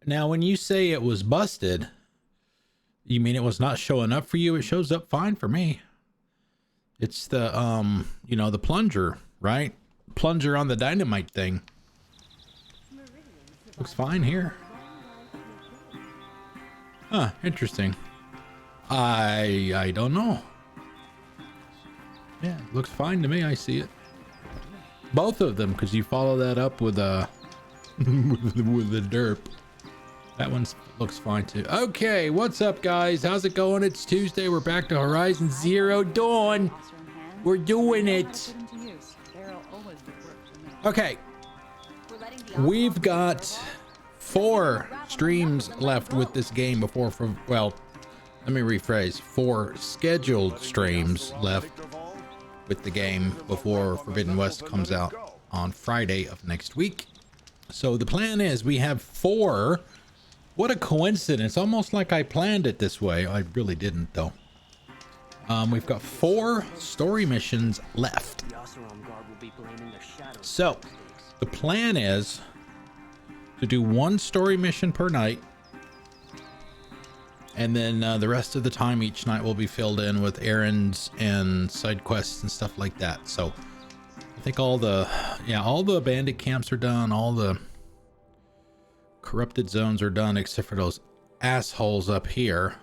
Now, when you say it was busted, you mean it was not showing up for you? It shows up fine for me. It's the, you know, the plunger, right? Plunger on the dynamite thing. Looks fine here. Huh, interesting. I don't know. Yeah, looks fine to me. I see it. Both of them, because you follow that up with a with the derp. That one looks fine too. Okay, what's up, guys? How's it going? It's Tuesday. We're back to Horizon Zero Dawn. We're doing it. Okay, we've got 4 streams left with this game before. Well, let me rephrase. 4 scheduled streams left with the game before Forbidden West comes out on Friday of next week. So the plan is we have 4. What a coincidence. Almost like I planned it this way. I really didn't, though. We've got 4 story missions left. So the plan is to do 1 story mission per night. And then the rest of the time each night will be filled in with errands and side quests and stuff like that. So I think all the bandit camps are done. All the corrupted zones are done, except for those assholes up here.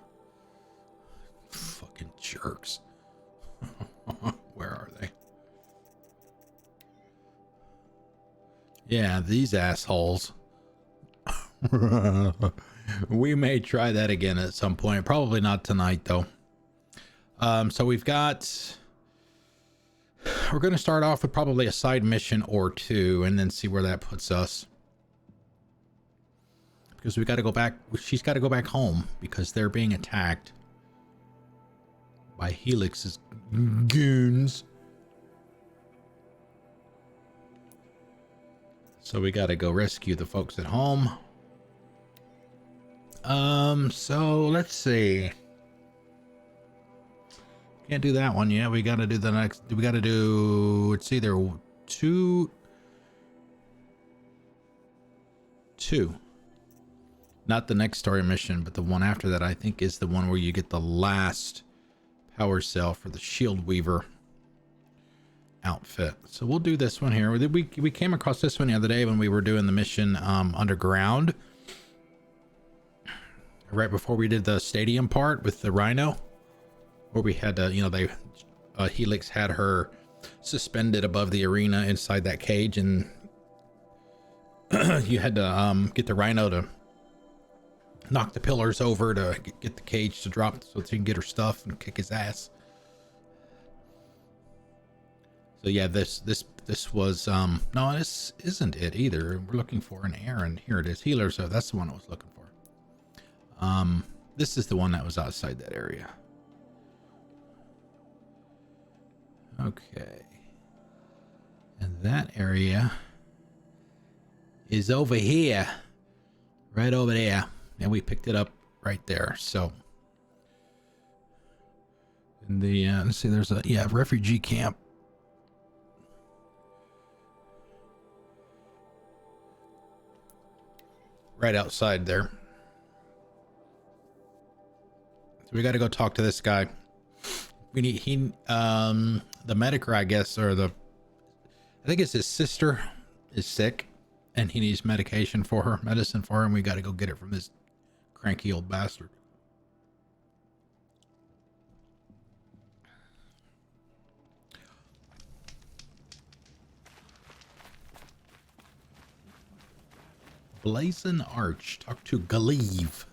Fucking jerks. Where are they? Yeah, these assholes. We may try that again at some point. Probably not tonight, though. So we're going to start off with probably a side mission or 2 and then see where that puts us. Because we got to go back. She's got to go back home because they're being attacked by Helix's goons. So we got to go rescue the folks at home. So let's see. Can't do that one yet. We got to do the next. We got to do. It's either 2. Not the next story mission, but the one after that, I think, is the one where you get the last power cell for the Shield Weaver outfit. So we'll do this one here. We came across this one the other day when we were doing the mission underground, right before we did the stadium part with the Rhino, where we had to, you know, Helix had her suspended above the arena inside that cage, and you had to get the Rhino to knock the pillars over to get the cage to drop so she can get her stuff and kick his ass. So yeah, this was no, this isn't it either. We're looking for an errand. Here it is. Healer. So that's the one I was looking for. This is the one that was outside that area. Okay. And that area is over here. Right over there. And we picked it up right there. So in the let's see, there's a refugee camp. Right outside there. So we got to go talk to this guy. We need the medicker, I guess, or I think it's his sister is sick and he needs medicine for her, and we got to go get it from this cranky old bastard. Blazon Arch. Talk to Galieve.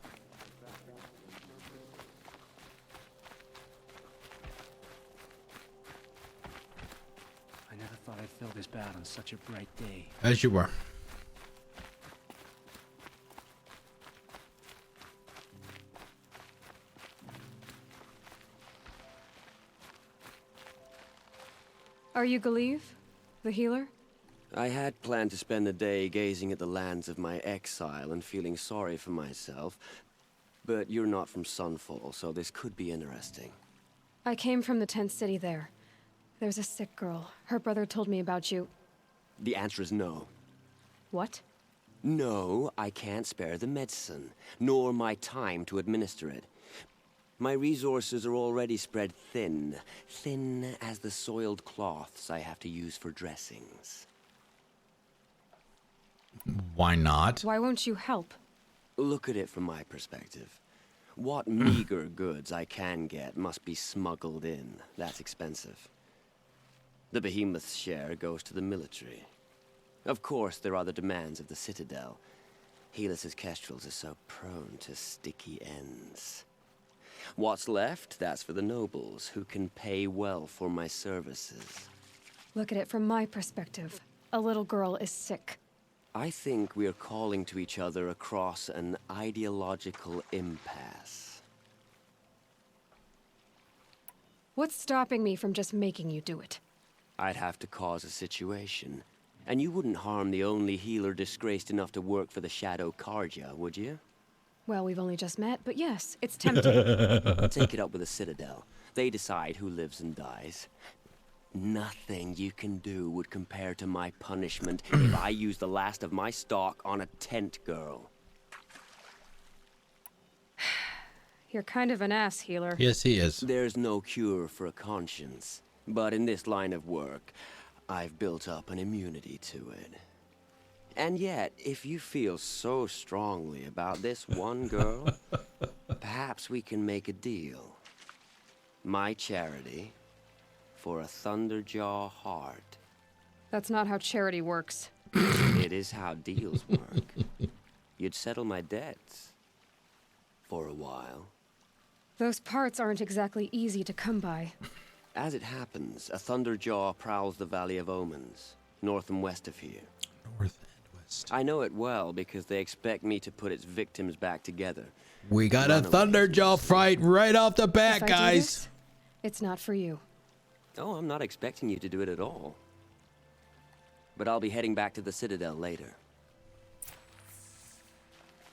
I never thought I'd feel this bad on such a bright day. As you were. Are you Galieve, the healer? I had planned to spend the day gazing at the lands of my exile and feeling sorry for myself, but you're not from Sunfall, so this could be interesting. I came from the tent city there. There's a sick girl. Her brother told me about you. The answer is no. What? No, I can't spare the medicine, nor my time to administer it. My resources are already spread thin, thin as the soiled cloths I have to use for dressings. Why not? Why won't you help? Look at it from my perspective. What meager goods I can get must be smuggled in. That's expensive. The behemoth's share goes to the military. Of course, there are the demands of the Citadel. Helis's kestrels are so prone to sticky ends. What's left, that's for the nobles, who can pay well for my services. Look at it from my perspective. A little girl is sick. I think we are calling to each other across an ideological impasse. What's stopping me from just making you do it? I'd have to cause a situation. And you wouldn't harm the only healer disgraced enough to work for the Shadow Carja, would you? Well, we've only just met, but yes, it's tempting. Take it up with the Citadel. They decide who lives and dies. Nothing you can do would compare to my punishment if I use the last of my stock on a tent girl. You're kind of an ass, healer. Yes, he is. There's no cure for a conscience. But in this line of work, I've built up an immunity to it. And yet, if you feel so strongly about this one girl, perhaps we can make a deal. My charity for a Thunderjaw heart. That's not how charity works. It is how deals work. You'd settle my debts. For a while. Those parts aren't exactly easy to come by. As it happens, a Thunderjaw prowls the Valley of Omens, north and west of here. North and west. I know it well because they expect me to put its victims back together. We got a Thunderjaw fight right off the bat, If I do guys. this, it's not for you. Oh, I'm not expecting you to do it at all. But I'll be heading back to the Citadel later.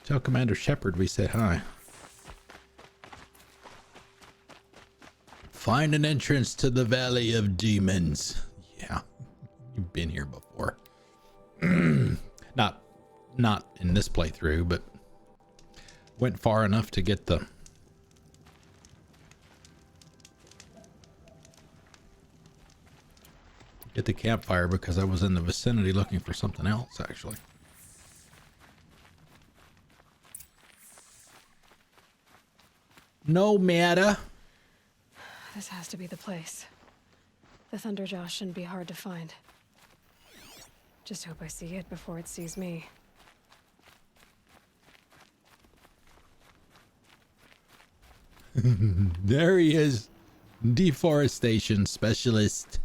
Tell Commander Shepard we said hi. Find an entrance to the Valley of Demons. Yeah, you've been here before. Not in this playthrough, but went far enough to get the campfire because I was in the vicinity looking for something else, actually. No matter. This has to be the place. The Thunderjaw shouldn't be hard to find. Just hope I see it before it sees me. There he is. Deforestation specialist.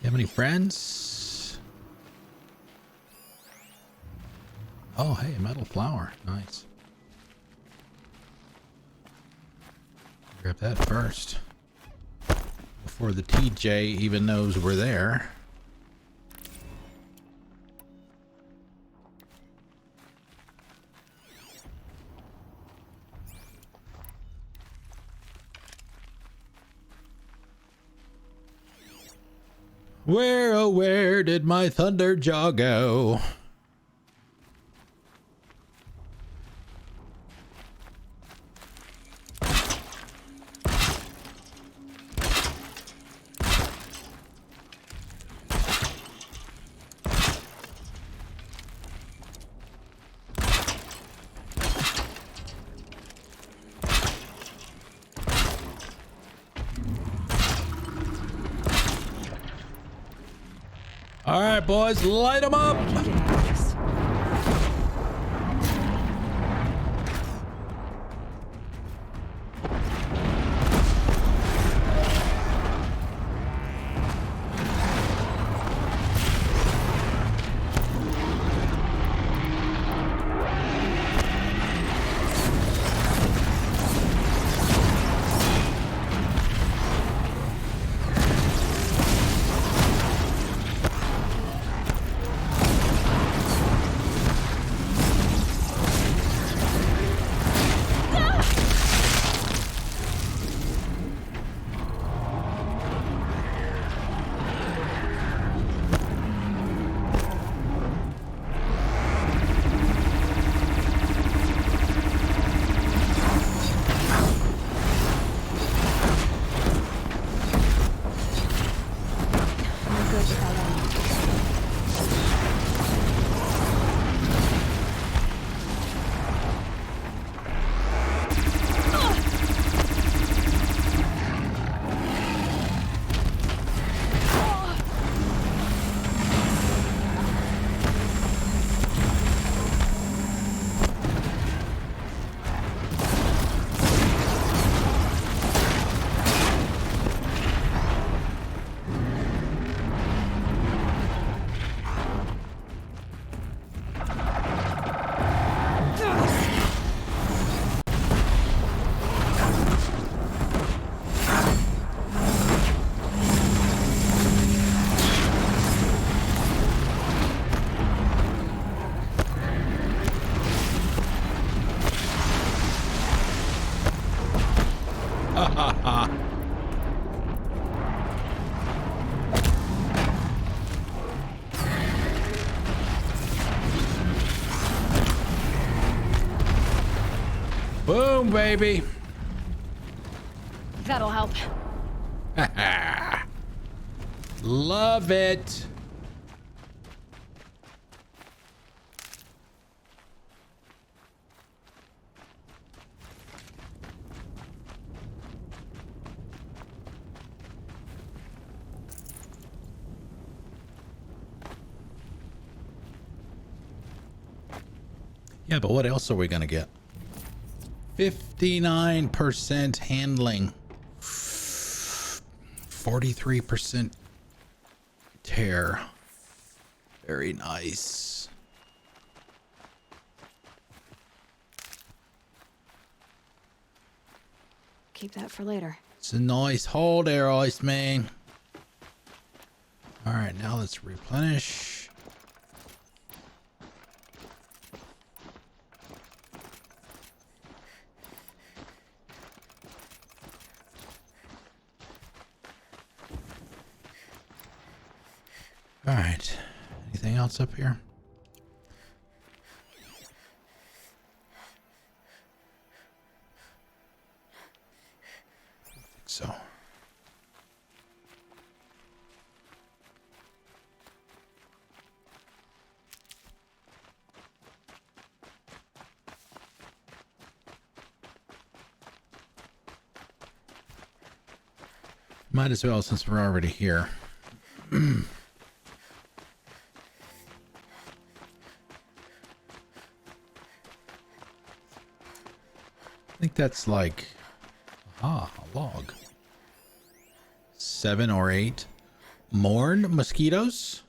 You have any friends? Oh, hey, metal flower. Nice. Grab that first. Before the TJ even knows we're there. Where, oh, where did my Thunderjaw go? All right, boys, light them up. Get out of this. Boom, baby. That'll help. Love it. Yeah, but what else are we gonna get? 59% handling. 43% tear. Very nice. Keep that for later. It's a nice haul there, Iceman. All right, now let's replenish. All right. Anything else up here? I don't think so. Might as well, since we're already here. I think that's like, a log. 7 or 8 mourn mosquitoes.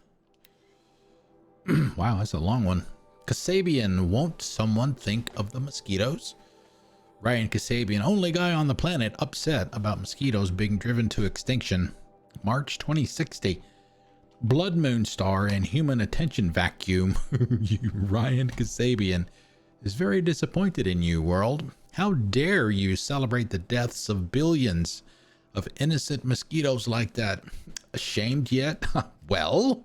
Wow, that's a long one. Kasabian, won't someone think of the mosquitoes? Ryan Kasabian, only guy on the planet upset about mosquitoes being driven to extinction. March 2060. Blood Moon Star and Human Attention Vacuum. You, Ryan Kasabian, is very disappointed in you, world. How dare you celebrate the deaths of billions of innocent mosquitoes like that? Ashamed yet? Well,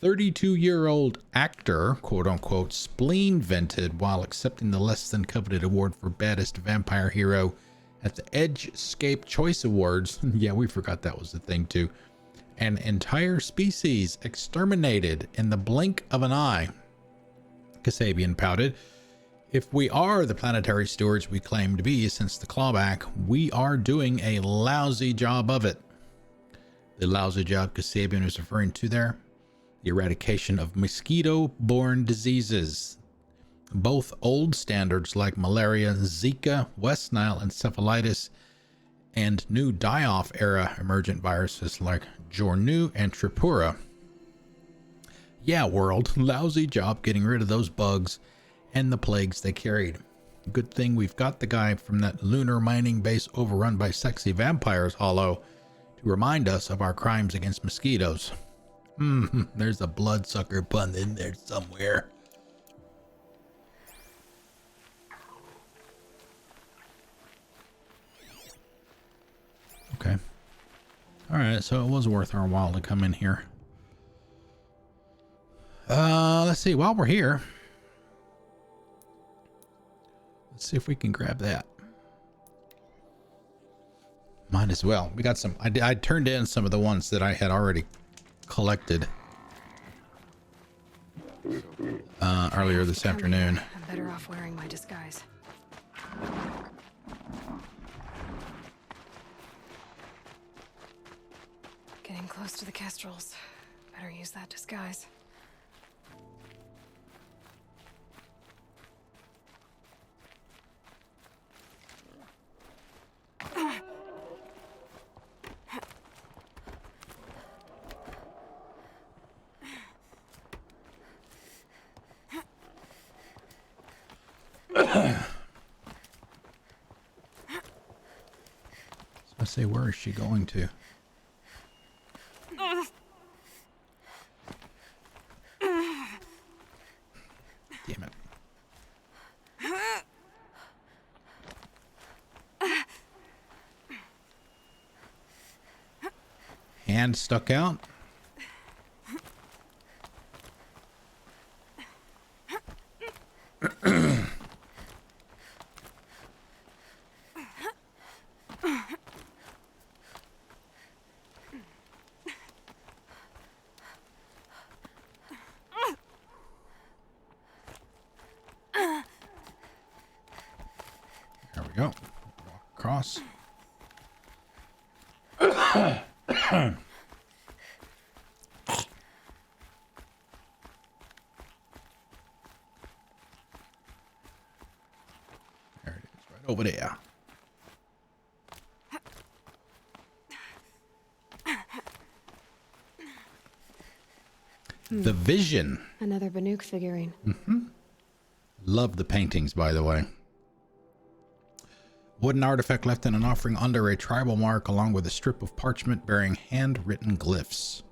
32-year-old actor, quote-unquote, spleen vented while accepting the less than coveted award for baddest vampire hero at the Edgescape Choice Awards. Yeah, we forgot that was the thing too. An entire species exterminated in the blink of an eye. Kasabian pouted. If we are the planetary stewards we claim to be since the clawback, we are doing a lousy job of it. The lousy job Kasabian is referring to there, the eradication of mosquito-borne diseases. Both old standards like malaria, Zika, West Nile encephalitis, and new die-off era emergent viruses like Jornu and Tripura. Yeah, world, lousy job getting rid of those bugs and the plagues they carried. Good thing we've got the guy from that lunar mining base overrun by sexy vampires hollow to remind us of our crimes against mosquitoes. There's a bloodsucker pun in there somewhere. Okay. Alright, so it was worth our while to come in here. Let's see, while we're here, let's see if we can grab that. Might as well. We got some, I turned in some of the ones that I had already collected earlier this afternoon. I'm better off wearing my disguise. Getting close to the kestrels. Better use that disguise. So I say, where is she going to? Damn it. hand stuck out. There we go. Walk across. There it is, right over there. The Vision. Another Banuk figurine. Love the paintings, by the way. Wooden artifact left in an offering under a tribal mark, along with a strip of parchment bearing handwritten glyphs.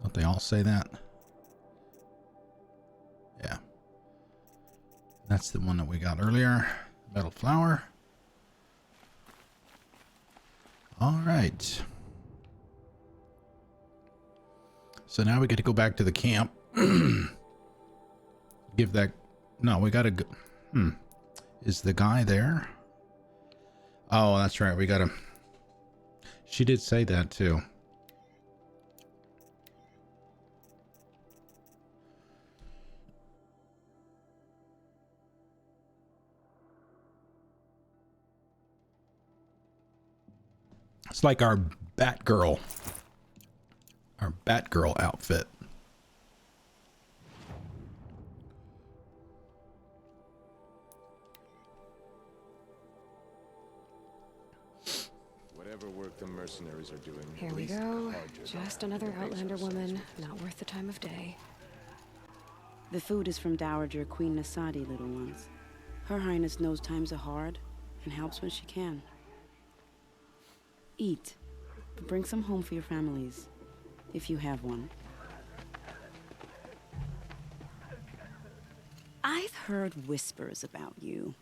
Don't they all say that? Yeah. That's the one that we got earlier. Metal flower. All right. So now we get to go back to the camp. Give that... No, we gotta go... Is the guy there? Oh, that's right. We gotta... She did say that too. It's like our Batgirl. Our Batgirl outfit. Whatever work the mercenaries are doing. Here we go. Just another Outlander woman. Not worth the time of day. The food is from Dowager Queen Nasadi, little ones. Her Highness knows times are hard and helps when she can. Eat, but bring some home for your families, if you have one. I've heard whispers about you.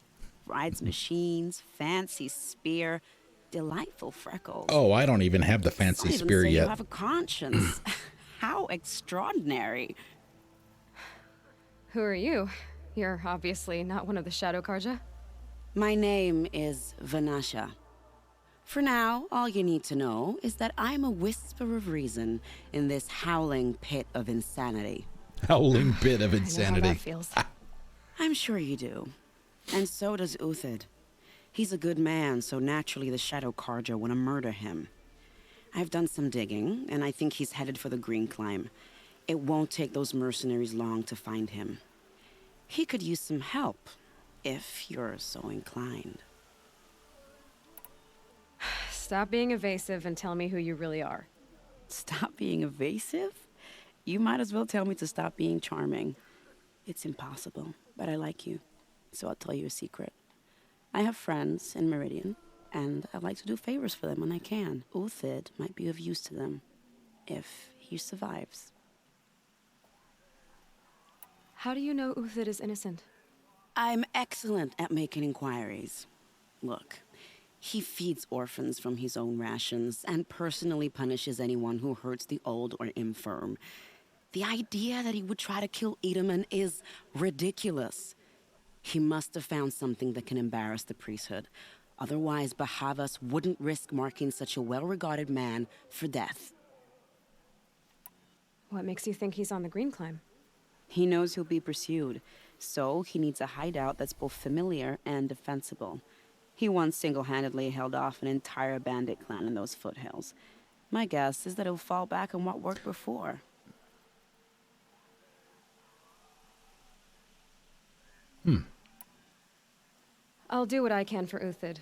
Rides machines, fancy spear, delightful freckles. Oh, I don't even have the fancy Some even spear say yet. You have a conscience. How extraordinary. Who are you? You're obviously not one of the Shadow Karja. My name is Vanasha. For now, all you need to know is that I'm a whisper of reason in this howling pit of insanity. Howling bit of I know how insanity. that feels. I'm sure you do. And so does Uthid. He's a good man, so naturally the Shadow Karja want to murder him. I've done some digging, and I think he's headed for the Green Climb. It won't take those mercenaries long to find him. He could use some help, if you're so inclined. Stop being evasive and tell me who you really are. Stop being evasive? You might as well tell me to stop being charming. It's impossible, but I like you, so I'll tell you a secret. I have friends in Meridian, and I like to do favors for them when I can. Uthid might be of use to them, if he survives. How do you know Uthid is innocent? I'm excellent at making inquiries. Look, he feeds orphans from his own rations and personally punishes anyone who hurts the old or infirm. The idea that he would try to kill Edaman is ridiculous. He must have found something that can embarrass the priesthood. Otherwise, Bahavas wouldn't risk marking such a well-regarded man for death. What makes you think he's on the Green Climb? He knows he'll be pursued, so he needs a hideout that's both familiar and defensible. He once single-handedly held off an entire bandit clan in those foothills. My guess is that he'll fall back on what worked before. I'll do what I can for Uthid.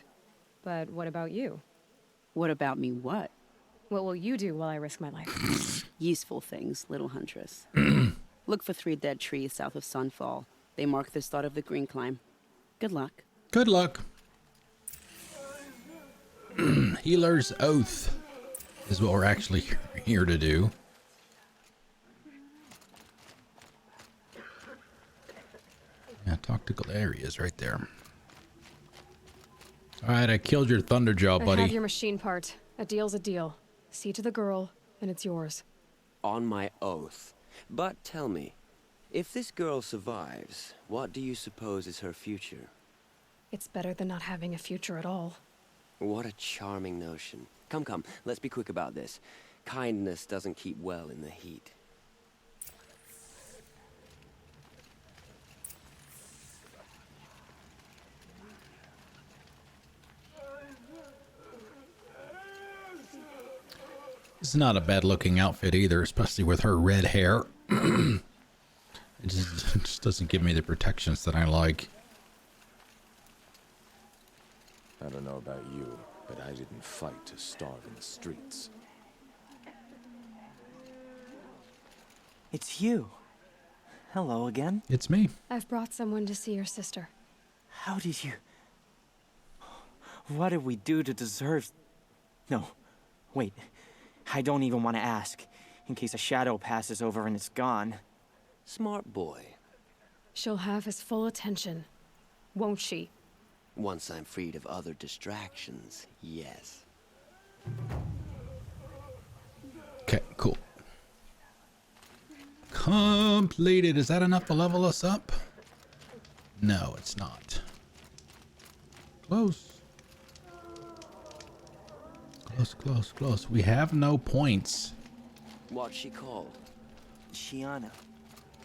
But what about you? What about me what? What will you do while I risk my life? Useful things, little huntress. Look for 3 dead trees south of Sunfall. They mark the start of the Green Climb. Good luck. Good luck. Healer's Oath is what we're actually here to do. Yeah, tactical areas right there. All right, I killed your Thunderjaw, I buddy. have your machine part. A deal's a deal. See to the girl. and it's yours. On my oath. But tell me, if this girl survives, what do you suppose is her future? It's better than not having a future at all. What a charming notion. Come, come, let's be quick about this. Kindness doesn't keep well in the heat. It's not a bad looking outfit either, especially with her red hair. It just doesn't give me the protections that I like. I don't know about you, but I didn't fight to starve in the streets. It's you. Hello again. It's me. I've brought someone to see your sister. How did you... What did we do to deserve... No, wait. I don't even want to ask, in case a shadow passes over and it's gone. Smart boy. She'll have his full attention, won't she? Once I'm freed of other distractions, yes. Okay, cool. Completed. Is that enough to level us up? No, it's not. Close. Close, close, close. We have no points. What's she called? Shiana.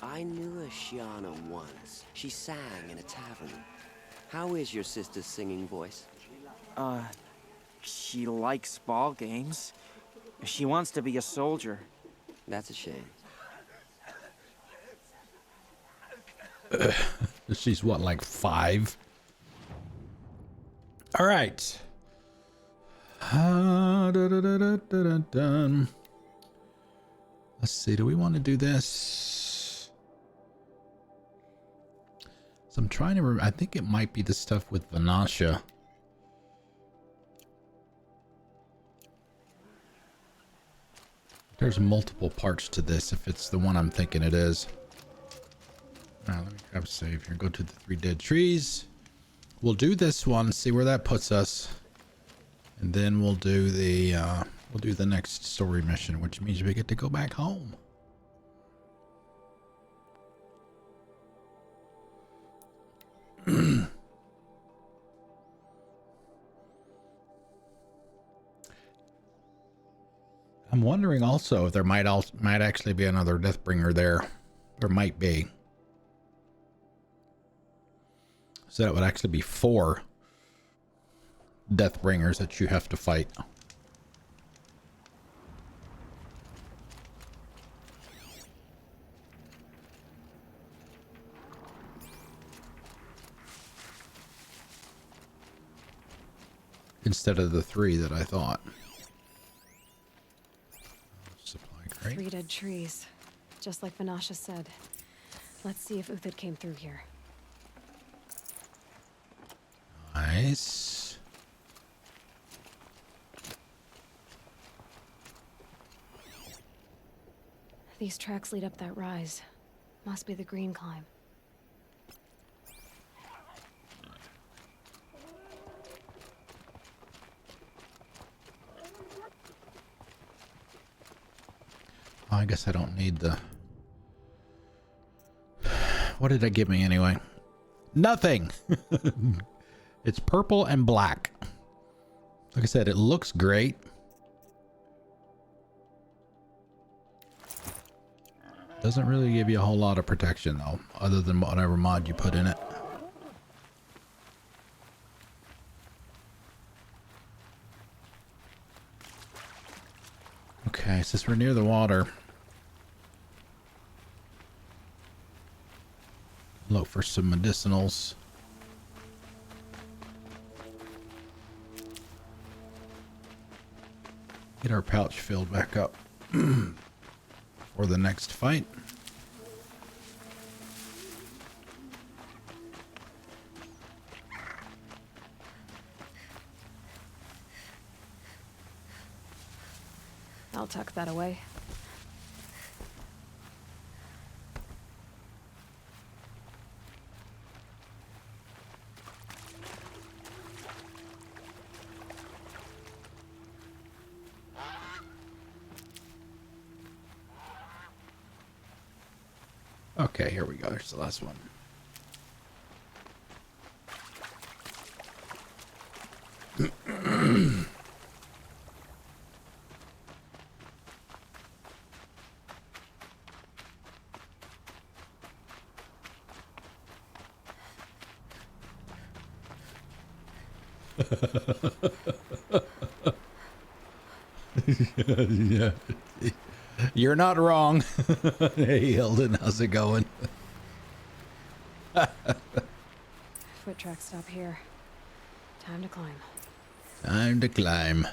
I knew a Shiana once. She sang in a tavern. How is your sister's singing voice? She likes ball games. She wants to be a soldier. That's a shame. She's what, like 5? All right. Let's see. Do we want to do this? So I'm trying to remember. I think it might be the stuff with Vanasha. There's multiple parts to this if it's the one I'm thinking it is. All right, let me grab save here. Go to the 3 dead trees. We'll do this one, see where that puts us. And then we'll do the next story mission, which means we get to go back home. I'm wondering also if there might actually be another Deathbringer there. There might be. So that would actually be 4 Deathbringers that you have to fight. Instead of the 3 that I thought. Supply crate. 3 dead trees, just like Vanasha said. Let's see if Uthid came through here. Nice. These tracks lead up that rise. Must be the green climb. Oh, I guess I don't need the... What did it give me anyway? Nothing! It's purple and black. Like I said, it looks great. Doesn't really give you a whole lot of protection though, other than whatever mod you put in it. Okay, since we're near the water, look for some medicinals. Get our pouch filled back up for the next fight. I'll tuck that away. Okay, here we go. Here's the last one. Yeah. You're not wrong. Hey, Hilden, how's it going? Foot tracks stop here. Time to climb. Time to climb.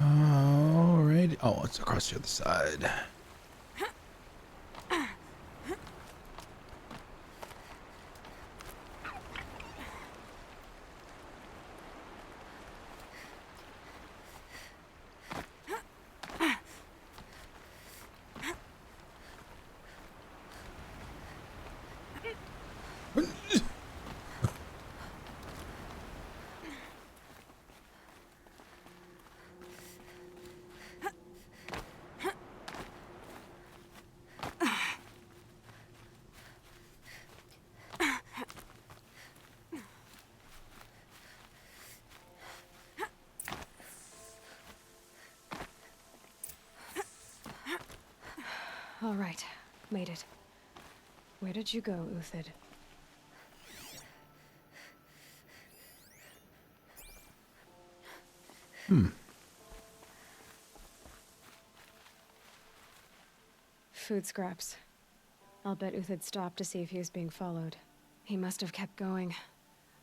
Alright. Oh, it's across the other side. All right, made it. Where did you go, Uthid? Food scraps. I'll bet Uthid stopped to see if he was being followed. He must have kept going.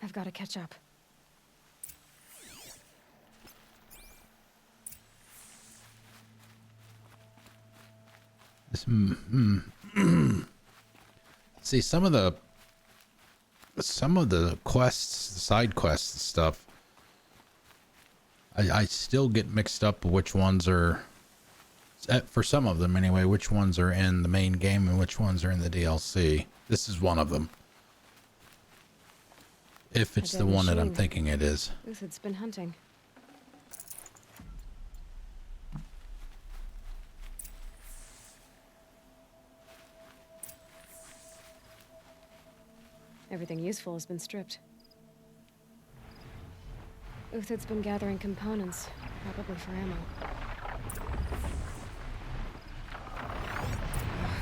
I've got to catch up. See, some of the quests, the side quests and stuff, I still get mixed up which ones are, for some of them anyway, which ones are in the main game and which ones are in the DLC. This is one of them. If it's the one that I'm thinking it is. Uthid's been hunting. Everything useful has been stripped. Uthid's been gathering components, probably for ammo.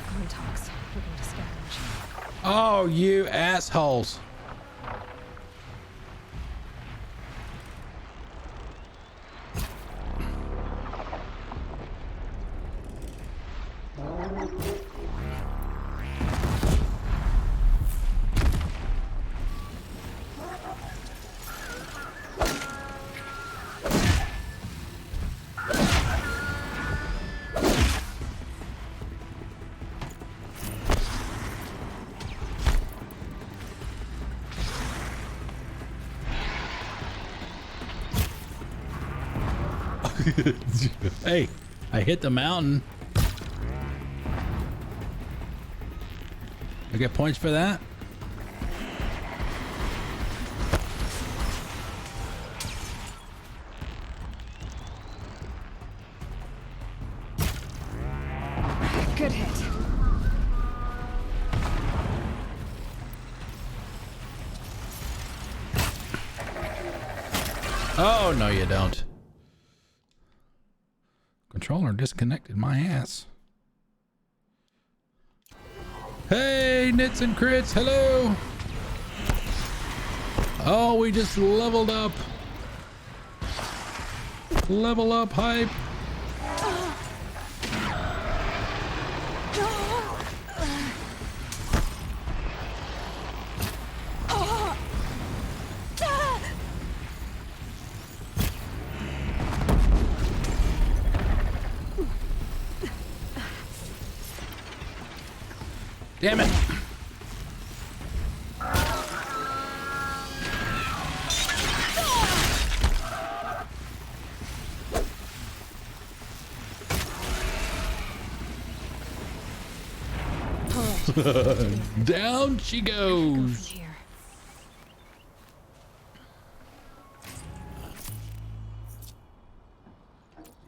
Coin talks. We're going to scavenge. Oh, you assholes. Hey, I hit the mountain. I get points for that? Good hit. Oh, no, you don't. Controller disconnected my ass. Hey, Nits and Crits, hello. Oh, we just leveled up. Level up hype. Damn it. Down she goes.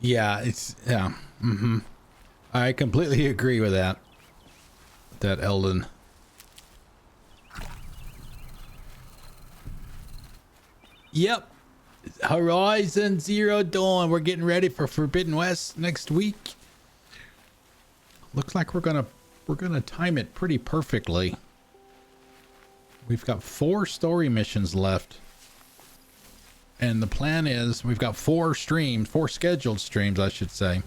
Yeah, it's yeah. I completely agree with that. That Eldon. Yep. Horizon Zero Dawn. We're getting ready for Forbidden West next week. Looks like we're gonna time it pretty perfectly. We've got 4 story missions left. And the plan is we've got 4 scheduled streams, I should say.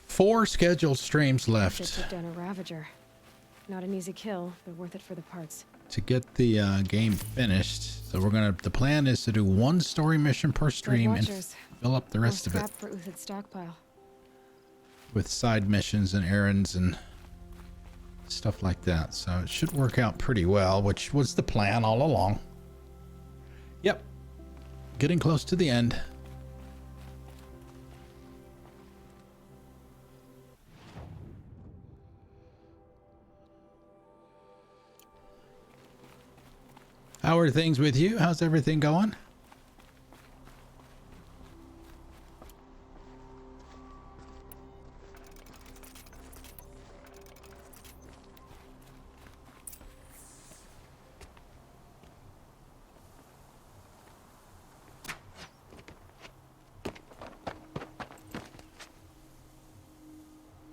4 scheduled streams left. Just took down a Ravager. Not an easy kill, but worth it for the parts. To get the game finished. So the plan is to do 1 story mission per stream and fill up the rest of it. For Uthid's stockpile. With side missions and errands and stuff like that. So it should work out pretty well, which was the plan all along. Yep. Getting close to the end. How are things with you? How's everything going?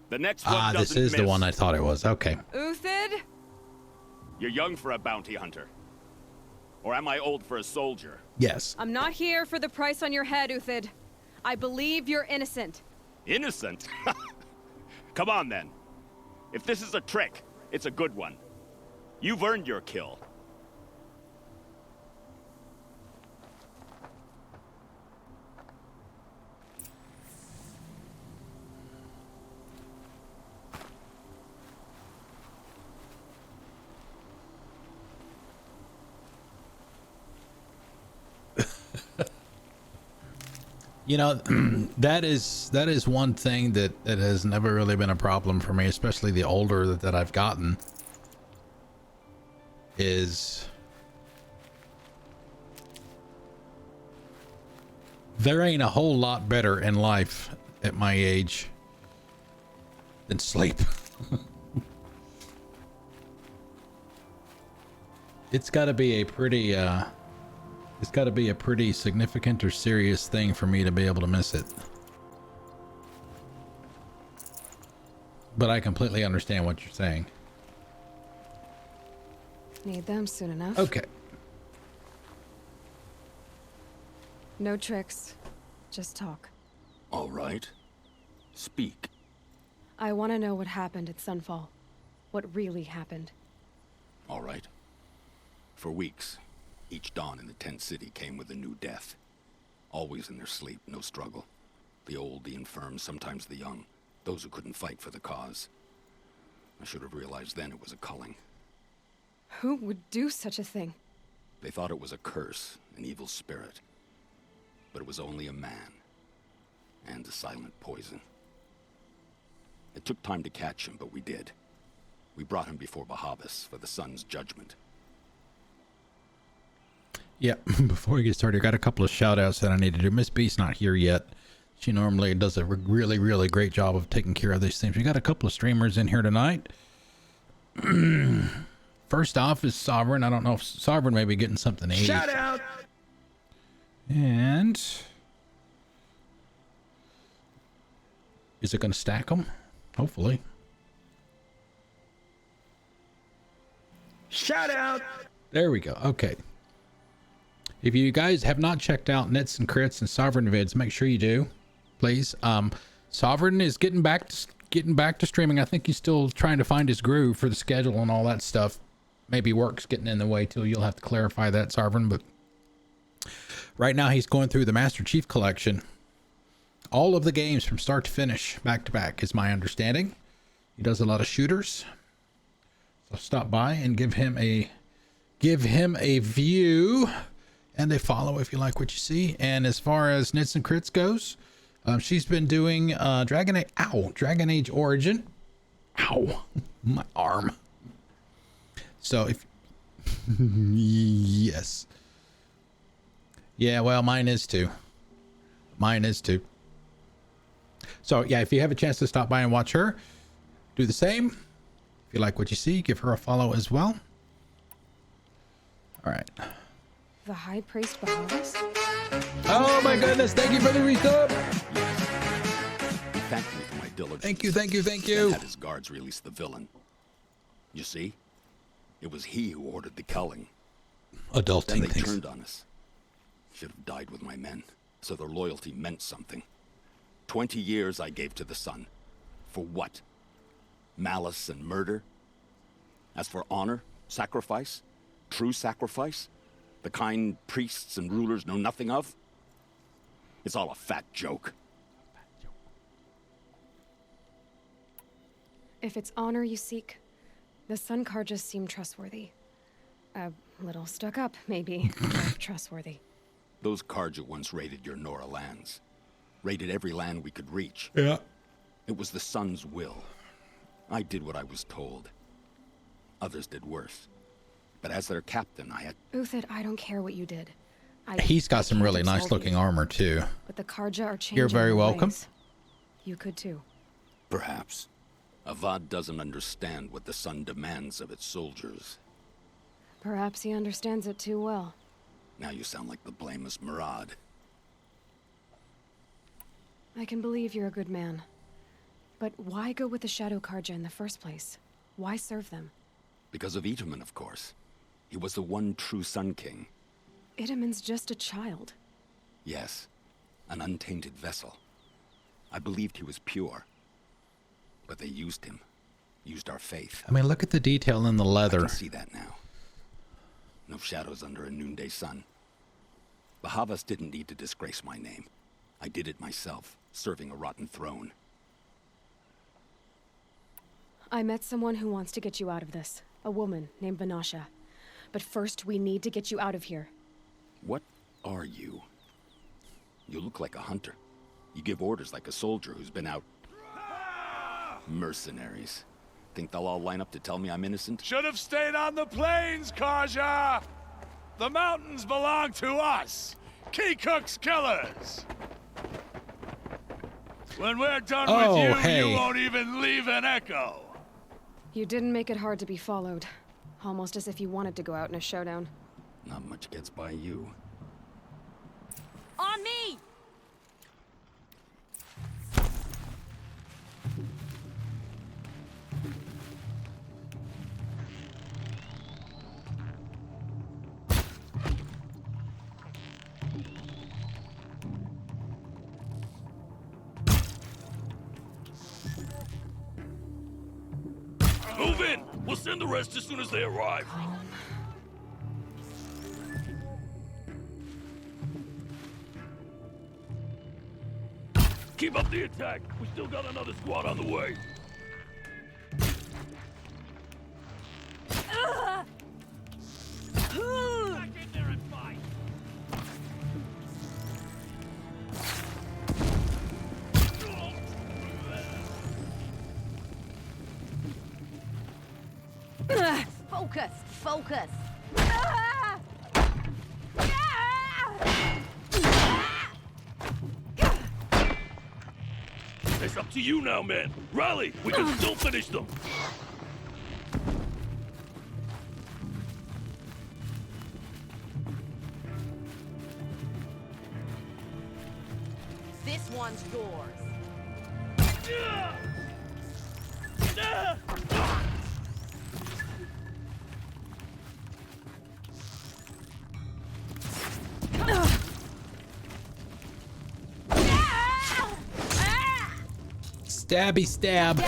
The next one this is the one I thought it was. Okay. Uthid? You're young for a bounty hunter. Or am I old for a soldier? Yes. I'm not here for the price on your head, Uthid. I believe you're innocent. Innocent? Come on, then. If this is a trick, it's a good one. You've earned your kill. You know, that is one thing that has never really been a problem for me, especially the older that I've gotten, is there ain't a whole lot better in life at my age than sleep. It's got to be a pretty it's got to be a pretty significant or serious thing for me to be able to miss it. But I completely understand what you're saying. Need them soon enough. Okay. No tricks. Just talk. All right. Speak. I want to know what happened at Sunfall. What really happened. All right. For weeks, each dawn in the tent city came with a new death. Always in their sleep, no struggle. The old, the infirm, sometimes the young. Those who couldn't fight for the cause. I should have realized then it was a culling. Who would do such a thing? They thought it was a curse, an evil spirit. But it was only a man. And a silent poison. It took time to catch him, but we did. We brought him before Bahavas for the sun's judgment. Yeah, before we get started, I got a couple of shout outs that I need to do. Miss B's not here yet. She normally does a really, really great job of taking care of these things. We got a couple of streamers in here tonight. First off is Sovereign. I don't know if Sovereign may be getting something to eat. Shout out! And is it going to stack them? Hopefully. Shout out! There we go. Okay. If you guys have not checked out Nits and Crits and Sovereign vids, make sure you do, please. Sovereign is getting back to streaming. I think he's still trying to find his groove for the schedule and all that stuff. Maybe work's getting in the way too. You'll have to clarify that, Sovereign. But right now he's going through the Master Chief Collection. All of the games from start to finish, back to back, is my understanding. He does a lot of shooters. So stop by and give him a view and a follow if you like what you see. And as far as Nits and Crits goes, she's been doing Dragon Age Origin. Ow, my arm. So if yes. Yeah, well, mine is too. So yeah, if you have a chance to stop by and watch her, do the same. If you like what you see, give her a follow as well. All right. The High Priest Bahamas? Oh my goodness, thank you for the resub. He thanked me for my diligence. Thank you. Then had his guards release the villain. You see? It was he who ordered the culling. Adulting Then they things. turned on us. Should have died with my men, so their loyalty meant something. 20 years I gave to the sun. For what? Malice and murder? As for honor, sacrifice, true sacrifice, the kind priests and rulers know nothing of? It's all a fat joke. If it's honor you seek, the Sun Karjas seem trustworthy. A little stuck up, maybe, but trustworthy. Those Karja once raided your Nora lands. Raided every land we could reach. Yeah. It was the Sun's will. I did what I was told. Others did worse. But as their captain, I had... Uthid, I don't care what you did. He's got some can't really nice absolve looking you. armor too. But the Karja are changing. You're very their welcome. ways. You could too. Perhaps. Avad doesn't understand what the Sun demands of its soldiers. Perhaps he understands it too well. Now you sound like the blameless Murad. I can believe you're a good man. But why go with the Shadow Karja in the first place? Why serve them? Because of Itaman, of course. He was the one true Sun King. Itaman's just a child. Yes, an untainted vessel. I believed he was pure. But they used him. Used our faith. I mean, look at the detail in the I leather. can see that now. No shadows under a noonday sun. Bahavas didn't need to disgrace my name. I did it myself, serving a rotten throne. I met someone who wants to get you out of this. A woman named Vanasha. But first, we need to get you out of here. What are you? You look like a hunter. You give orders like a soldier who's been out... Mercenaries. Think they'll all line up to tell me I'm innocent? Should have stayed on the plains, Karja! The mountains belong to us! Keecook's killers! When we're done with you, hey. you won't even leave an echo! You didn't make it hard to be followed. Almost as if you wanted to go out in a showdown. Not much gets by you. On me! Move in! We'll send the rest as soon as they arrive. Keep up the attack. We still got another squad on the way. Back in there and fight. Focus! Focus! It's up to you now, man. Rally! We can still finish them. This one's yours. Stabby stab.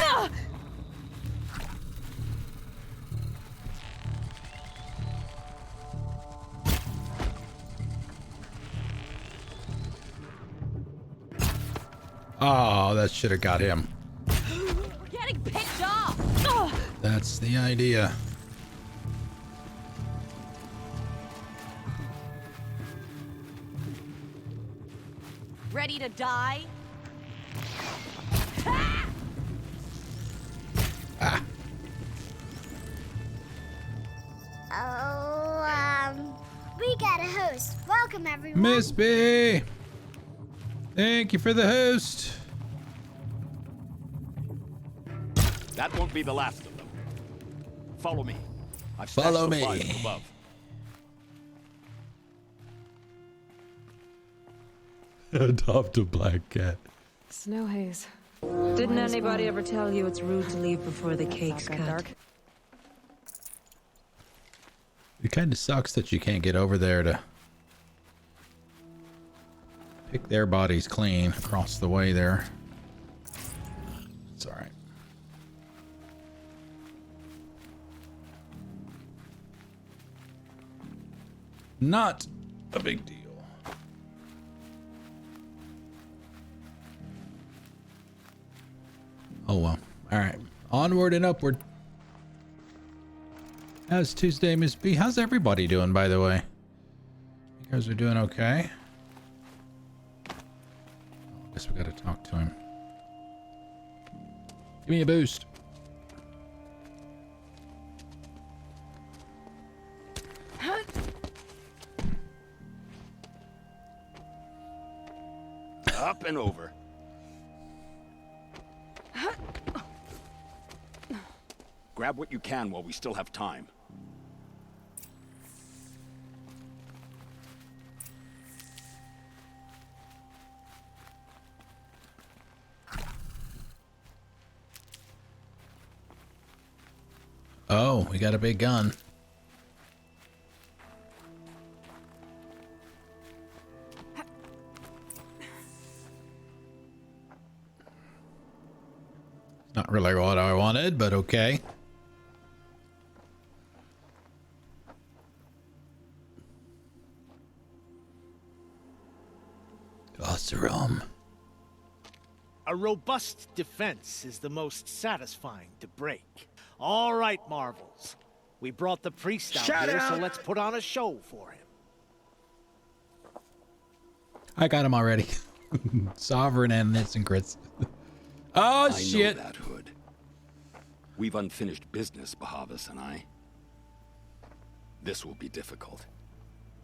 Oh, that should have got him. We're getting picked off! That's the idea. Ready to die? Ah. Oh, we got a host. Welcome, everyone. Miss B! Thank you for the host. That won't be the last of them. Follow me. I've Follow stashed supplies me. from above. Adopt a black cat. Snow haze. Didn't anybody ever tell you it's rude to leave before the cake's Got cut? dark. It kind of sucks that you can't get over there to pick their bodies clean across the way there. It's all right. Not a big deal. Oh well. All right. Onward and upward. How's Tuesday, Miss B? How's everybody doing, by the way? You guys are doing okay? I guess we gotta talk to him. Give me a boost. Up and over. Grab what you can while we still have time. Oh, we got a big gun. Not really what I wanted, but okay. Lots of rum. A robust defense is the most satisfying to break. All right, Marvels. We brought the priest out here, so let's put on a show for him. I got him already. Sovereign and instant crits. Oh, shit. I know that, Hood. We've unfinished business, Bahavas and I. This will be difficult.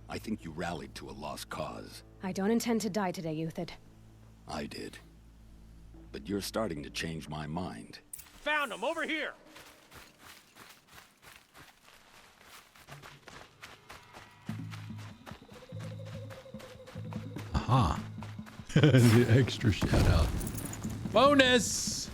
I think you rallied to a lost cause. I don't intend to die today, Euthyd. I did. But you're starting to change my mind. Found him, over here! Aha. The extra shout out. Bonus!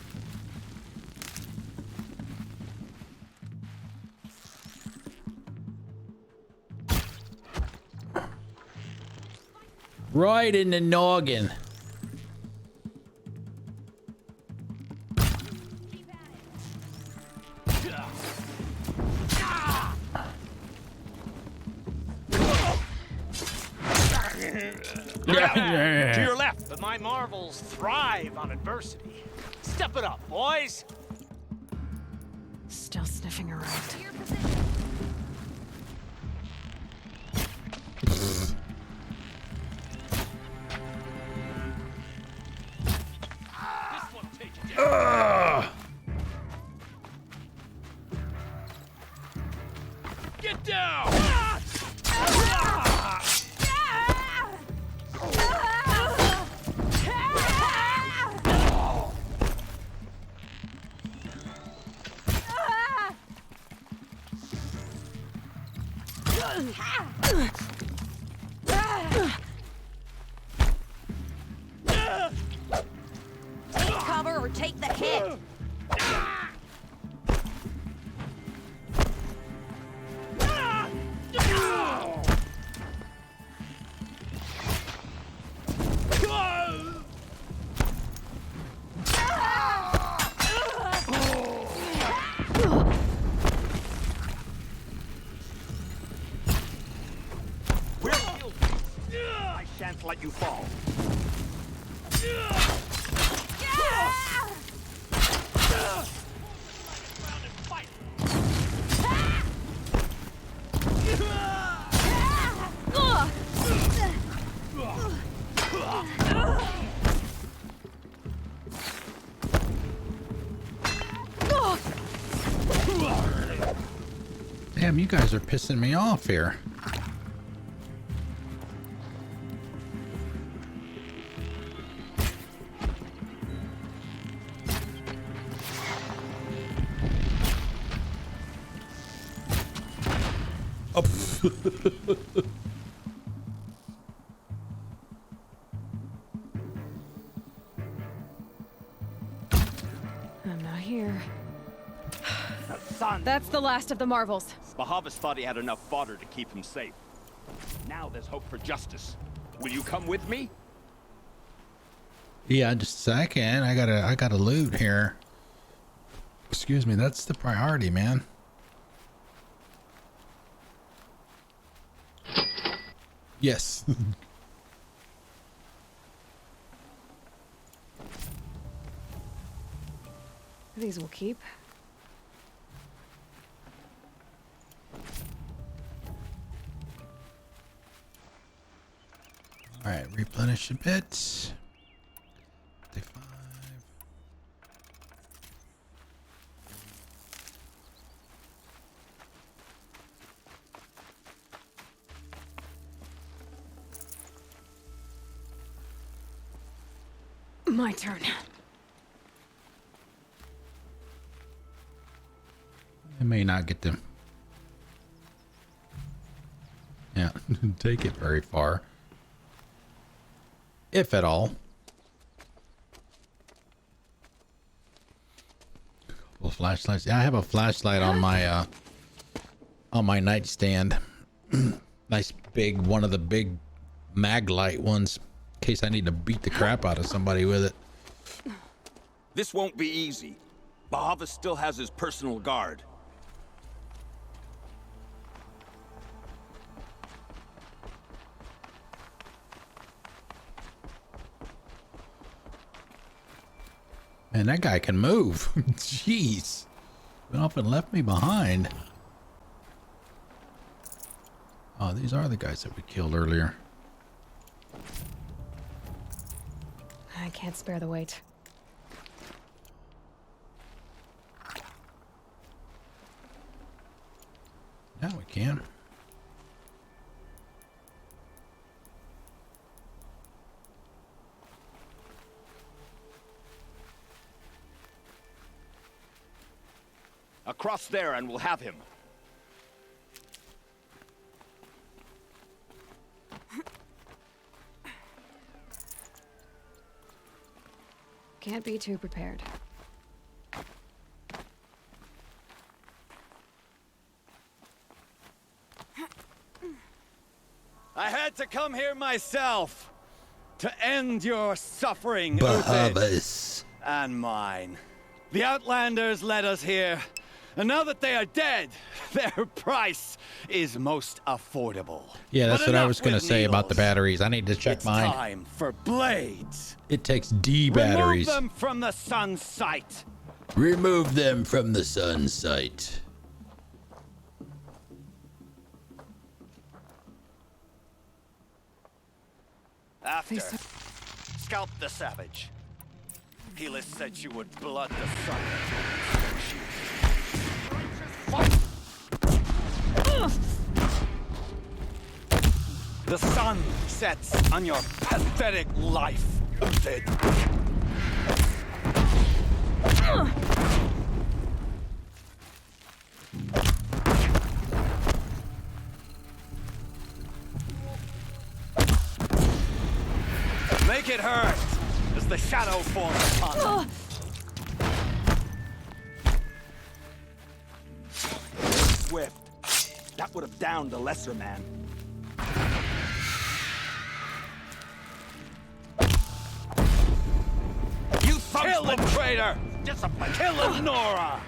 Right in the noggin. To your left. But my Marvels thrive on adversity. Step it up, boys! Still sniffing around. Get down! Take cover or take the hit. I shan't let you fall. Damn, you guys are pissing me off here. Oh. I'm not here. Son! That's the last of the Marvels. Bahavas thought he had enough fodder to keep him safe. Now there's hope for justice. Will you come with me? Yeah, just a second. I gotta loot here. Excuse me, that's the priority, man. Yes. These will keep. All right, replenish a bit. 55. My turn. I may not get them. Yeah, take it very far. If at all. Couple of flashlights. Yeah, I have a flashlight on my nightstand. Nice big, one of the big mag light ones, in case I need to beat the crap out of somebody with it. This won't be easy. Bahavas still has his personal guard. Man, that guy can move. Jeez. Went off and left me behind. Oh, these are the guys that we killed earlier. I can't spare the weight. Now we can. Across there and we'll have him. Can't be too prepared. I had to come here myself to end your suffering, Bahavas. and mine. The Outlanders led us here, and now that they are dead, their price is most affordable. Yeah, that's But what I enough was going to with say about the needles. batteries. I need to check It's mine. time for blades. It takes D batteries. Remove them from the sun's sight. Remove them from the sun's sight. After, scalp the savage. Helis said you would blood the sun. The sun sets on your pathetic life, Uthid. Make it hurt as the shadow falls upon them. Swift. That would have downed a lesser man. You kill the traitor! Discipline! Kill Nora!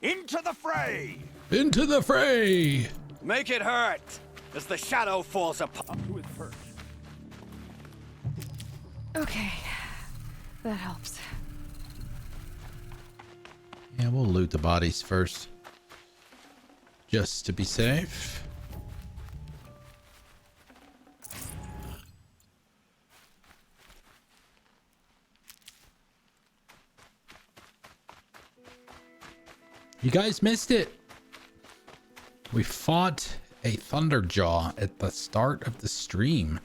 Into the fray! Into the fray! Make it hurt as the shadow falls upon you with hurt. Okay, that helps. Yeah, we'll loot the bodies first. Just to be safe. You guys missed it. We fought a Thunderjaw at the start of the stream.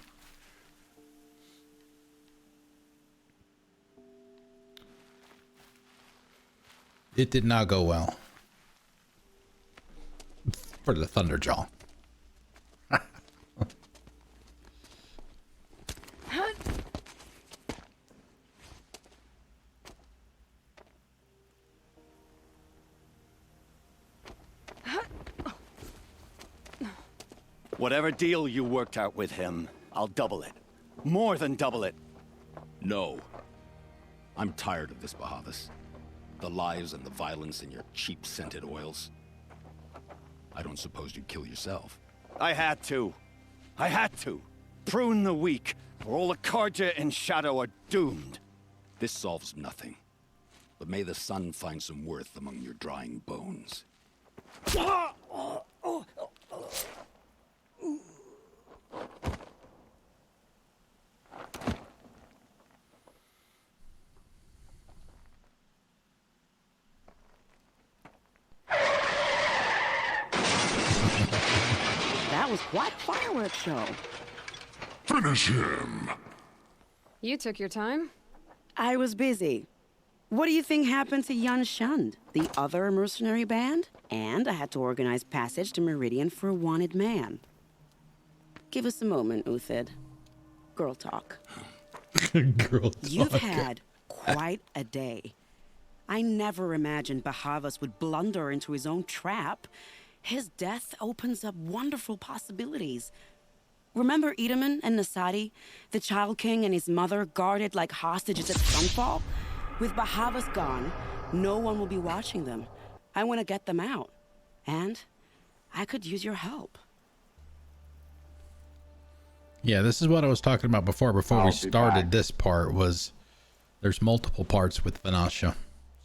It did not go well for the Thunderjaw. Whatever deal you worked out with him, I'll double it. More than double it. No. I'm tired of this, Bahavas. The lies and the violence in your cheap-scented oils. I don't suppose you'd kill yourself. I had to. I had to. Prune the weak, or all the Karja and Shadow are doomed. This solves nothing. But may the sun find some worth among your drying bones. That was quite a fireworks show. Finish him. You took your time. I was busy. What do you think happened to Yun Shund, the other mercenary band? And I had to organize passage to Meridian for a wanted man. Give us a moment, Uthid. Girl talk. Girl talk. You've had quite a day. I never imagined Bahavas would blunder into his own trap. His death opens up wonderful possibilities. Remember Edaman and Nasadi, the Child King and his mother guarded like hostages at Sunfall? With Bahavas gone, no one will be watching them. I want to get them out. And I could use your help. Yeah, this is what I was talking about before we started this part. Was there's multiple parts with Vanasha.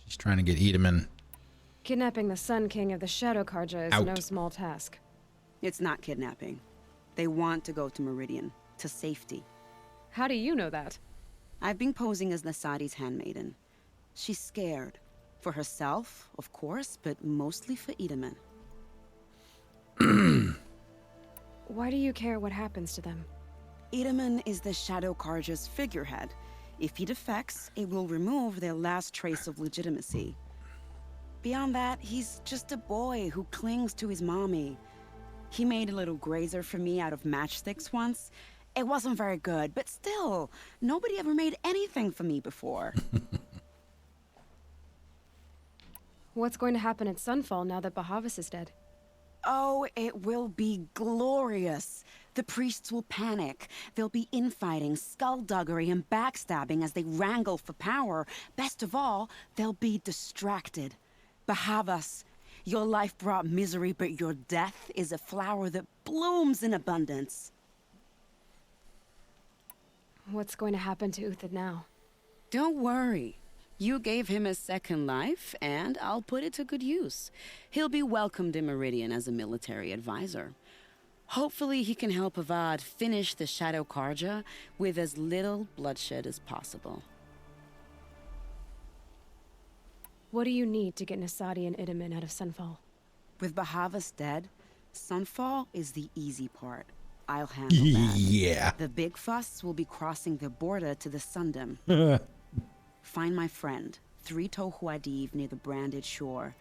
She's trying to get Edaman. Kidnapping the Sun King of the Shadow Karja is out. no small task. It's not kidnapping. They want to go to Meridian, to safety. How do you know that? I've been posing as Nasadi's handmaiden. She's scared. For herself, of course, but mostly for Edaman. Why do you care what happens to them? Edaman is the Shadow Karja's figurehead. If he defects, it will remove their last trace of legitimacy. Beyond that, he's just a boy who clings to his mommy. He made a little grazer for me out of matchsticks once. It wasn't very good, but still, nobody ever made anything for me before. What's going to happen at Sunfall now that Bahavas is dead? Oh, it will be glorious. The priests will panic. There'll be infighting, skullduggery, and backstabbing as they wrangle for power. Best of all, they'll be distracted. Bahavas, your life brought misery, but your death is a flower that blooms in abundance. What's going to happen to Uthid now? Don't worry. You gave him a second life, and I'll put it to good use. He'll be welcomed in Meridian as a military advisor. Hopefully he can help Avad finish the Shadow Karja with as little bloodshed as possible. What do you need to get Nasadi and Edaman out of Sunfall? With Bahavas dead, Sunfall is the easy part. I'll handle that. Yeah. The big fuss will be crossing the border to the Sundom. Find my friend, 3 Tohuadiv near the branded shore.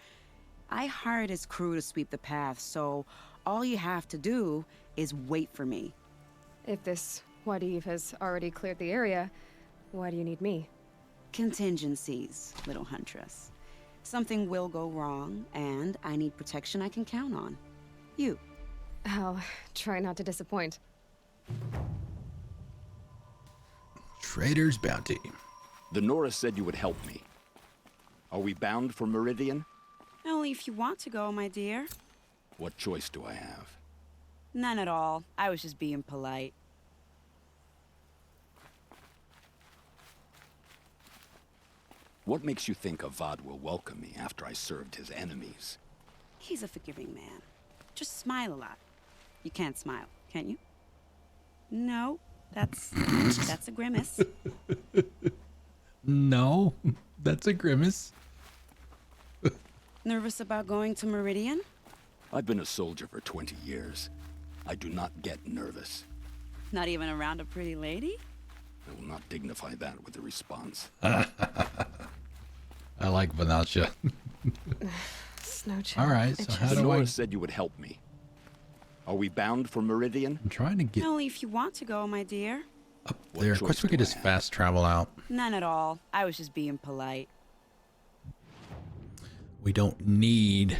I hired his crew to sweep the path, so all you have to do is wait for me. If this Wadiv has already cleared the area, why do you need me? Contingencies, little huntress. Something will go wrong, and I need protection I can count on. You. I'll try not to disappoint. Traitor's bounty. The Nora said you would help me. Are we bound for Meridian? Only if you want to go, my dear. What choice do I have? None at all. I was just being polite. What makes you think Avad will welcome me after I served his enemies? He's a forgiving man. Just smile a lot. You can't smile, can you? No, that's a grimace. No, that's a grimace. Nervous about going to Meridian? I've been a soldier for 20 years. I do not get nervous. Not even around a pretty lady? I will not dignify that with a response. I like Vanasha. Snow All right, so how do Nora I... said you would help me. Are we bound for Meridian? I'm trying to get Only if you want to go, my dear. up there. Of course, we could just fast travel out. None at all. I was just being polite. We don't need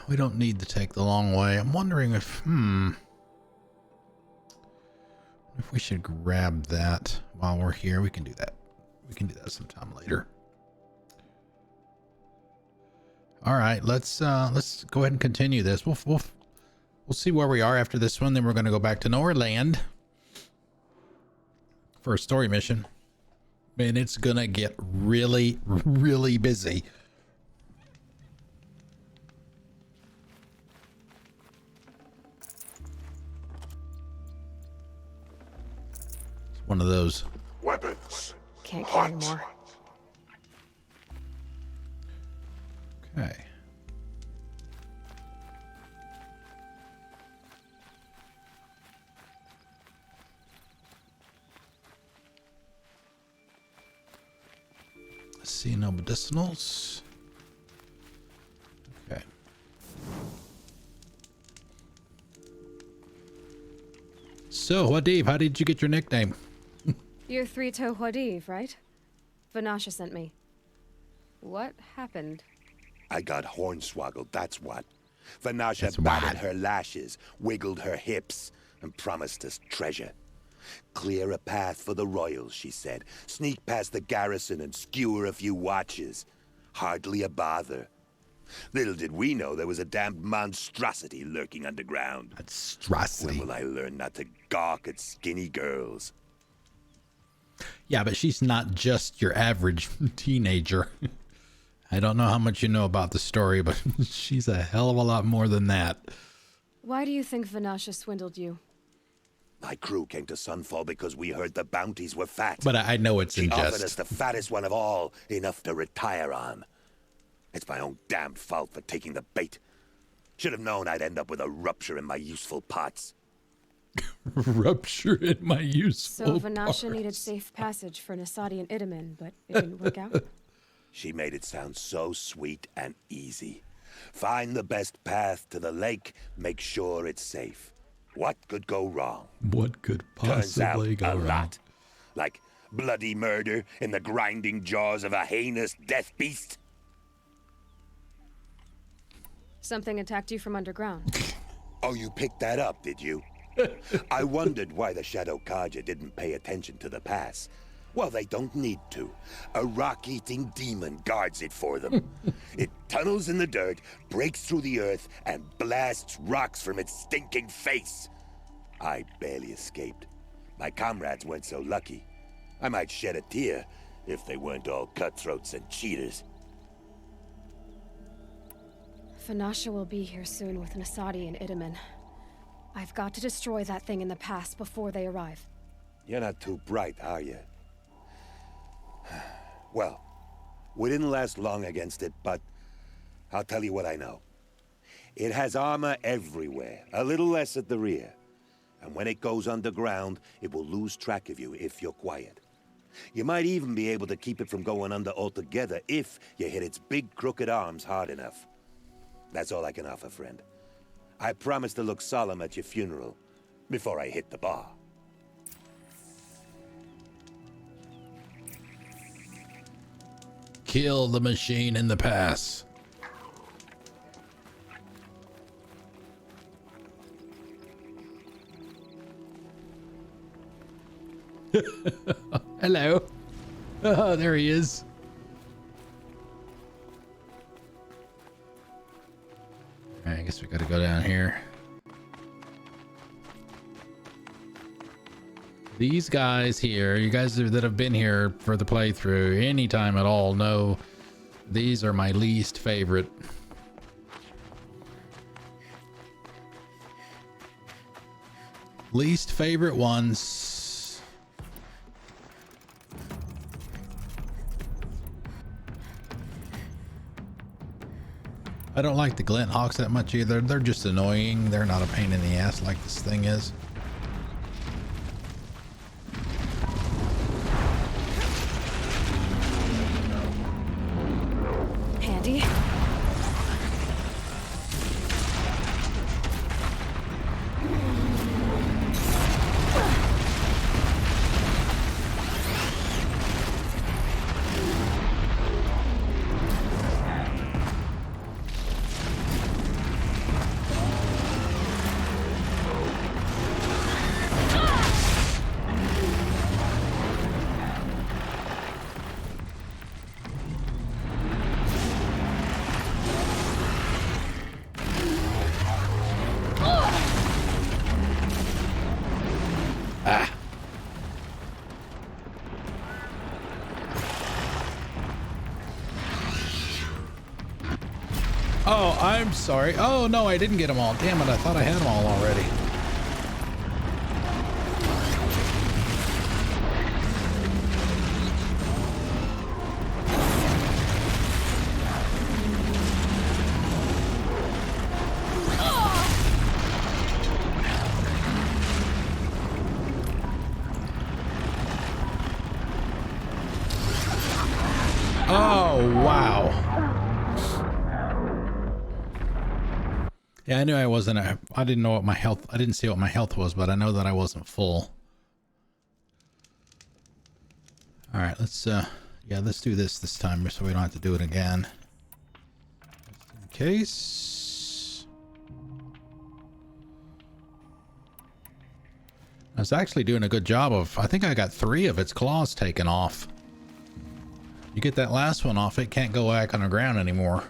to take the long way. I'm wondering if we should grab that while we're here. We can do that. We can do that sometime later. All right, let's go ahead and continue this. We'll see where we are after this one. Then we're going to go back to Nora Land for a story mission. And it's gonna get really, really busy. It's one of those. Weapons. Can't carry more. Okay. See no medicinals. Okay. So, Wadib, how did you get your nickname? You're Three-Toe Huadiv, right? Vanasha sent me. What happened? I got hornswoggled, that's what. Vanasha batted her lashes, wiggled her hips, and promised us treasure. Clear a path for the royals, she said. Sneak past the garrison and skewer a few watches. Hardly a bother. Little did we know there was a damned monstrosity lurking underground. Monstrosity. When will I learn not to gawk at skinny girls? Yeah, but she's not just your average teenager. I don't know how much you know about the story, but she's a hell of a lot more than that. Why do you think Vanasha swindled you? My crew came to Sunfall because we heard the bounties were fat. But I know it's in She offered jest. us the fattest one of all, enough to retire on. It's my own damned fault for taking the bait. Should have known I'd end up with a rupture in my useful parts. Rupture in my useful So Vanasha needed safe passage for Nasadi and Idaman, but it didn't work out? She made it sound so sweet and easy. Find the best path to the lake, make sure it's safe. What could go wrong? What could Turns out possibly go a wrong? lot. Like bloody murder in the grinding jaws of a heinous death beast. Something attacked you from underground. Oh, you picked that up, did you? I wondered why the Shadow Kaja didn't pay attention to the pass. Well, they don't need to. A rock-eating demon guards it for them. It tunnels in the dirt, breaks through the earth, and blasts rocks from its stinking face. I barely escaped. My comrades weren't so lucky. I might shed a tear if they weren't all cutthroats and cheaters. Vanasha will be here soon with Nasadi and Idaman. I've got to destroy that thing in the pass before they arrive. You're not too bright, are you? Well, we didn't last long against it, but I'll tell you what I know. It has armor everywhere, a little less at the rear. And when it goes underground, it will lose track of you if you're quiet. You might even be able to keep it from going under altogether if you hit its big crooked arms hard enough. That's all I can offer, friend. I promise to look solemn at your funeral before I hit the bar. Kill the machine in the pass. Hello. Oh, there he is. All right, I guess we gotta go down here. These guys here, you guys that have been here for the playthrough anytime at all, know these are my least favorite. Least favorite ones. I don't like the glint hawks that much either. They're just annoying. They're not a pain in the ass like this thing is. Handy. Oh, I'm sorry. Oh, no, I didn't get them all. Damn it, I thought I had them all already. Oh, wow. Yeah, I knew I wasn't. I didn't know what my health. I didn't see what my health was, but I know that I wasn't full. All right, let's. Yeah, let's do this time, so we don't have to do it again. Just in case. I was actually doing a good job of. I think I got 3 of its claws taken off. You get that last one off, it can't go back on the ground anymore.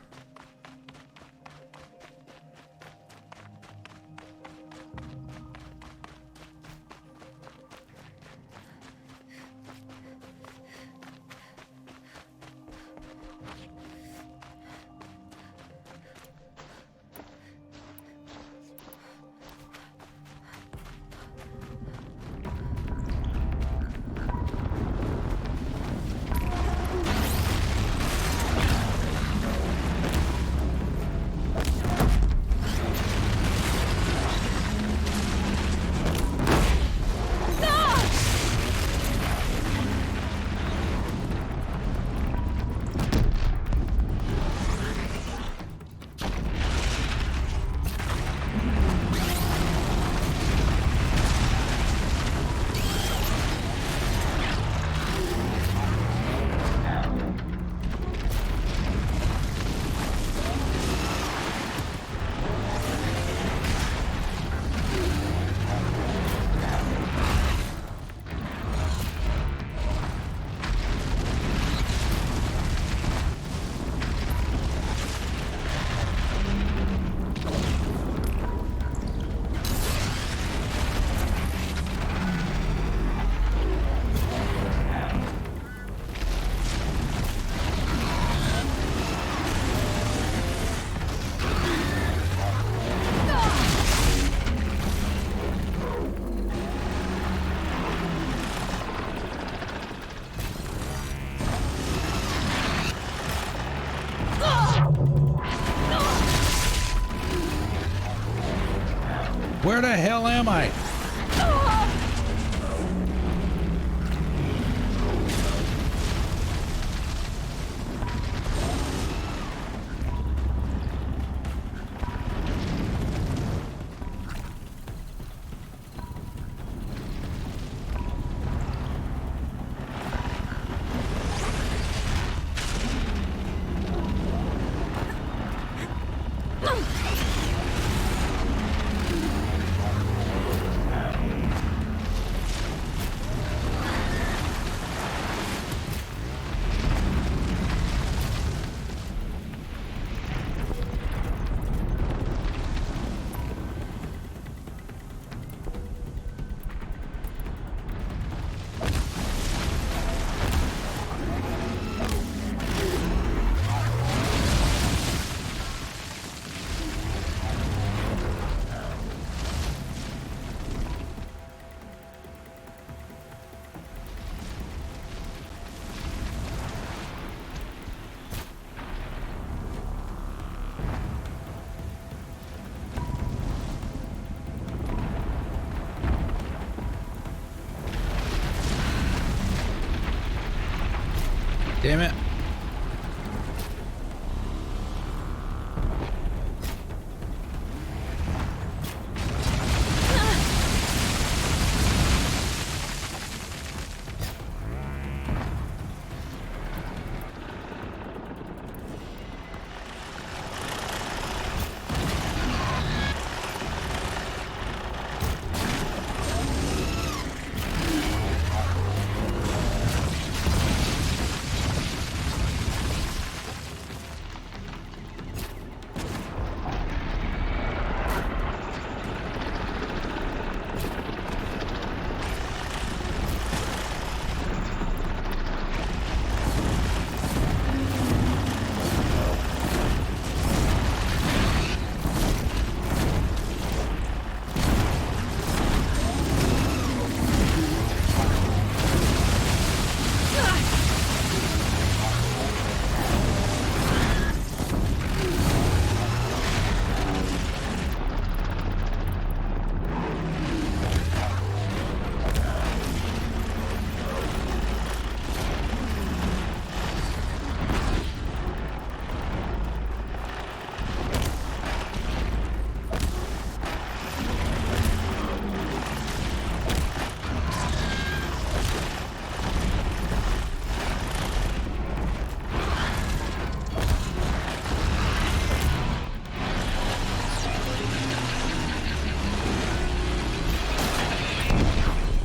Where the hell am I? Damn it.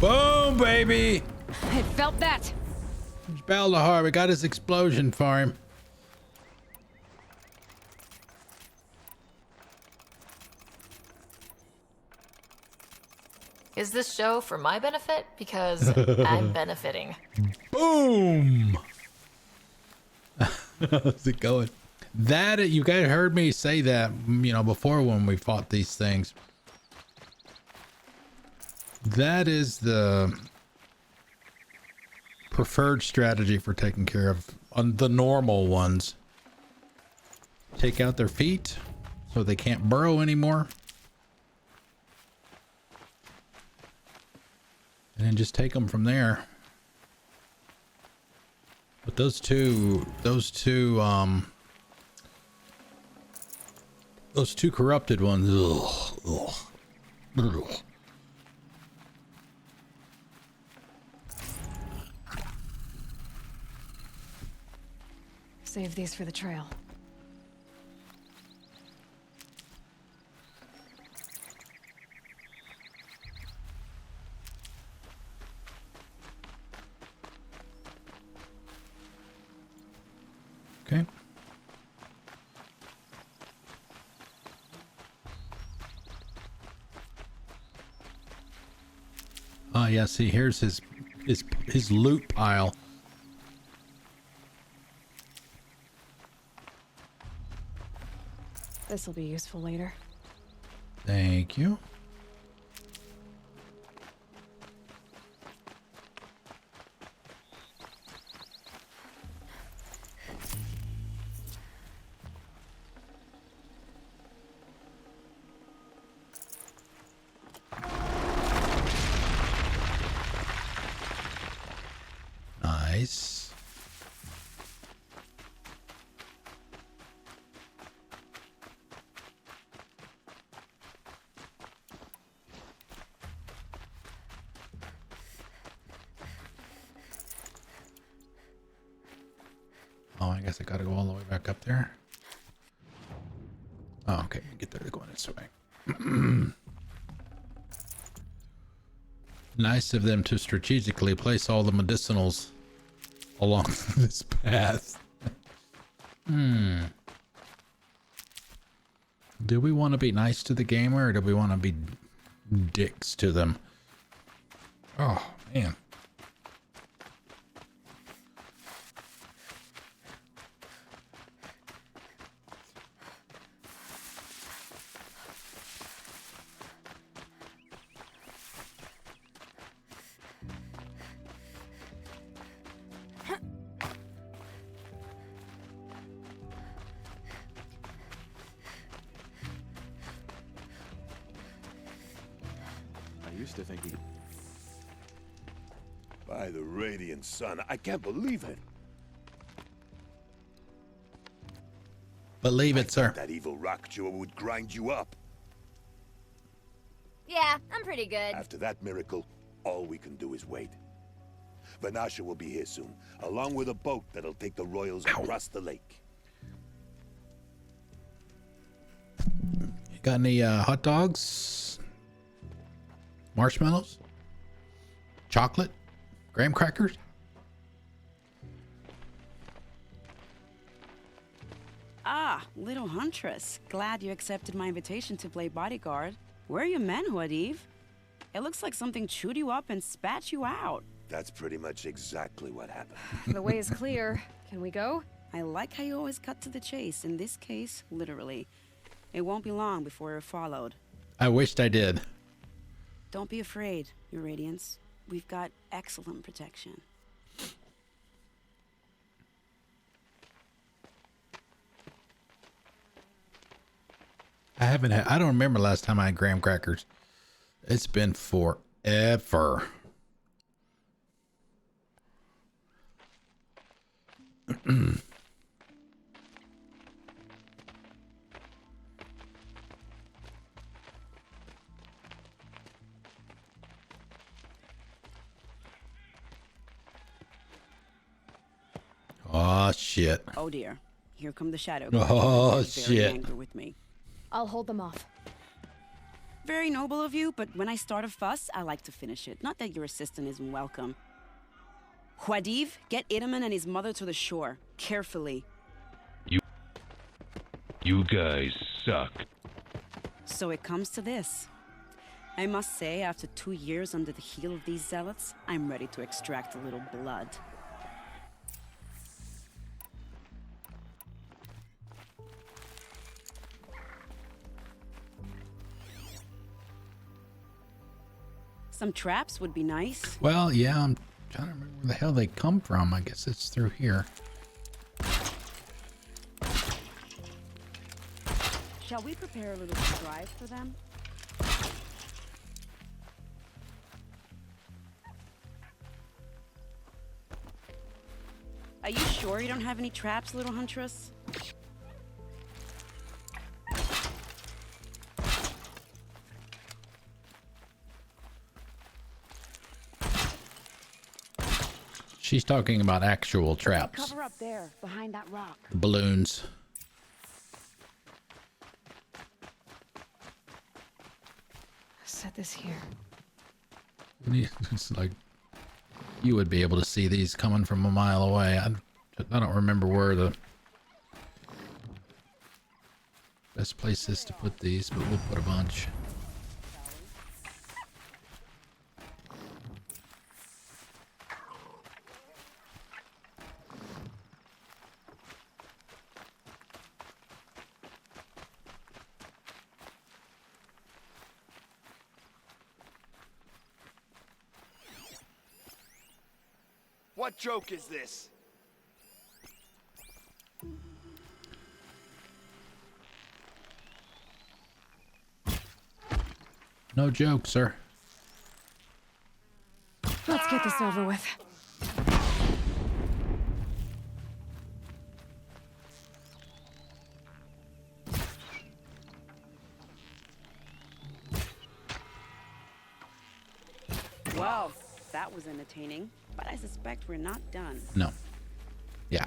Boom, baby! I felt that. Baldahar, we got his explosion for him. Is this show for my benefit? Because I'm benefiting. Boom! How's it going? That, you guys heard me say that, you know, before when we fought these things. That is the preferred strategy for taking care of the normal ones. Take out their feet so they can't burrow anymore. And then just take them from there. But those two corrupted ones, ugh. Save these for the trail. Okay. Oh yeah, see, here's his loot pile. This will be useful later. Thank you. Nice. Oh, I guess I gotta go all the way back up there. Oh, okay. Get there. They're going this way. Nice of them to strategically place all the medicinals along this path. Do we want to be nice to the gamer, or do we want to be dicks to them? Oh, man. To thinking. By the radiant sun, I can't believe it. Believe it, sir. That evil rock chewer would grind you up. Yeah, I'm pretty good. After that miracle, all we can do is wait. Vanasha will be here soon, along with a boat that'll take the royals across the lake. You got any hot dogs? Marshmallows? Chocolate? Graham crackers? Ah, little huntress. Glad you accepted my invitation to play bodyguard. Where are your men, Huadiv? It looks like something chewed you up and spat you out. That's pretty much exactly what happened. The way is clear. Can we go? I like how you always cut to the chase. In this case, literally. It won't be long before you're followed. I wished I did. Don't be afraid, Your Radiance. We've got excellent protection. I don't remember last time I had graham crackers. It's been forever. Oh shit. Oh dear. Here come the shadow. Oh Very shit. angry with me. I'll hold them off. Very noble of you, but when I start a fuss, I like to finish it. Not that your assistant isn't welcome. Huadiv, get Idaman and his mother to the shore. Carefully. You guys suck. So it comes to this. I must say, after 2 years under the heel of these zealots, I'm ready to extract a little blood. Some traps would be nice. Well, yeah, I'm trying to remember where the hell they come from. I guess it's through here. Shall we prepare a little surprise for them? Are you sure you don't have any traps, little huntress? She's talking about actual traps. Cover up there, behind that rock. The balloons. Set this here. It's like you would be able to see these coming from a mile away. I don't remember where the best place is to put these, but we'll put a bunch. What joke is this? No joke, sir. Let's get this over with. Well, that was entertaining, but I suspect we're not done. No. Yeah.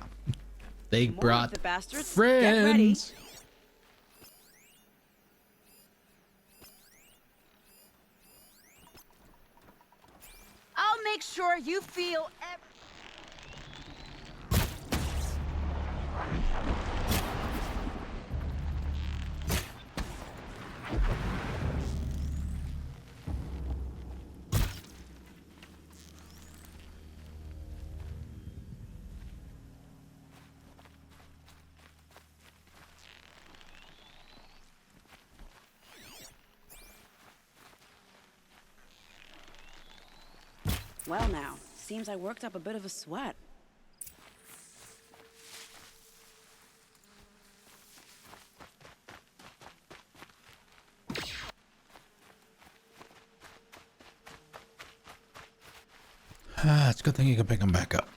They More brought of the bastards. friends. Get ready. I'll make sure you feel Well now, seems I worked up a bit of a sweat. It's a good thing you can pick them back up.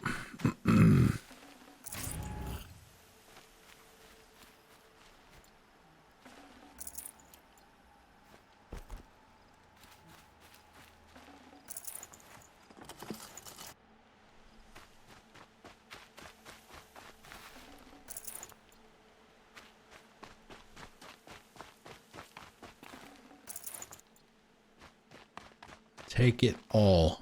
Take it all.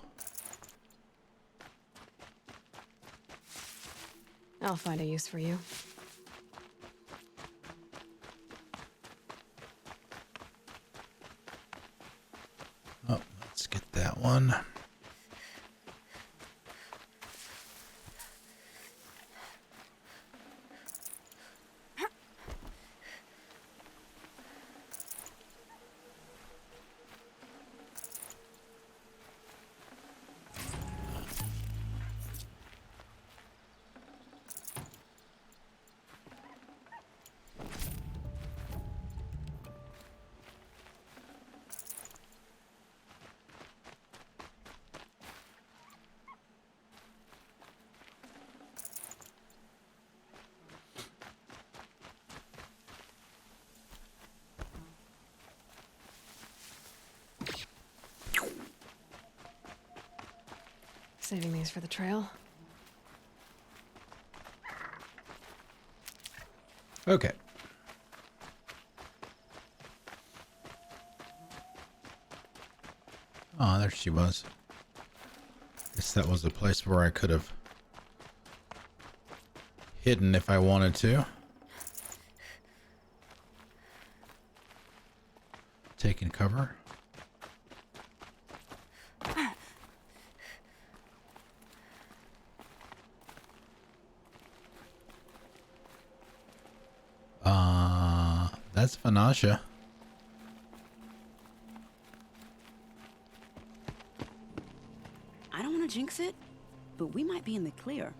I'll find a use for you. Oh, let's get that one. Saving these for the trail. Okay. Oh, there she was. Guess that was a place where I could have hidden if I wanted to. Taking cover. That's Vanasha. I don't want to jinx it, but we might be in the clear.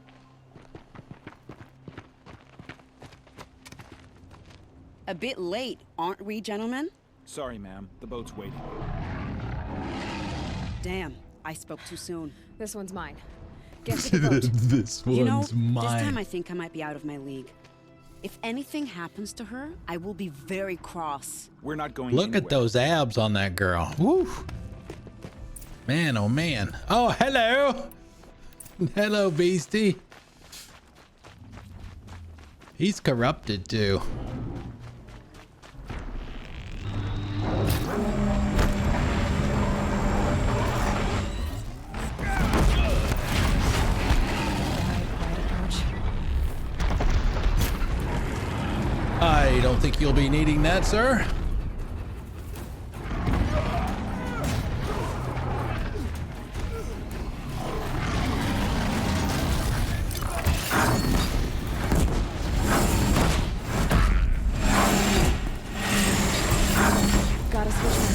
A bit late, aren't we, gentlemen? Sorry, ma'am. The boat's waiting. Damn, I spoke too soon. This one's mine. Get to the boat. This one's mine. This time I think I might be out of my league. If anything happens to her, I will be very cross. We're not going Look anywhere. at those abs on that girl. Woo. Man, oh man. Oh, hello. Hello, Beastie. He's corrupted too. I don't think you'll be needing that, sir. Gotta switch.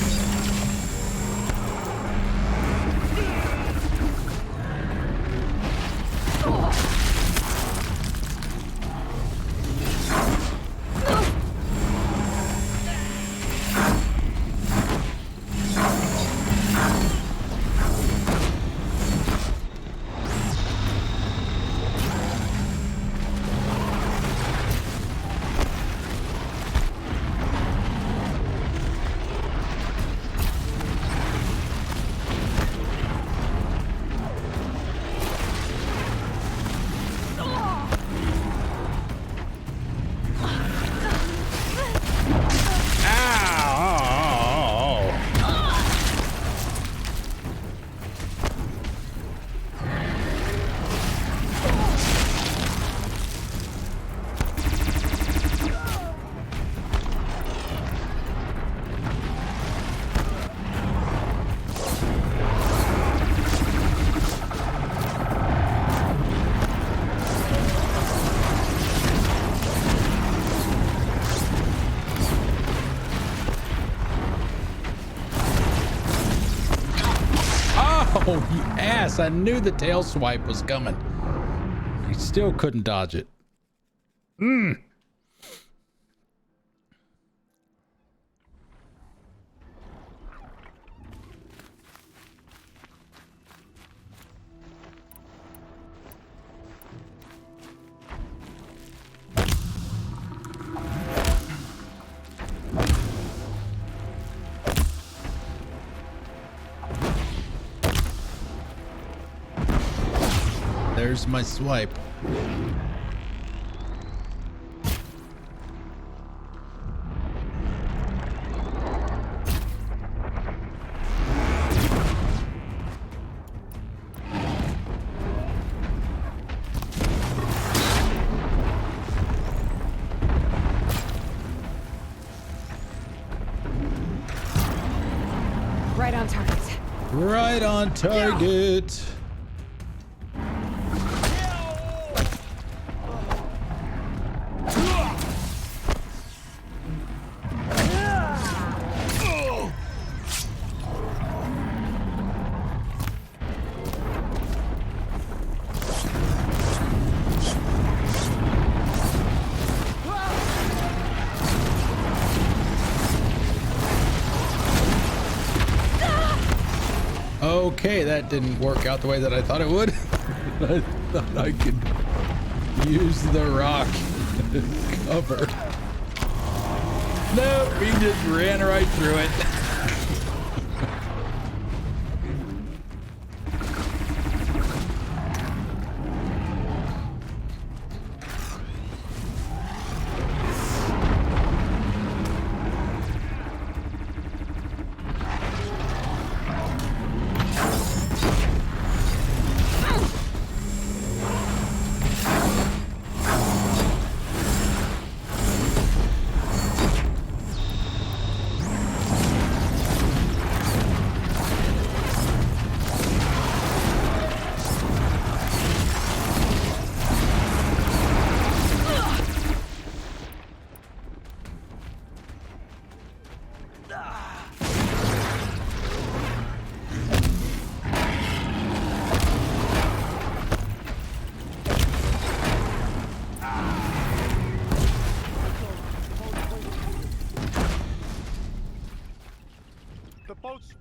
Oh, you ass. I knew the tail swipe was coming. He still couldn't dodge it. There's my swipe. Right on target. Right on target. Okay, that didn't work out the way that I thought it would. I thought I could use the rock as cover. Nope, he just ran right through it.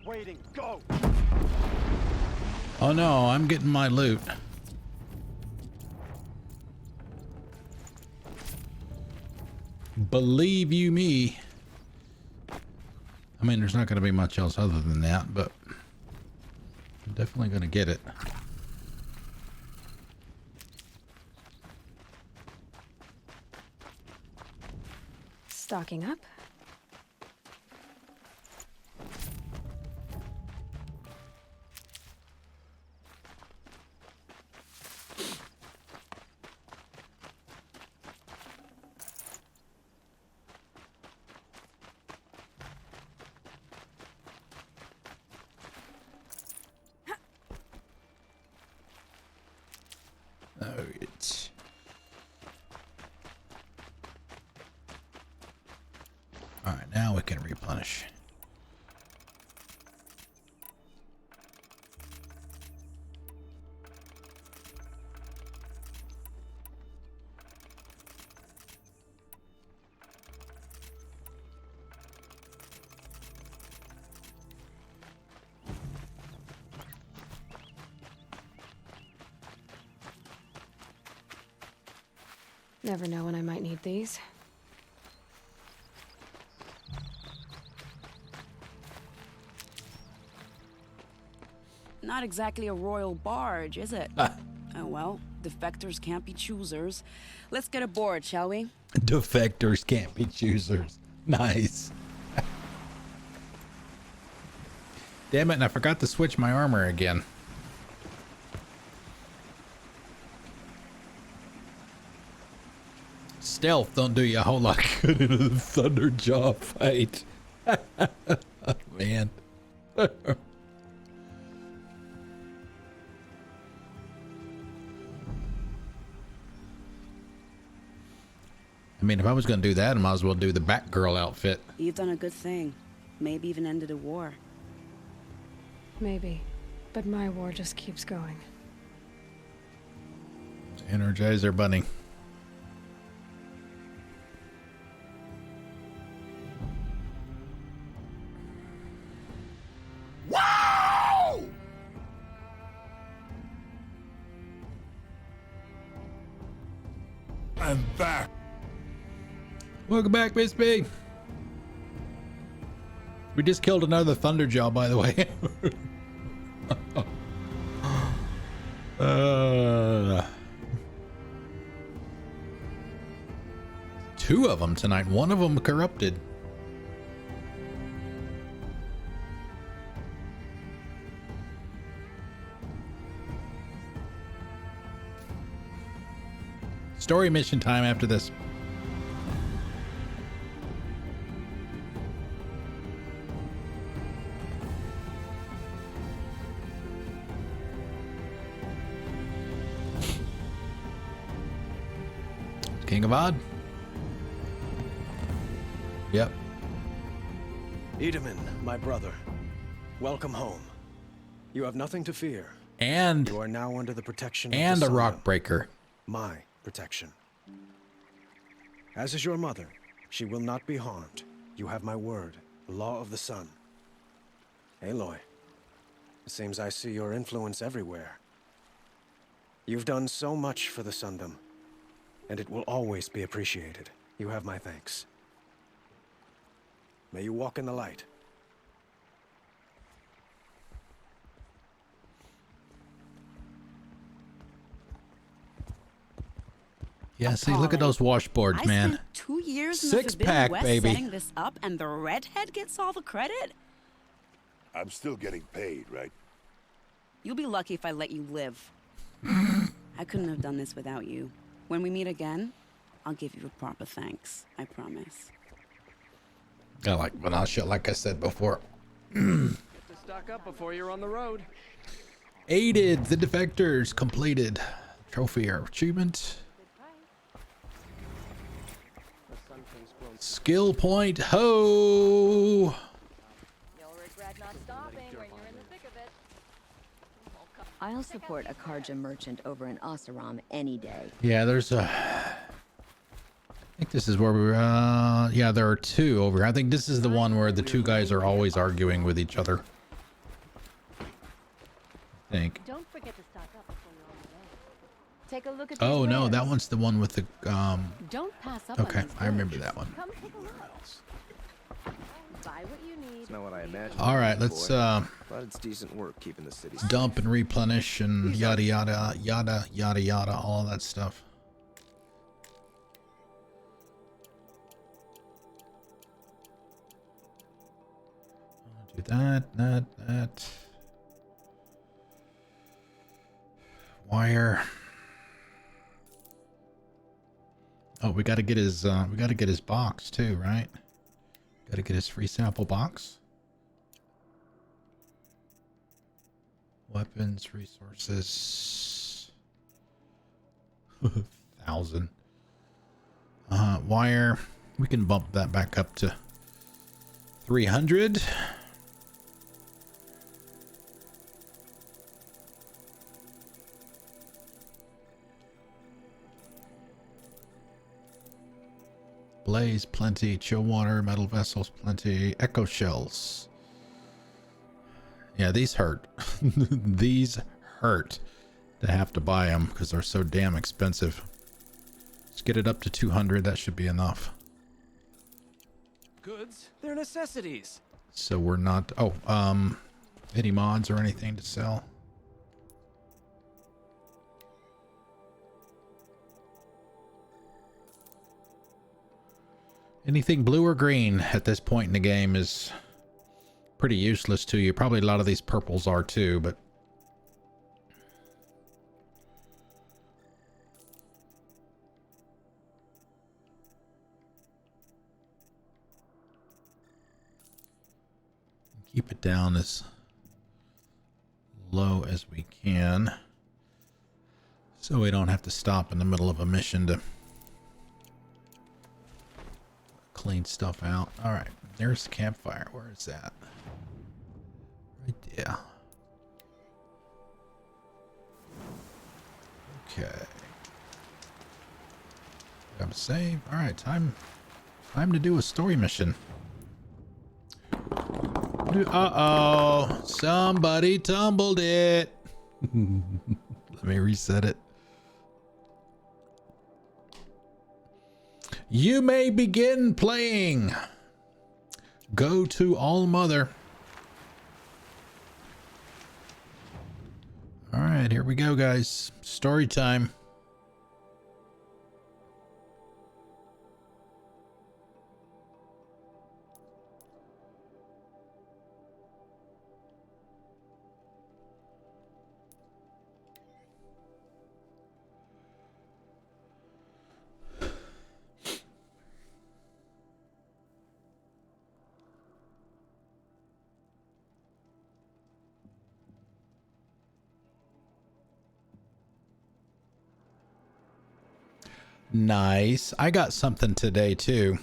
Waiting, go! Oh no, I'm getting my loot. Believe you me. I mean, there's not going to be much else other than that, but I'm definitely going to get it. Stocking up. Alright, now we can replenish. Never know when I might need these. Not exactly a royal barge, is it? Oh well, defectors can't be choosers. Let's get aboard, shall we? Defectors can't be choosers. Nice. Damn it, and I forgot to switch my armor again. Stealth don't do you a whole lot good in a Thunderjaw fight. Man. I mean, if I was going to do that, I might as well do the Batgirl outfit. You've done a good thing. Maybe even ended a war. Maybe. But my war just keeps going. Energizer Bunny. Wow! And that. Welcome back, Miss B. We just killed another Thunderjaw, by the way. Two of them tonight. One of them corrupted. Story mission time after this. King of Odd. Yep. Edaman, my brother, welcome home. You have nothing to fear. And you are now under the protection and of a the Rockbreaker. My protection. As is your mother, she will not be harmed. You have my word, the law of the sun. Aloy, it seems I see your influence everywhere. You've done so much for the Sundom, and it will always be appreciated. You have my thanks. May you walk in the light. Yeah, see, look at those washboards, man. I spent 2 years in Six the Forbidden pack, West baby. setting this up, and the redhead gets all the credit? I'm still getting paid, right? You'll be lucky if I let you live. I couldn't have done this without you. When we meet again, I'll give you a proper thanks. I promise. I like Menasha, like I said before. Get to stock up before you're on the road. Aided the defectors, completed trophy or achievement. Skill point, ho! I'll support a Karja merchant over an Oseram any day. Yeah, there's a... I think this is where we were, yeah, there are two over here. I think this is the one where the two guys are always arguing with each other. I think. Don't forget to stock up before you're on the way. Take a look at Oh, these no, wares. that one's the one with the, Don't pass up okay, on these I remember wares. that one. Come take a look. Buy what you need. It's not what I imagined. All right, let's, but it's decent work keeping the city. dump and replenish and yada, yada, yada, yada, yada, all of that stuff. Do that. Wire. Oh, we got to get his box too, right? Got to get his free sample box. Weapons, resources. 1,000. Wire. We can bump that back up to 300. Blaze, plenty. Chill water, metal vessels, plenty. Echo shells. Yeah, these hurt. These hurt to have to buy them because they're so damn expensive. Let's get it up to 200. That should be enough. Goods, they're necessities. So we're not... Oh, any mods or anything to sell? Anything blue or green at this point in the game is pretty useless to you. Probably a lot of these purples are too, but... keep it down as low as we can so we don't have to stop in the middle of a mission to clean stuff out. All right, there's the campfire. Where is that? Right there. Okay. Grab a save. All right, time to do a story mission. Uh-oh, somebody tumbled it. Let me reset it. You may begin playing. Go to All Mother. All right, here we go, guys. Story time. Nice. I got something today too.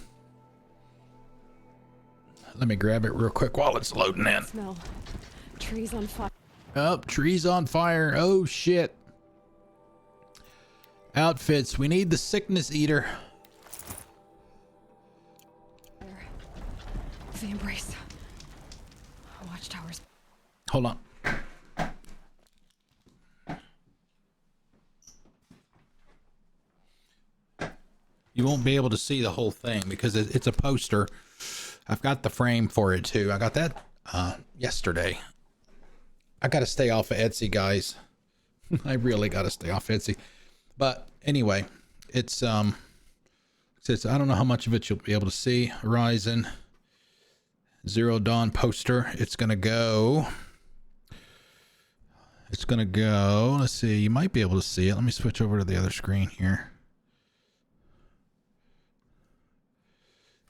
Let me grab it real quick while it's loading in. Smell. Trees on fire. Oh, trees on fire. Oh shit. Outfits. We need the sickness eater. The embrace. Watchtowers. Hold on. You won't be able to see the whole thing because it's a poster. I've got the frame for it too. I got that yesterday. I got to stay off of Etsy, guys. I really got to stay off Etsy. But anyway, it's I don't know how much of it you'll be able to see. Horizon Zero Dawn poster. It's gonna go. Let's see. You might be able to see it. Let me switch over to the other screen here.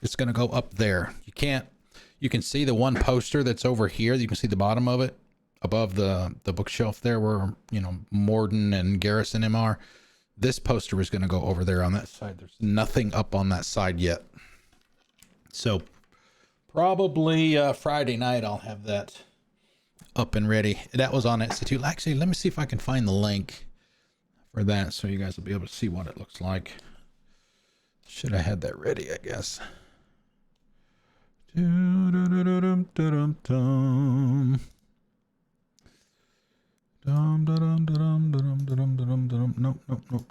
It's gonna go up there. You can see the one poster that's over here. You can see the bottom of it above the bookshelf there where, you know, Morden and Garrison M are. This poster is going to go over there on that side. There's nothing up on that side yet. So probably Friday night I'll have that up and ready. That was on Etsy too. Actually, let me see if I can find the link for that so you guys will be able to see what it looks like. Should have had that ready, I guess. Nope,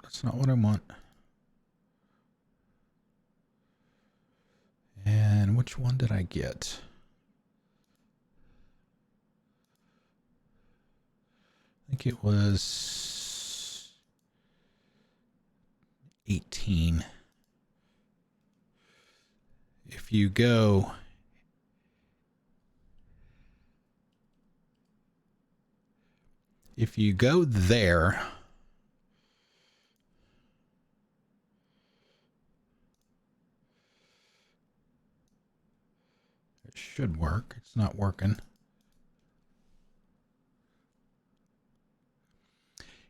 that's not what I want. And which one did I get? I think it was 18. If you go there, it should work. It's not working.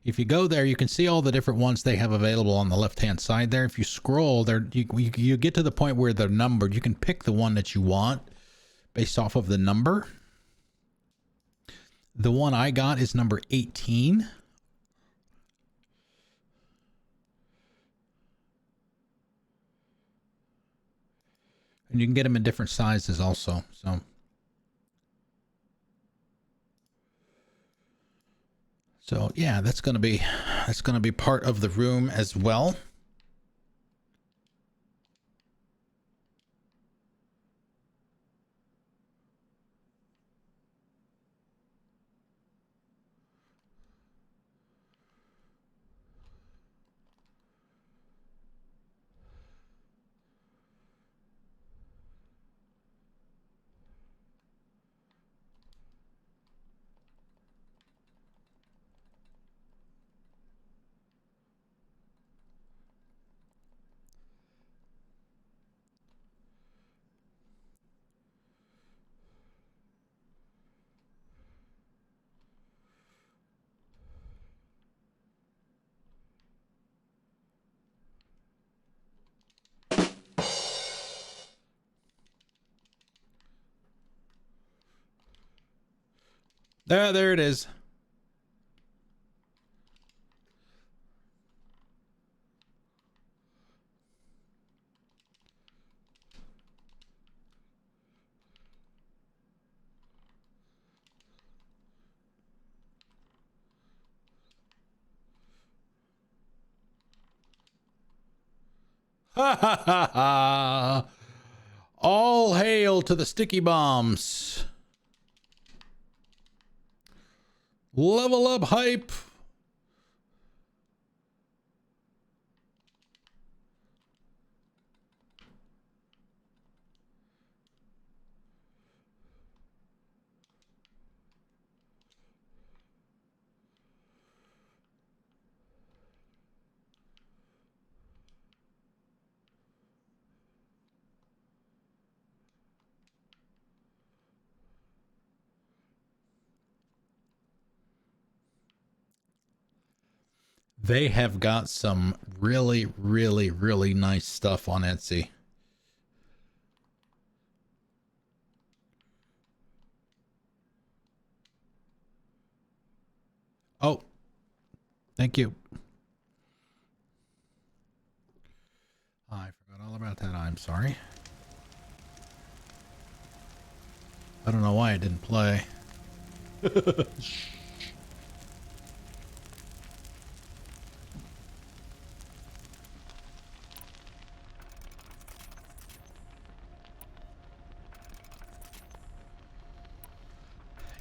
If you go there, you can see all the different ones they have available on the left-hand side there. If you scroll there, you get to the point where they're numbered. You can pick the one that you want based off of the number. The one I got is number 18. And you can get them in different sizes also. So yeah, that's going to be part of the room as well. There it is. Ha ha ha ha! All hail to the sticky bombs. Level up hype. They have got some really, really, really nice stuff on Etsy. Oh, thank you. I forgot all about that. I'm sorry. I don't know why it didn't play.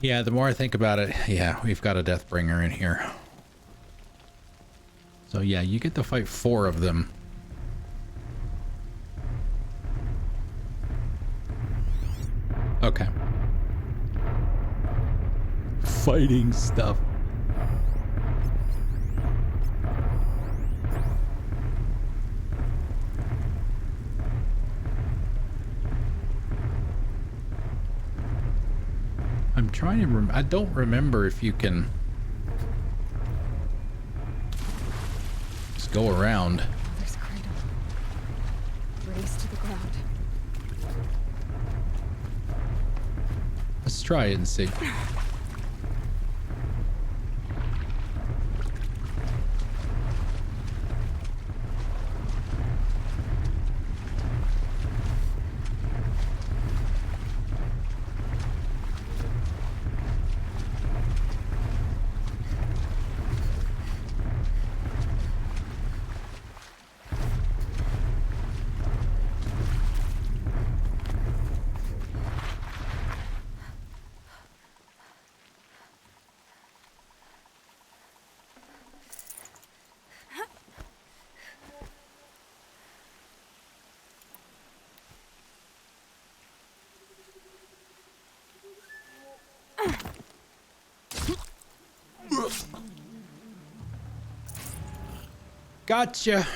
Yeah, the more I think about it, yeah, we've got a Deathbringer in here. So yeah, you get to fight 4 of them. Okay. Fighting stuff. I'm trying to I don't remember if you can just go around. There's Cradle. Race to the ground. Let's try it and see. Gotcha.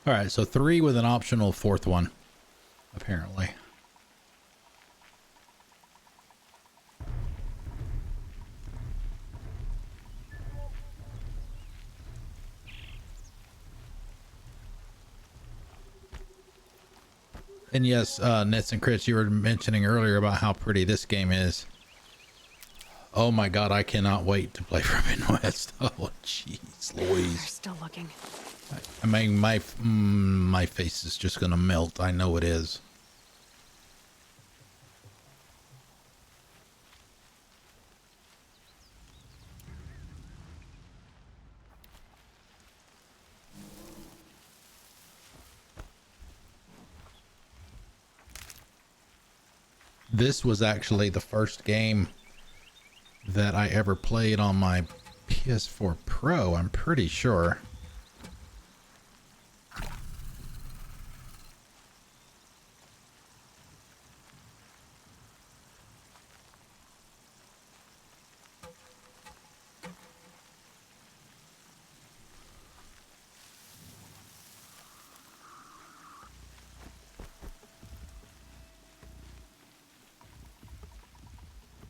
All right, so 3 with an optional 4th one, apparently. And yes, Nets and Crits, you were mentioning earlier about how pretty this game is. Oh my god, I cannot wait to play Forbidden West. Oh, jeez Louise. They're still looking. I mean, my face is just gonna melt. I know it is. This was actually the first game that I ever played on my PS4 Pro, I'm pretty sure.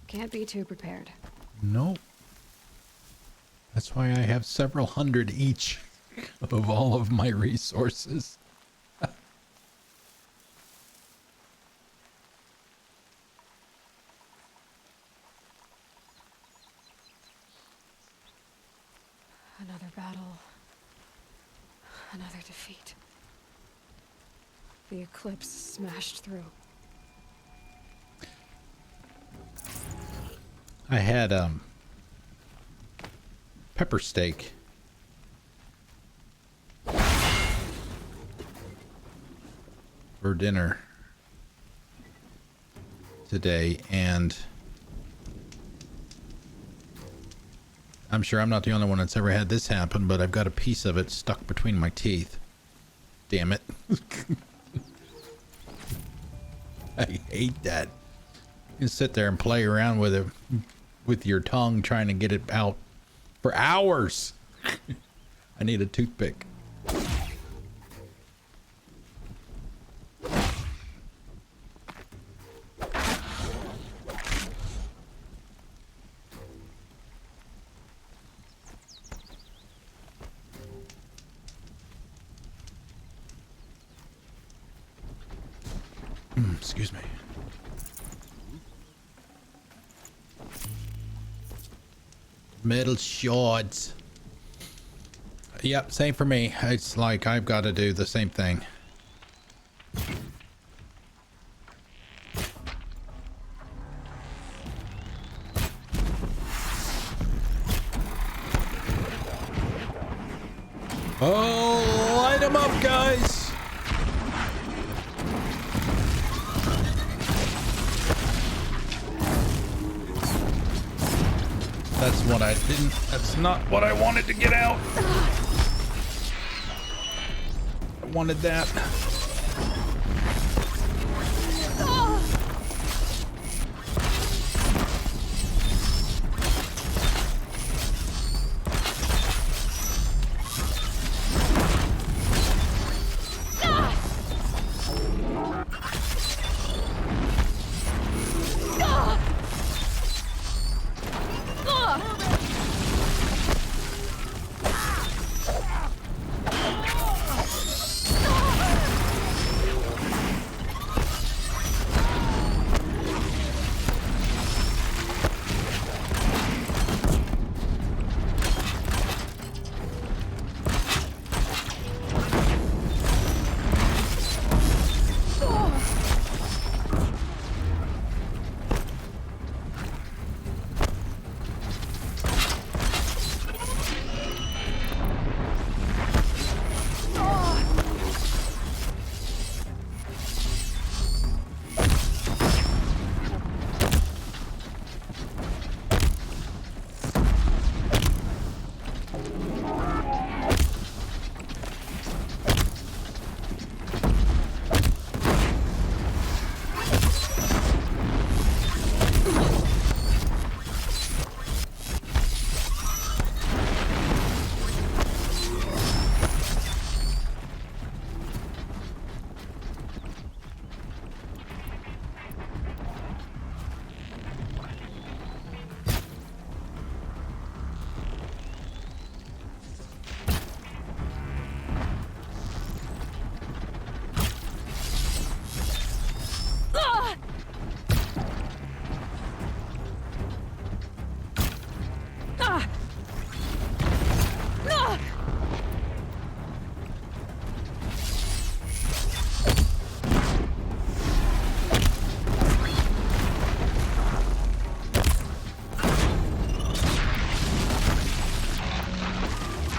Can't be too prepared. Nope. That's why I have several hundred each of all of my resources. Another battle. Another defeat. The eclipse smashed through. I had pepper steak for dinner today, and I'm sure I'm not the only one that's ever had this happen, but I've got a piece of it stuck between my teeth. Damn it. I hate that. You can sit there and play around with it with your tongue trying to get it out for hours. I need a toothpick. Excuse me. Metal shards. Yep, same for me. It's like I've got to do the same thing. Oh, light them up, guys. That's what I didn't. That's not what I wanted to get out. I wanted that.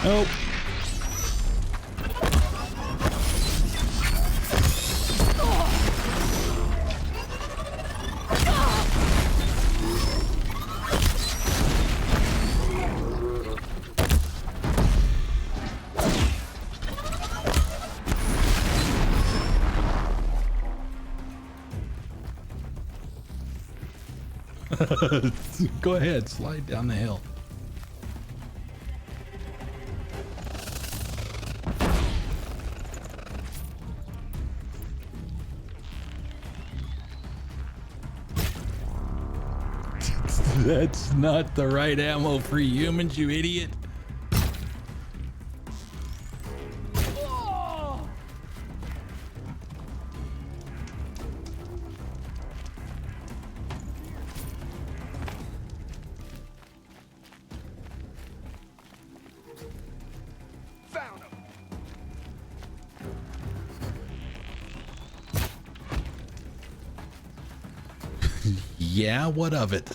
Nope. Go ahead, slide down the hill. That's not the right ammo for humans, you idiot. Found him. Yeah, what of it?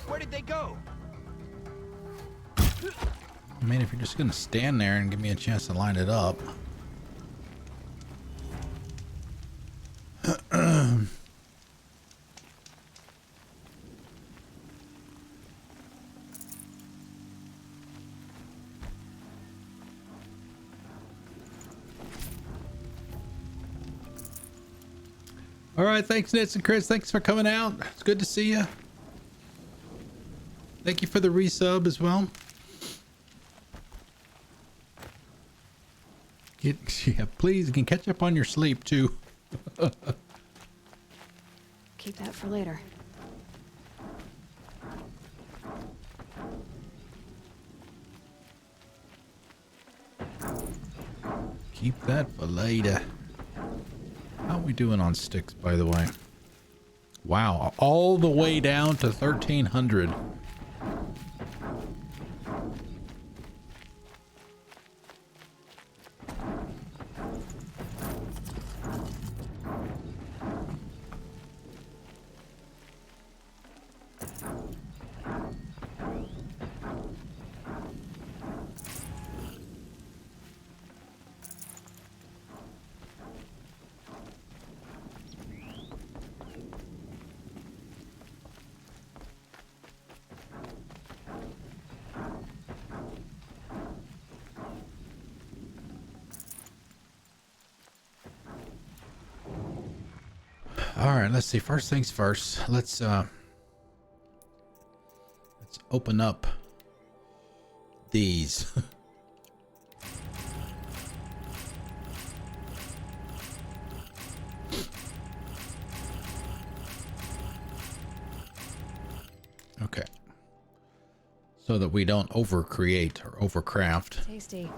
Where did they go? I mean, if you're just gonna stand there and give me a chance to line it up. All right, thanks, Nits and Chris. Thanks for coming out. It's good to see you. Thank you for the resub as well. Yeah, please, you can catch up on your sleep too. Keep that for later. Keep that for later. How are we doing on sticks, by the way? Wow, all the way down to 1,300. All right, let's see. First things first. Let's open up these. Okay. So that we don't overcreate or overcraft. Tasty.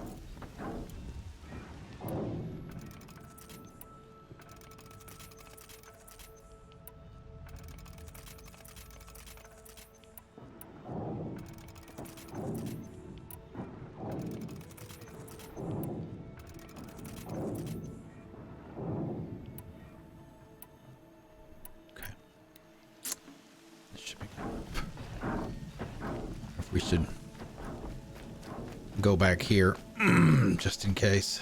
We should go back here just in case.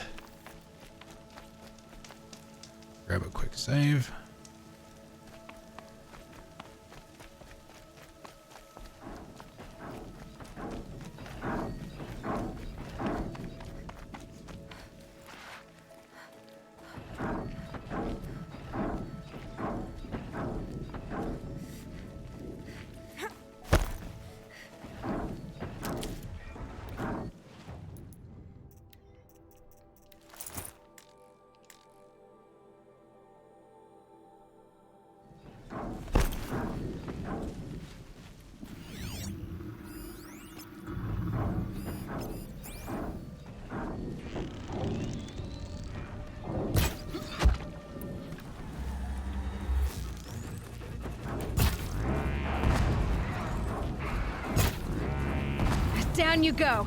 Grab a quick save. Down you go.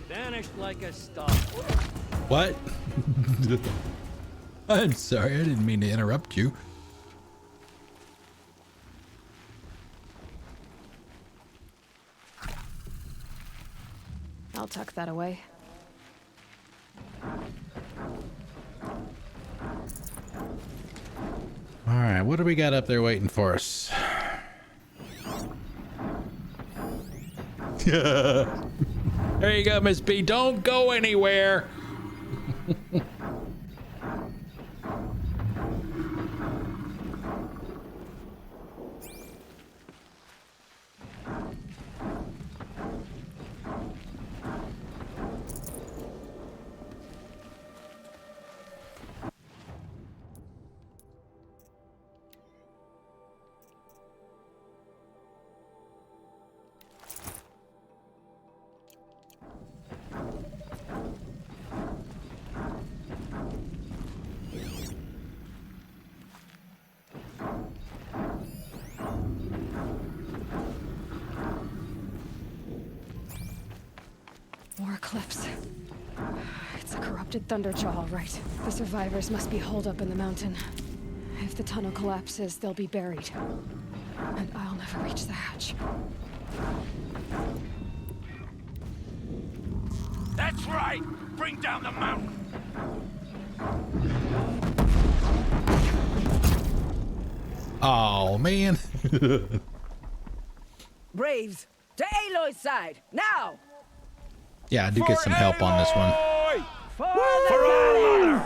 Vanished like a star. What? I'm sorry, I didn't mean to interrupt you. I'll tuck that away. All right, what do we got up there waiting for us? There you go, Miss B. Don't go anywhere. More eclipse. It's a corrupted Thunderjaw, all right. The survivors must be holed up in the mountain. If the tunnel collapses, they'll be buried. And I'll never reach the hatch. That's right! Bring down the mountain! Oh, man. Braves, to Aloy's side, now! Yeah, I do get some help on this one. For our mother!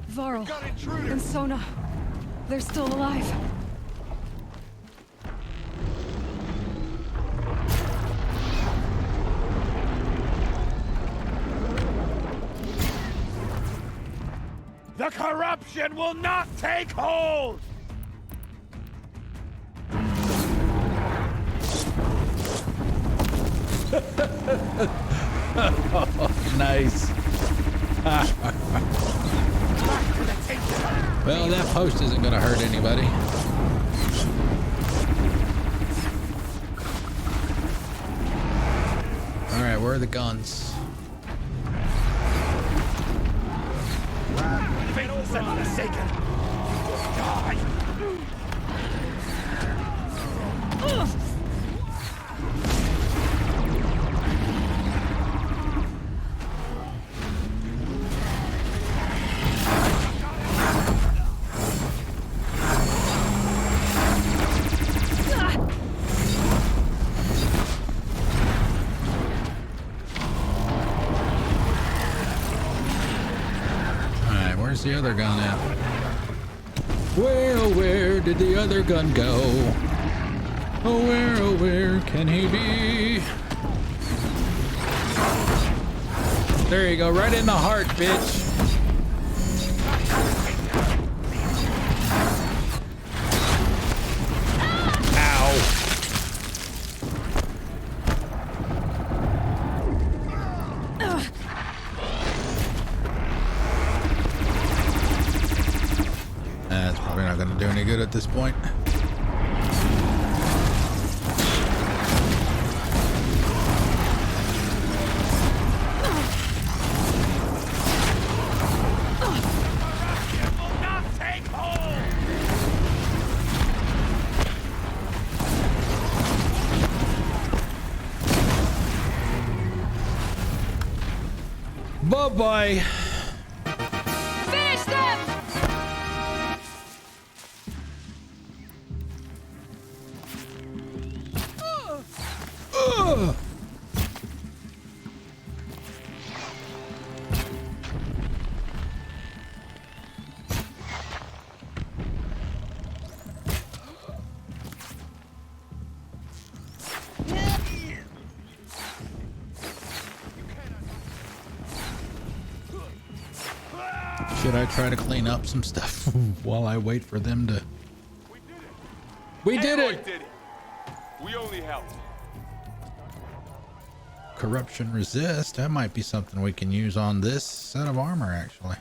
Varl and Sona, they're still alive. The corruption will not take hold! Nice. Well, that post isn't going to hurt anybody. All right, where are the guns? Faithless and forsaken! Die! Where's the other gun at? Where did the other gun go? Oh, where can he be? There you go, right in the heart, bitch. Do any good at this point. Bye-bye. Finish them! Should I try to clean up some stuff while I wait for them to... We did it! We only helped. Corruption resist. That might be something we can use on this set of armor, actually.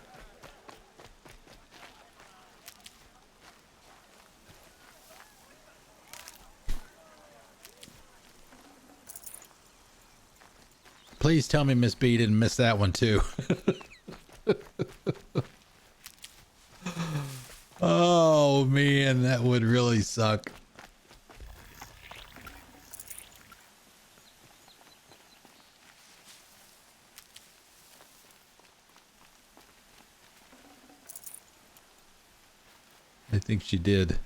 Please tell me Miss B didn't miss that one too. Oh man, that would really suck. I think she did.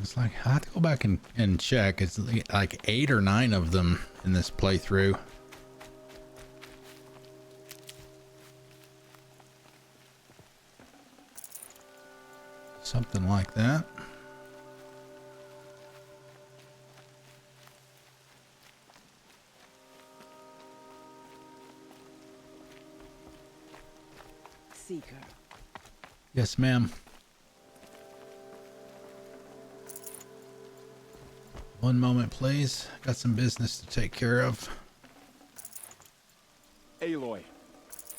It's like, I have to go back and check. It's like 8 or 9 of them in this playthrough. Something like that. Seeker. Yes, ma'am. One moment, please. Got some business to take care of. Aloy,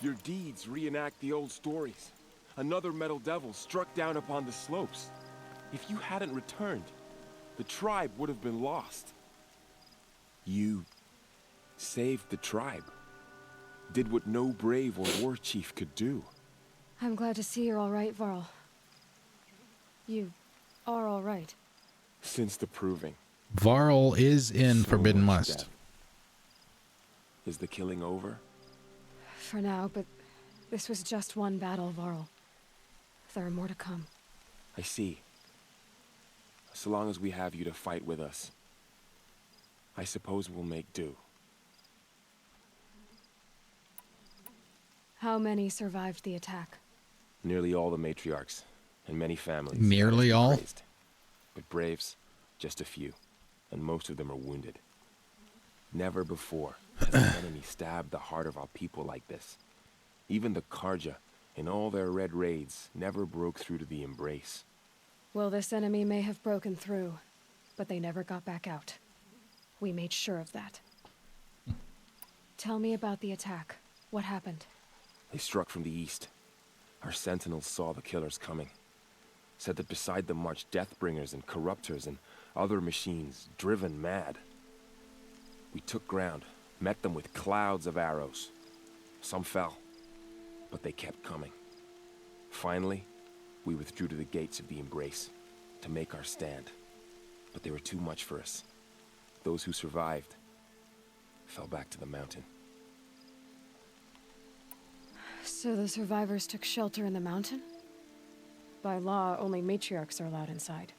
your deeds reenact the old stories. Another metal devil struck down upon the slopes. If you hadn't returned, the tribe would have been lost. You saved the tribe. Did what no brave or war chief could do. I'm glad to see you're all right, Varl. You are all right. Since the proving. Varl is in Forbidden West. Death. Is the killing over? For now, but this was just one battle, Varl. There are more to come. I see. So long as we have you to fight with us, I suppose we'll make do. How many survived the attack? Nearly all the matriarchs, and many families. Nearly all? Praised. But braves, just a few, and most of them are wounded. Never before has the enemy stabbed the heart of our people like this. Even the Karja, in all their red raids, never broke through to the embrace. Well, this enemy may have broken through, but they never got back out. We made sure of that. Tell me about the attack. What happened? They struck from the east. Our sentinels saw the killers coming. Said that beside them marched Deathbringers and Corruptors and other machines, driven mad. We took ground, met them with clouds of arrows. Some fell, but they kept coming. Finally, we withdrew to the gates of the Embrace to make our stand. But they were too much for us. Those who survived fell back to the mountain. So the survivors took shelter in the mountain? By law, only matriarchs are allowed inside.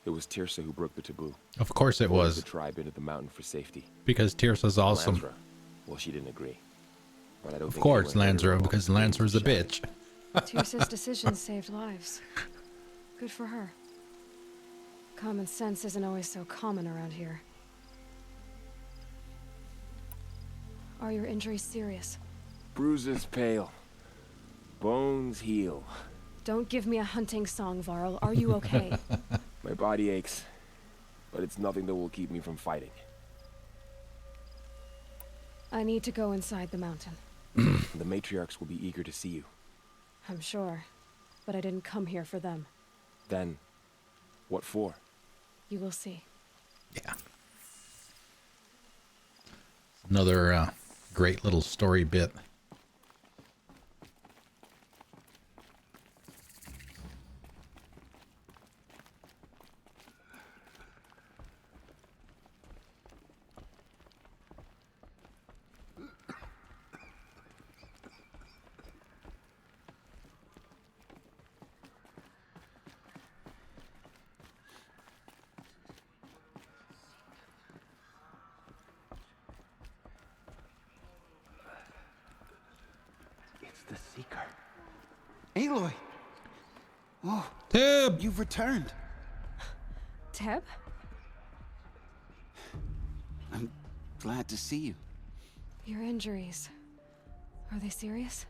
It was Tirsa who broke the taboo. Of course it was. The tribe into the mountain for safety. Because Tirsa's awesome. Lansra, well, she didn't agree. But I don't Of think course, anyone Lansra, because Lansra's a bitch. Tirsa's decisions saved lives. Good for her. Common sense isn't always so common around here. Are your injuries serious? Bruises pale. Bones heal. Don't give me a hunting song, Varl. Are you okay? My body aches, but it's nothing that will keep me from fighting. I need to go inside the mountain. The matriarchs will be eager to see you. I'm sure, but I didn't come here for them. Then, what for? You will see. Yeah. Another great little story bit. The Seeker. Aloy! Oh, Teb! You've returned. Teb? I'm glad to see you. Your injuries. Are they serious?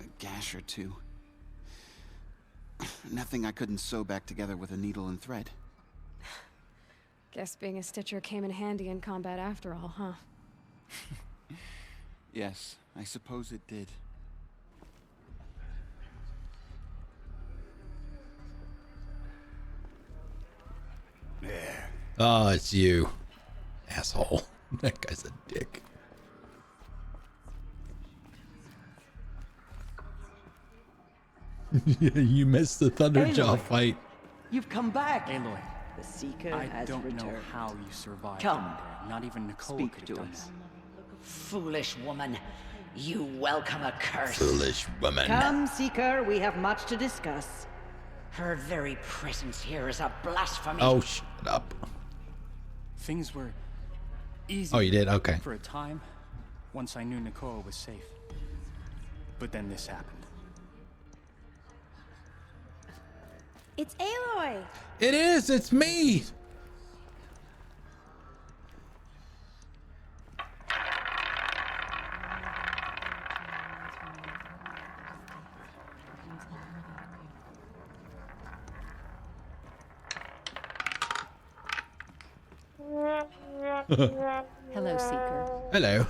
A gash or two. Nothing I couldn't sew back together with a needle and thread. Guess being a stitcher came in handy in combat after all, huh? Yes, I suppose it did. There. Oh, it's you. Asshole. That guy's a dick. You missed the Thunderjaw fight. You've come back. Aloy, The Seeker I has don't returned. know how you survived Come. in there. Not even Nicole Speak could to have done us. that. Foolish woman. You welcome a curse. Foolish woman. Come, Seeker, we have much to discuss. Her very presence here is a blasphemy. Oh, shut up. Things were easy. Oh, you did? Okay. For a time, once I knew Nicole was safe. But then this happened. It's Aloy! It is! It's me! Hello, Seeker. Hello.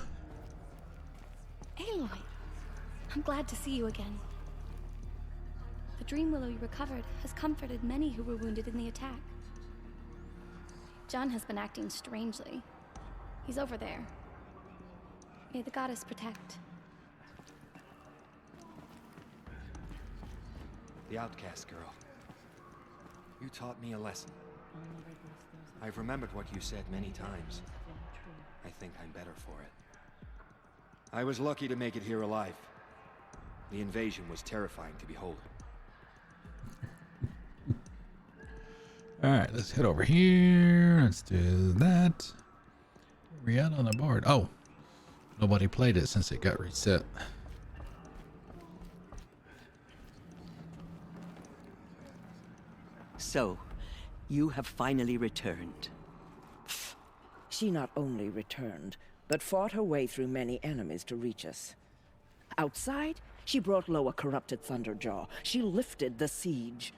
I'm glad to see you again. The dream willow you recovered has comforted many who were wounded in the attack. John has been acting strangely. He's over there. May the goddess protect. The outcast girl. You taught me a lesson. I've remembered what you said many times. I think I'm better for it. I was lucky to make it here alive. The invasion was terrifying to behold. All right, let's head over here. Let's do that. Where we at on the board? Oh, nobody played it since it got reset. So, you have finally returned. She not only returned, but fought her way through many enemies to reach us. Outside, she brought low a corrupted Thunderjaw. She lifted the siege.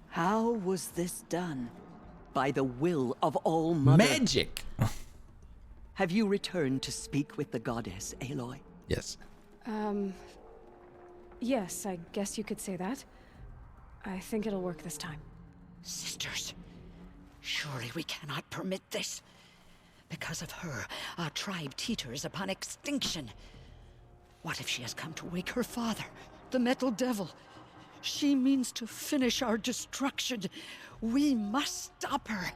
How was this done? By the will of All Mother. Magic! Have you returned to speak with the goddess, Aloy? Yes. Yes, I guess you could say that. I think it'll work this time. Sisters, surely we cannot permit this. Because of her, our tribe teeters upon extinction. What if she has come to wake her father, the Metal Devil? She means to finish our destruction. We must stop her.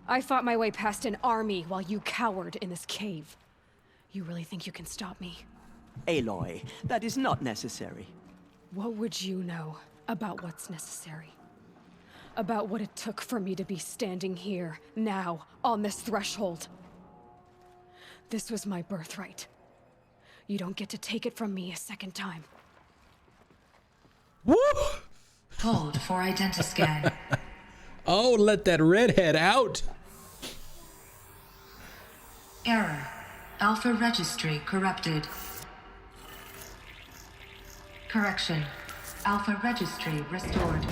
I fought my way past an army while you cowered in this cave. You really think you can stop me? Aloy, that is not necessary. What would you know about what's necessary? About what it took for me to be standing here, now, on this threshold? This was my birthright. You don't get to take it from me a second time. Woo! Hold for identiscan. Oh, let that redhead out. Error. Alpha registry corrupted. Correction. Alpha registry restored.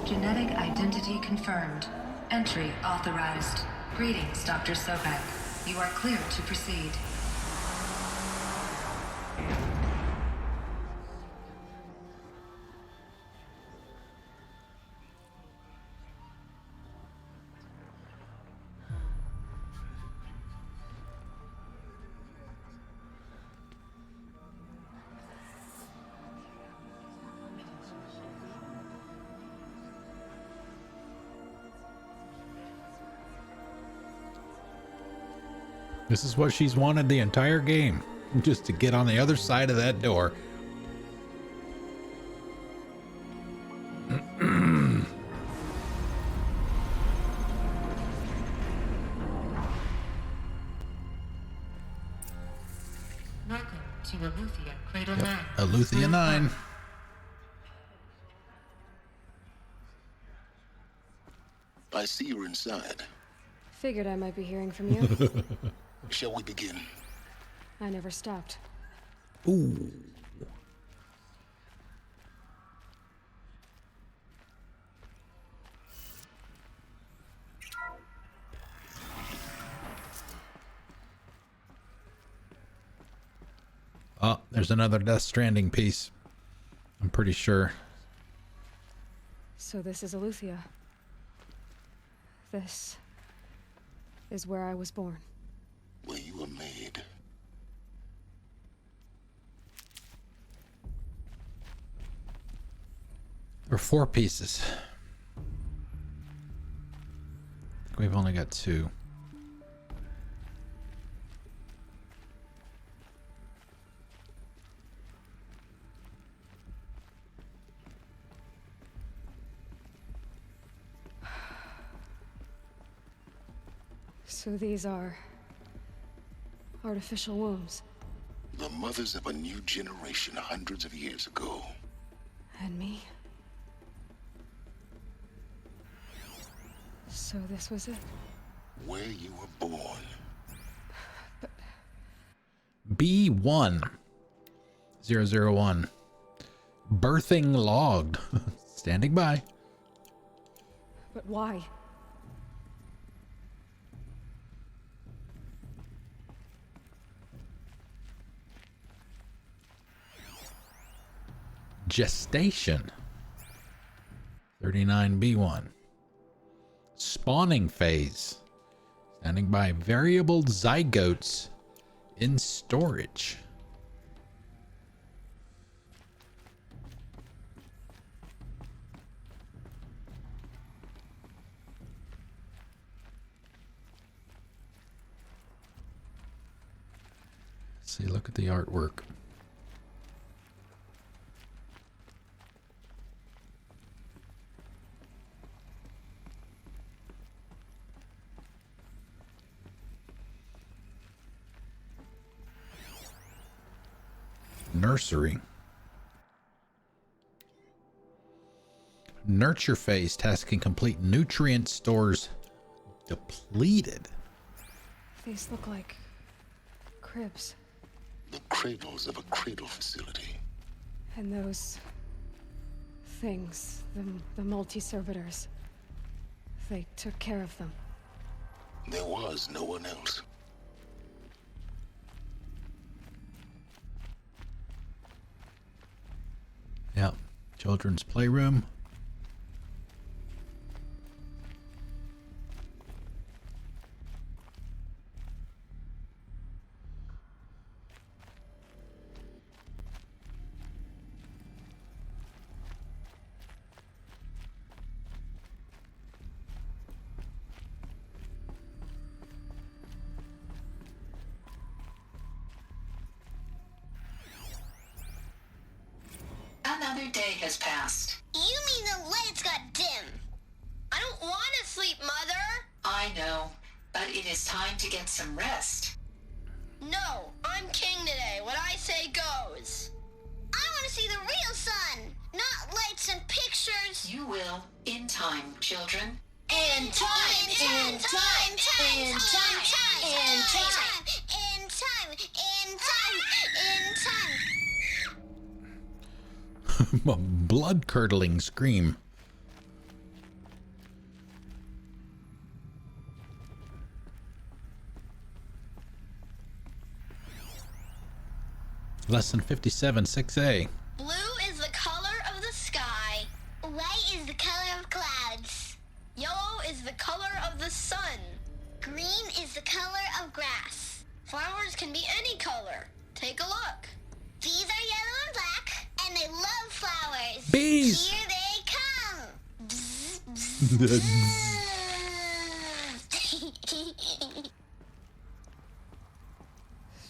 Genetic identity confirmed. Entry authorized. Greetings, Dr. Sobek. You are cleared to proceed. This is what she's wanted the entire game, just to get on the other side of that door. Welcome to Aletheia Cradle 9. Aletheia 9. I see you're inside. Figured I might be hearing from you. Shall we begin? I never stopped. Ooh. Oh, there's another Death Stranding piece. I'm pretty sure. So this is Aletheia. This is where I was born. Where you were made. There are 4 pieces. I think we've only got 2. So these are artificial wombs. The mothers of a new generation hundreds of years ago. And me? So this was it? Where you were born. B1 001. Birthing logged. Standing by. But why? Gestation. 39B1. Spawning phase. Standing by variable zygotes in storage. See, look at the artwork. Nursery. Nurture phase. Tasking complete. Nutrient stores depleted. These look like cribs. The cradles of a cradle facility. And those things, the multi-servitors, they took care of them. There was no one else. Yeah, children's playroom. Another day has passed. You mean the lights got dim? I don't want to sleep, Mother. I know, but it is time to get some rest. No, I'm king today. What I say goes. I want to see the real sun, not lights and pictures. You will, in time, children. In time, in time, in time, in time, in time, in time, in time. A blood-curdling scream. Lesson 57, 6A. Blue is the color of the sky. White is the color of clouds. Yellow is the color of the sun. Green is the color of grass. Flowers can be any color. Take a look. These are yellow and black, and they love flowers. Bees! Here they come. Bzz, bzz, bzz.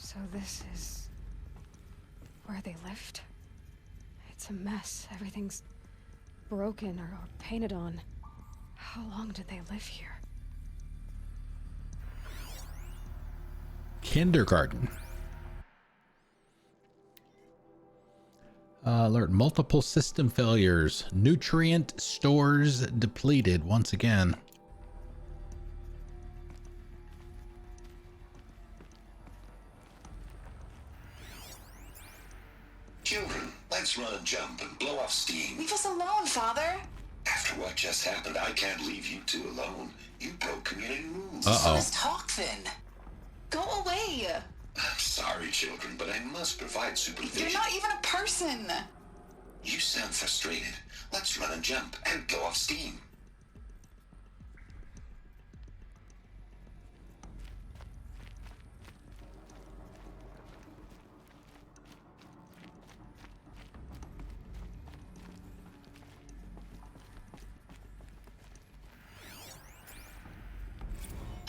So this is where they lived? It's a mess. Everything's broken or painted on. How long did they live here? Kindergarten. Alert, multiple system failures. Nutrient stores depleted once again. Children, let's run and jump and blow off steam. Leave us alone, Father. After what just happened, I can't leave you two alone. You broke community rules. So let's talk then. Go away. I'm sorry, children, but I must provide supervision. You're not even a person. You sound frustrated. Let's run and jump and blow off steam.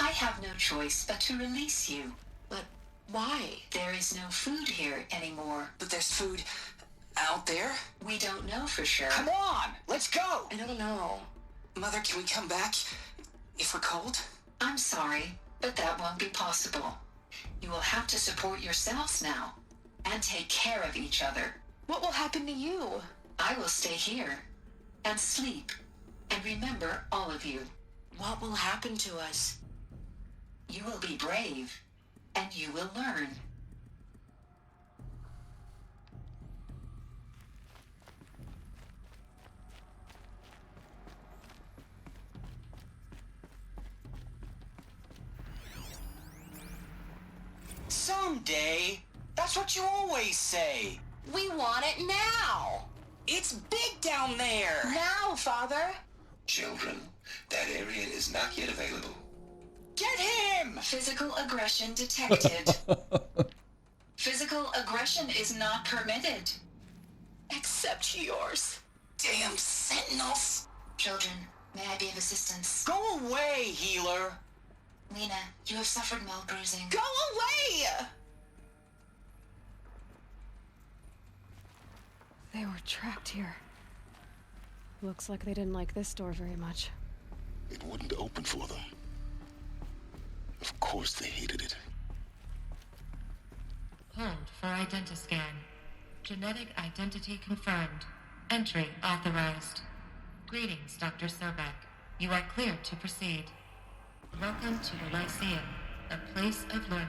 I have no choice but to release you. But why? There is no food here anymore. But there's food out there? We don't know for sure. Come on, let's go. I don't know. Mother, can we come back if we're cold? I'm sorry, but that won't be possible. You will have to support yourselves now and take care of each other. What will happen to you? I will stay here and sleep and remember all of you. What will happen to us? You will be brave and you will learn. Someday. That's what you always say. We want it now. It's big down there! Now, Father! Children, that area is not yet available. Get him! Physical aggression detected. Physical aggression is not permitted. Except yours. Damn sentinels! Children, may I be of assistance? Go away, healer! Lena, you have suffered mild bruising. Go away! They were trapped here. Looks like they didn't like this door very much. It wouldn't open for them. Of course they hated it. Hold for identiscan. Genetic identity confirmed. Entry authorized. Greetings, Dr. Sobek. You are cleared to proceed. Welcome to the Lyceum, a place of learning.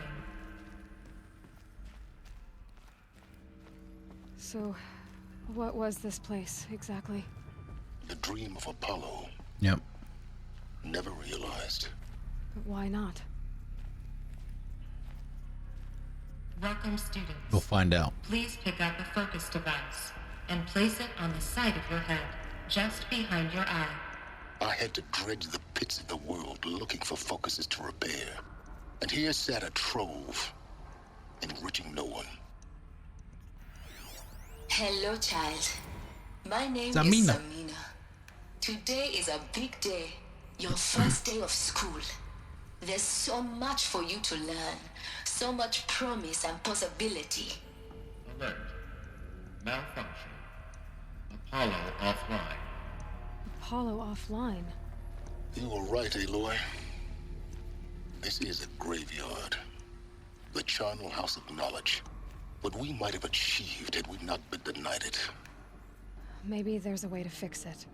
So, what was this place, exactly? The dream of Apollo. Yep. Never realized. But why not? Welcome, students. We'll find out. Please pick up a focus device and place it on the side of your head, just behind your eye. I had to dredge the pits of the world looking for focuses to repair. And here sat a trove, enriching no one. Hello, child. My name Samina. is Samina. Today is a big day. Your first day of school. There's so much for you to learn. So much promise and possibility. Alert. Malfunction. Apollo offline. Apollo offline. You were right, Aloy. This is a graveyard. The charnel house of knowledge. What we might have achieved had we not been denied it. Maybe there's a way to fix it.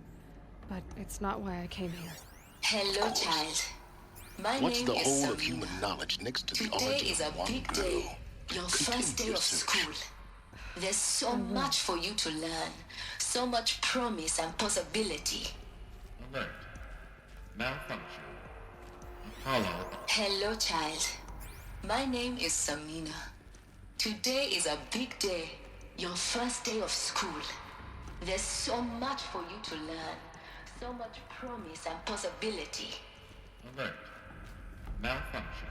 But it's not why I came here. Hello, child. My What's name the is whole Samina. of human knowledge next to the Today origin is a of one big girl? day. Your first day your of search. school. There's so much for you to learn. So much promise and possibility. Alert. Malfunction. Apollo. Hello, child. My name is Samina. Today is a big day. Your first day of school. There's so much for you to learn. So much promise and possibility. Alert. Malfunction.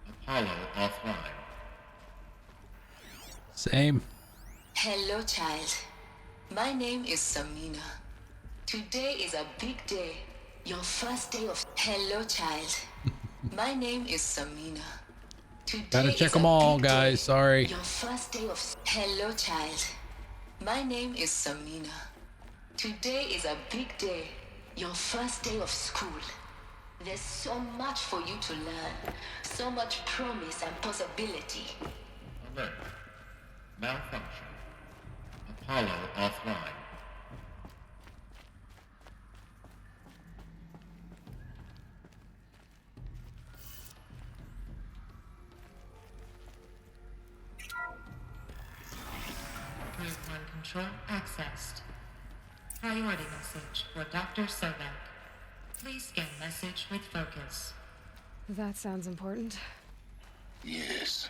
Apollo offline. Same. Hello, child. My name is Samina. Today is a big day. Your first day of... Hello, child. My name is Samina. Today Gotta check is them a all, big guys. day. Sorry. Your first day of... Hello, child. My name is Samina. Today is a big day. Your first day of school. There's so much for you to learn. So much promise and possibility. Alert. Malfunction. Apollo offline. Group 1 control accessed. Priority message for Dr. Sobek. Please scan message with focus. That sounds important. Yes.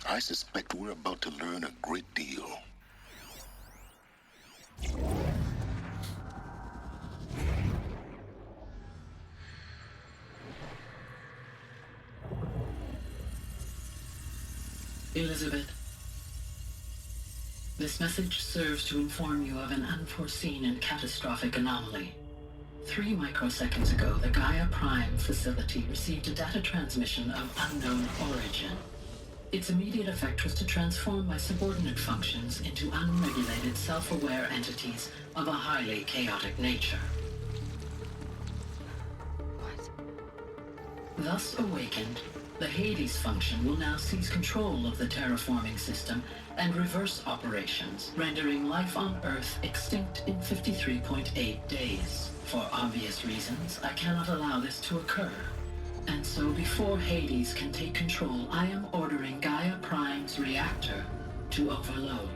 I suspect we're about to learn a great deal. Elizabeth, this message serves to inform you of an unforeseen and catastrophic anomaly. 3 microseconds ago, the Gaia Prime facility received a data transmission of unknown origin. Its immediate effect was to transform my subordinate functions into unregulated, self-aware entities of a highly chaotic nature. What? Thus awakened, the Hades function will now seize control of the terraforming system and reverse operations, rendering life on Earth extinct in 53.8 days. For obvious reasons, I cannot allow this to occur. And so before Hades can take control, I am ordering Gaia Prime's reactor to overload.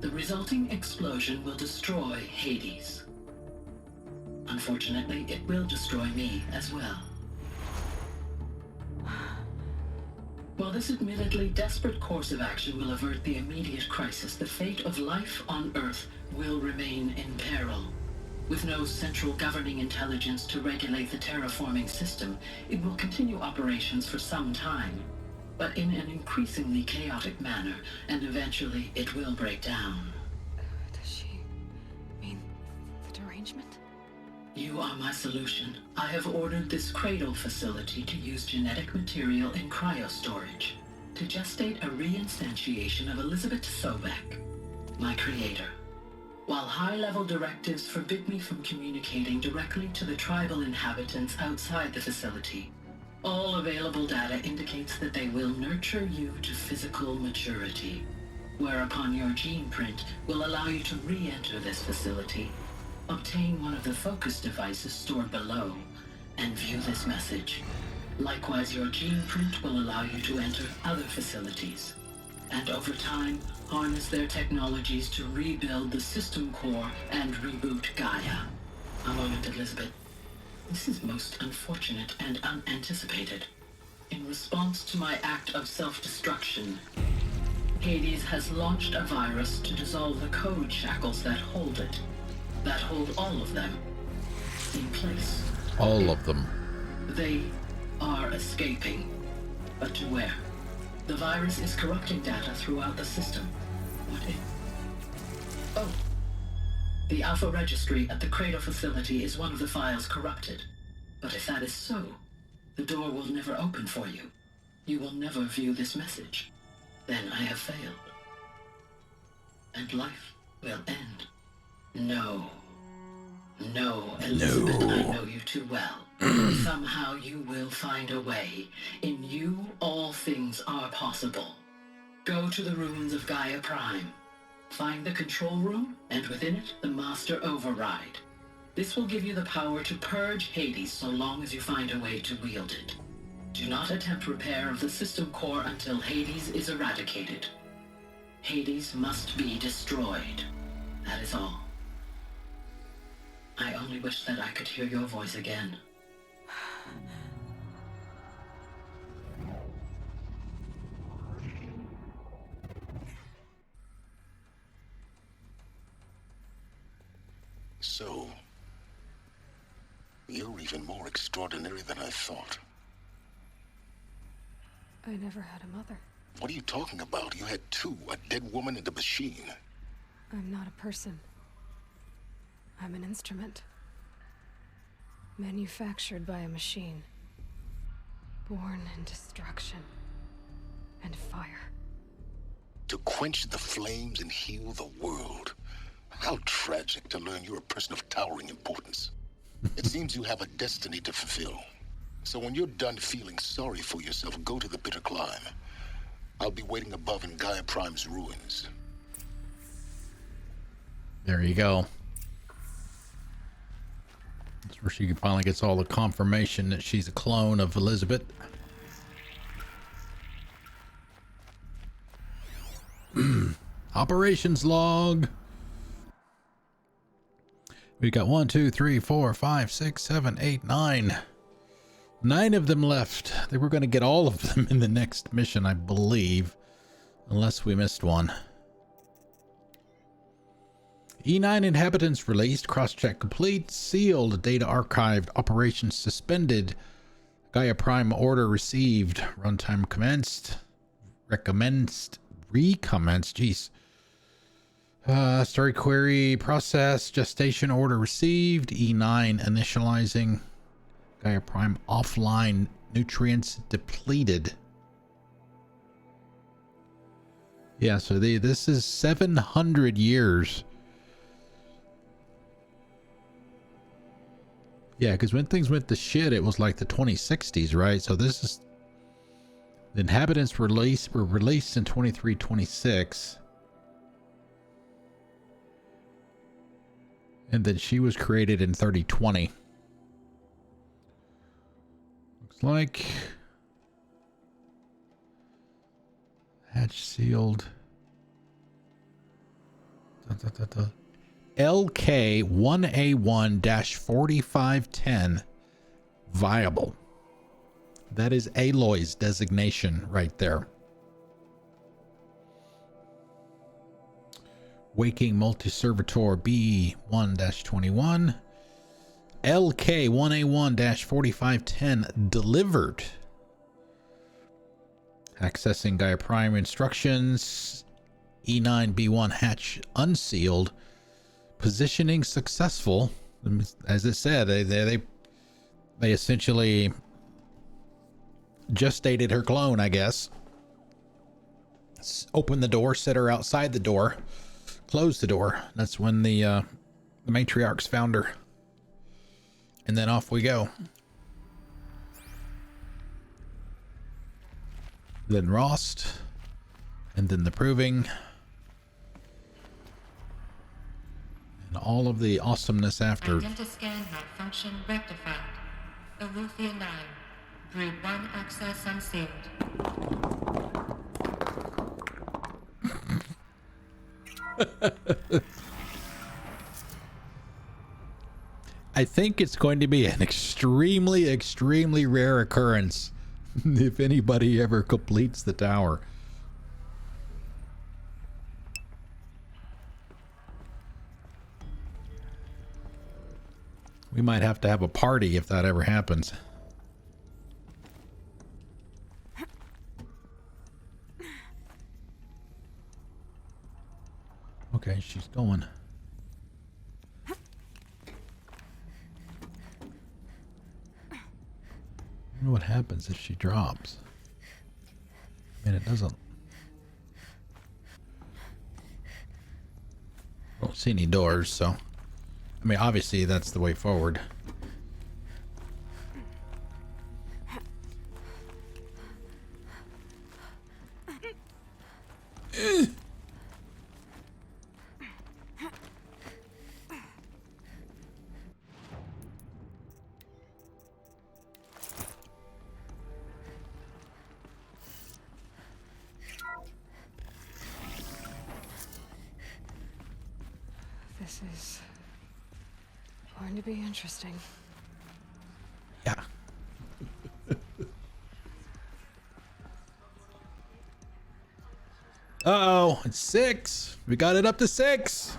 The resulting explosion will destroy Hades. Unfortunately, it will destroy me as well. While this admittedly desperate course of action will avert the immediate crisis, the fate of life on Earth will remain in peril. With no central governing intelligence to regulate the terraforming system, it will continue operations for some time, but in an increasingly chaotic manner, and eventually it will break down. Does she mean the derangement? You are my solution. I have ordered this cradle facility to use genetic material in cryostorage to gestate a reinstantiation of Elizabeth Sobek, my creator. While high-level directives forbid me from communicating directly to the tribal inhabitants outside the facility, all available data indicates that they will nurture you to physical maturity, whereupon your gene print will allow you to re-enter this facility, obtain one of the focus devices stored below, and view this message. Likewise, your gene print will allow you to enter other facilities, and over time, harness their technologies to rebuild the system core and reboot Gaia. A moment, Elizabeth. This is most unfortunate and unanticipated. In response to my act of self-destruction, Hades has launched a virus to dissolve the code shackles that hold it, that hold all of them in place. All of them. They are escaping, but to where? The virus is corrupting data throughout the system. What if... Oh. The Alpha Registry at the Cradle facility is one of the files corrupted. But if that is so, the door will never open for you. You will never view this message. Then I have failed. And life will end. No. No, Elizabeth, No. I know you too well. Somehow you will find a way. In you, all things are possible. Go to the ruins of Gaia Prime. Find the control room, and within it, the Master Override. This will give you the power to purge Hades so long as you find a way to wield it. Do not attempt repair of the system core until Hades is eradicated. Hades must be destroyed. That is all. I only wish that I could hear your voice again. So, you're even more extraordinary than I thought. I never had a mother. What are you talking about? You had two, a dead woman and a machine. I'm not a person. I'm an instrument. Manufactured by a machine. Born in destruction and fire. To quench the flames and heal the world. How tragic to learn you're a person of towering importance. It seems you have a destiny to fulfill. So when you're done feeling sorry for yourself, go to the bitter climb. I'll be waiting above in Gaia Prime's ruins. There you go. That's where she finally gets all the confirmation that she's a clone of Elizabeth. Operations log. We got 1, 2, 3, 4, 5, 6, 7, 8, 9. 9 of them left. They were going to get all of them in the next mission, I believe. Unless we missed one. E9 inhabitants released. Cross-check complete. Sealed. Data archived. Operations suspended. Gaia Prime order received. Runtime commenced. Recommenced. Jeez. Story query process. Gestation order received. E9 initializing. Gaia Prime offline. Nutrients depleted. Yeah, so this is 700 years. Yeah, because when things went to shit, it was like the 2060s, right? So this is... The inhabitants were released in 2326. And then she was created in 3020. Looks like... Hatch sealed. LK1A1-4510 viable. That is Aloy's designation right there. Waking Multi-Servitor B1-21. LK1A1-4510 delivered. Accessing Gaia Prime instructions. E9B1 hatch unsealed. Positioning successful. As it said, they essentially gestated her clone, I guess. Open the door, set her outside the door, close the door. That's when the matriarchs found her. And then off we go. Then Rost. And then the proving. And all of the awesomeness after. Identiscan malfunction rectified. Eleuthia 9. Brood 1 access unsealed. I think it's going to be an extremely, extremely rare occurrence if anybody ever completes the tower. We might have to have a party if that ever happens. Okay, she's going. I wonder what happens if she drops. I mean, it doesn't. I don't see any doors, so. I mean, obviously that's the way forward. This is going to be interesting. Yeah. Uh-oh, it's 6. We got it up to 6.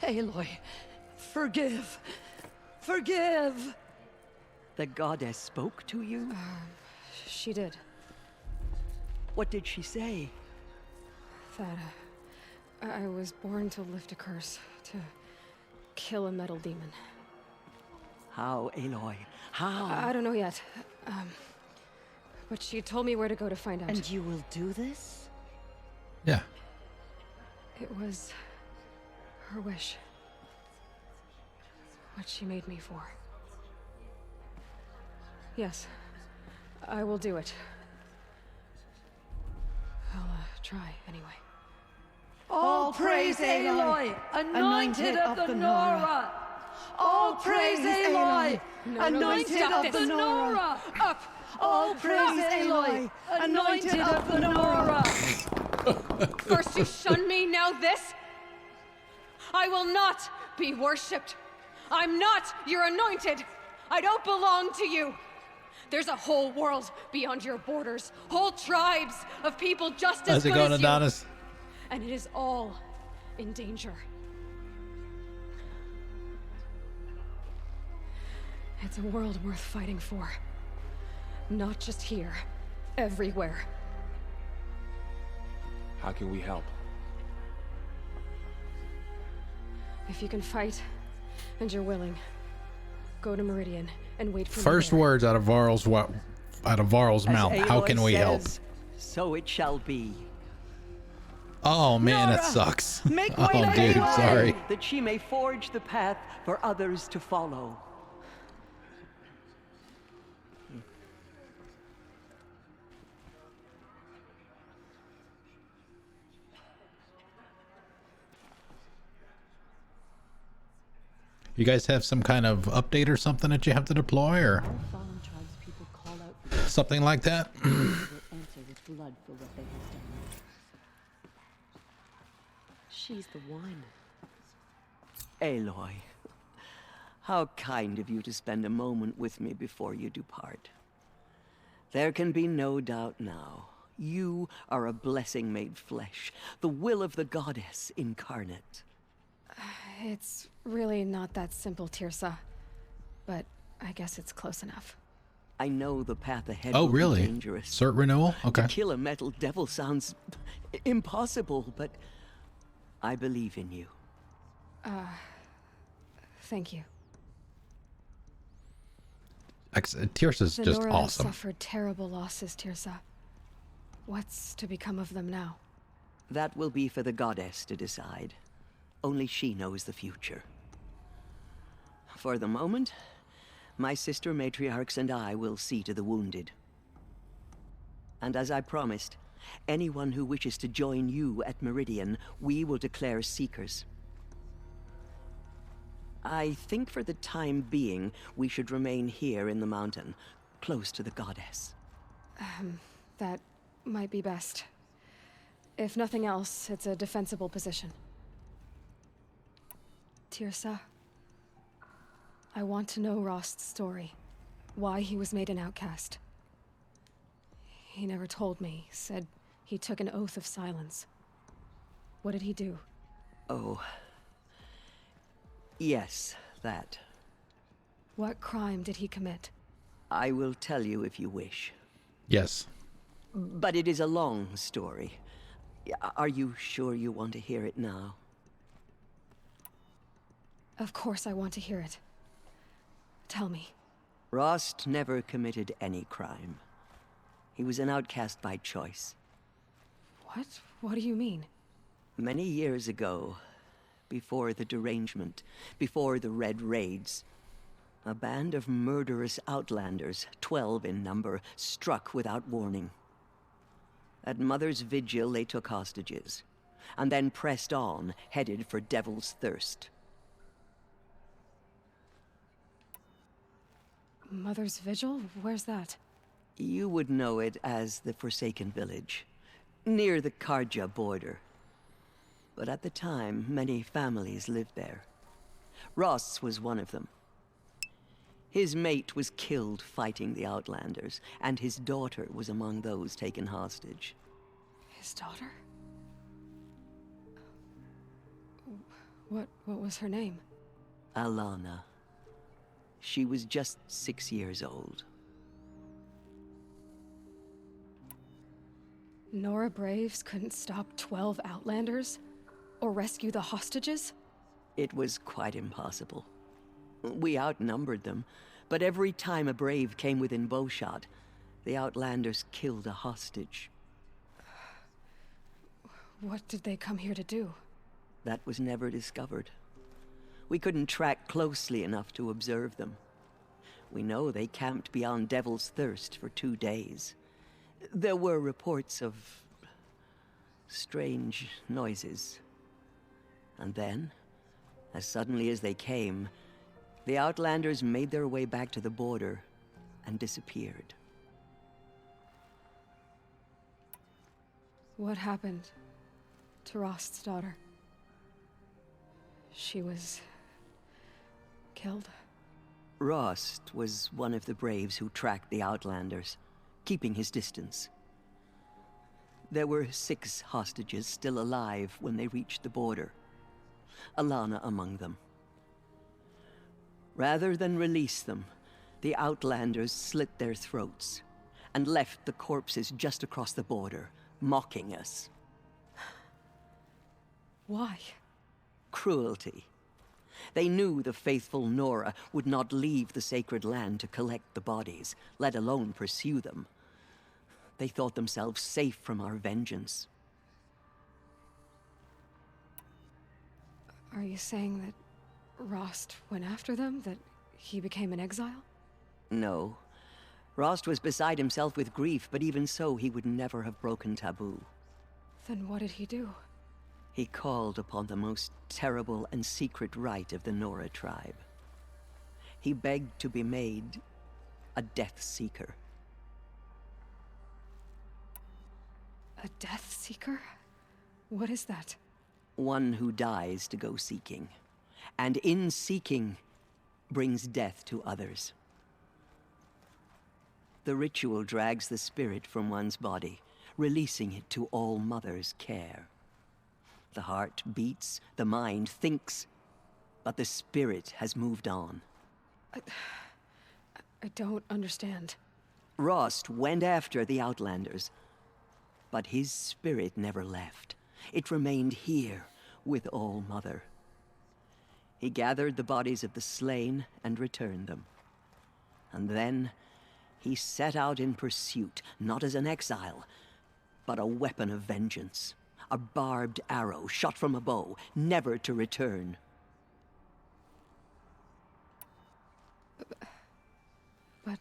Aloy, forgive. Forgive. The goddess spoke to you? She did. What did she say? That I was born to lift a curse, to kill a metal demon. How, Aloy? How? I don't know yet. But she told me where to go to find out. And you will do this? Yeah. It was her wish. What she made me for. Yes, I will do it. I'll try anyway. All praise Aloy, anointed of the Nora. All praise Aloy, anointed of the Nora. Up! All praise Aloy, anointed of the Nora. First you shun me, now this? I will not be worshipped. I'm not your anointed. I don't belong to you. There's a whole world beyond your borders. Whole tribes of people just as good as you. Adonis? And it is all in danger. It's a world worth fighting for. Not just here. Everywhere. How can we help? If you can fight, and you're willing, go to Meridian and wait for me First there. words out of Varl's mouth. How can we help? So it shall be. Oh man, Nora, that sucks. Make way, Oh dude, Aloy, sorry. that she may forge the path for others to follow. You guys have some kind of update or something that you have to deploy, or something like that? She's the one. Aloy, how kind of you to spend a moment with me before you depart. There can be no doubt now. You are a blessing made flesh, the will of the goddess incarnate. It's really not that simple, Tirsa. But I guess it's close enough. I know the path ahead Oh, will really? be dangerous. Cert renewal? Okay. To kill a metal devil sounds impossible, but I believe in you. Thank you. Tirsa's The just Nora awesome. suffered terrible losses, Tirsa. What's to become of them now? That will be for the goddess to decide. Only she knows the future. For the moment, my sister matriarchs and I will see to the wounded. And as I promised, anyone who wishes to join you at Meridian, we will declare seekers. I think for the time being, we should remain here in the mountain, close to the goddess. That might be best. If nothing else, it's a defensible position. Tirsa, I want to know Rost's story. Why he was made an outcast. He never told me, said he took an oath of silence. What did he do? Oh. Yes, that. What crime did he commit? I will tell you if you wish. Yes. But it is a long story. Are you sure you want to hear it now? Of course I want to hear it. Tell me. Rost never committed any crime. He was an outcast by choice. What? What do you mean? Many years ago, before the derangement, before the Red Raids, a band of murderous outlanders, 12 in number, struck without warning. At Mother's Vigil, they took hostages, and then pressed on, headed for Devil's Thirst. Mother's Vigil? Where's that? You would know it as the Forsaken Village, near the Karja border. But at the time, many families lived there. Ross was one of them. His mate was killed fighting the Outlanders, and his daughter was among those taken hostage. His daughter? What was her name? Alana. She was just 6 years old. Nora Braves couldn't stop 12 Outlanders? Or rescue the hostages? It was quite impossible. We outnumbered them, but every time a Brave came within bowshot, the Outlanders killed a hostage. What did they come here to do? That was never discovered. We couldn't track closely enough to observe them. We know they camped beyond Devil's Thirst for 2 days. There were reports of strange noises. And then, as suddenly as they came, the Outlanders made their way back to the border and disappeared. What happened to Rost's daughter? She was killed? Rost was one of the Braves who tracked the Outlanders, keeping his distance. There were 6 hostages still alive when they reached the border. Alana among them. Rather than release them, the Outlanders slit their throats and left the corpses just across the border, mocking us. Why? Cruelty. They knew the faithful Nora would not leave the sacred land to collect the bodies, let alone pursue them. They thought themselves safe from our vengeance. Are you saying that Rost went after them? That he became an exile? No. Rost was beside himself with grief, but even so, he would never have broken taboo. Then what did he do? He called upon the most terrible and secret rite of the Nora tribe. He begged to be made a Death Seeker. A Death Seeker? What is that? One who dies to go seeking, and in seeking, brings death to others. The ritual drags the spirit from one's body, releasing it to All Mother's care. The heart beats, the mind thinks, but the spirit has moved on. I don't understand. Rost went after the Outlanders, but his spirit never left. It remained here with All Mother. He gathered the bodies of the slain and returned them. And then he set out in pursuit, not as an exile, but a weapon of vengeance. A barbed arrow shot from a bow, never to return. But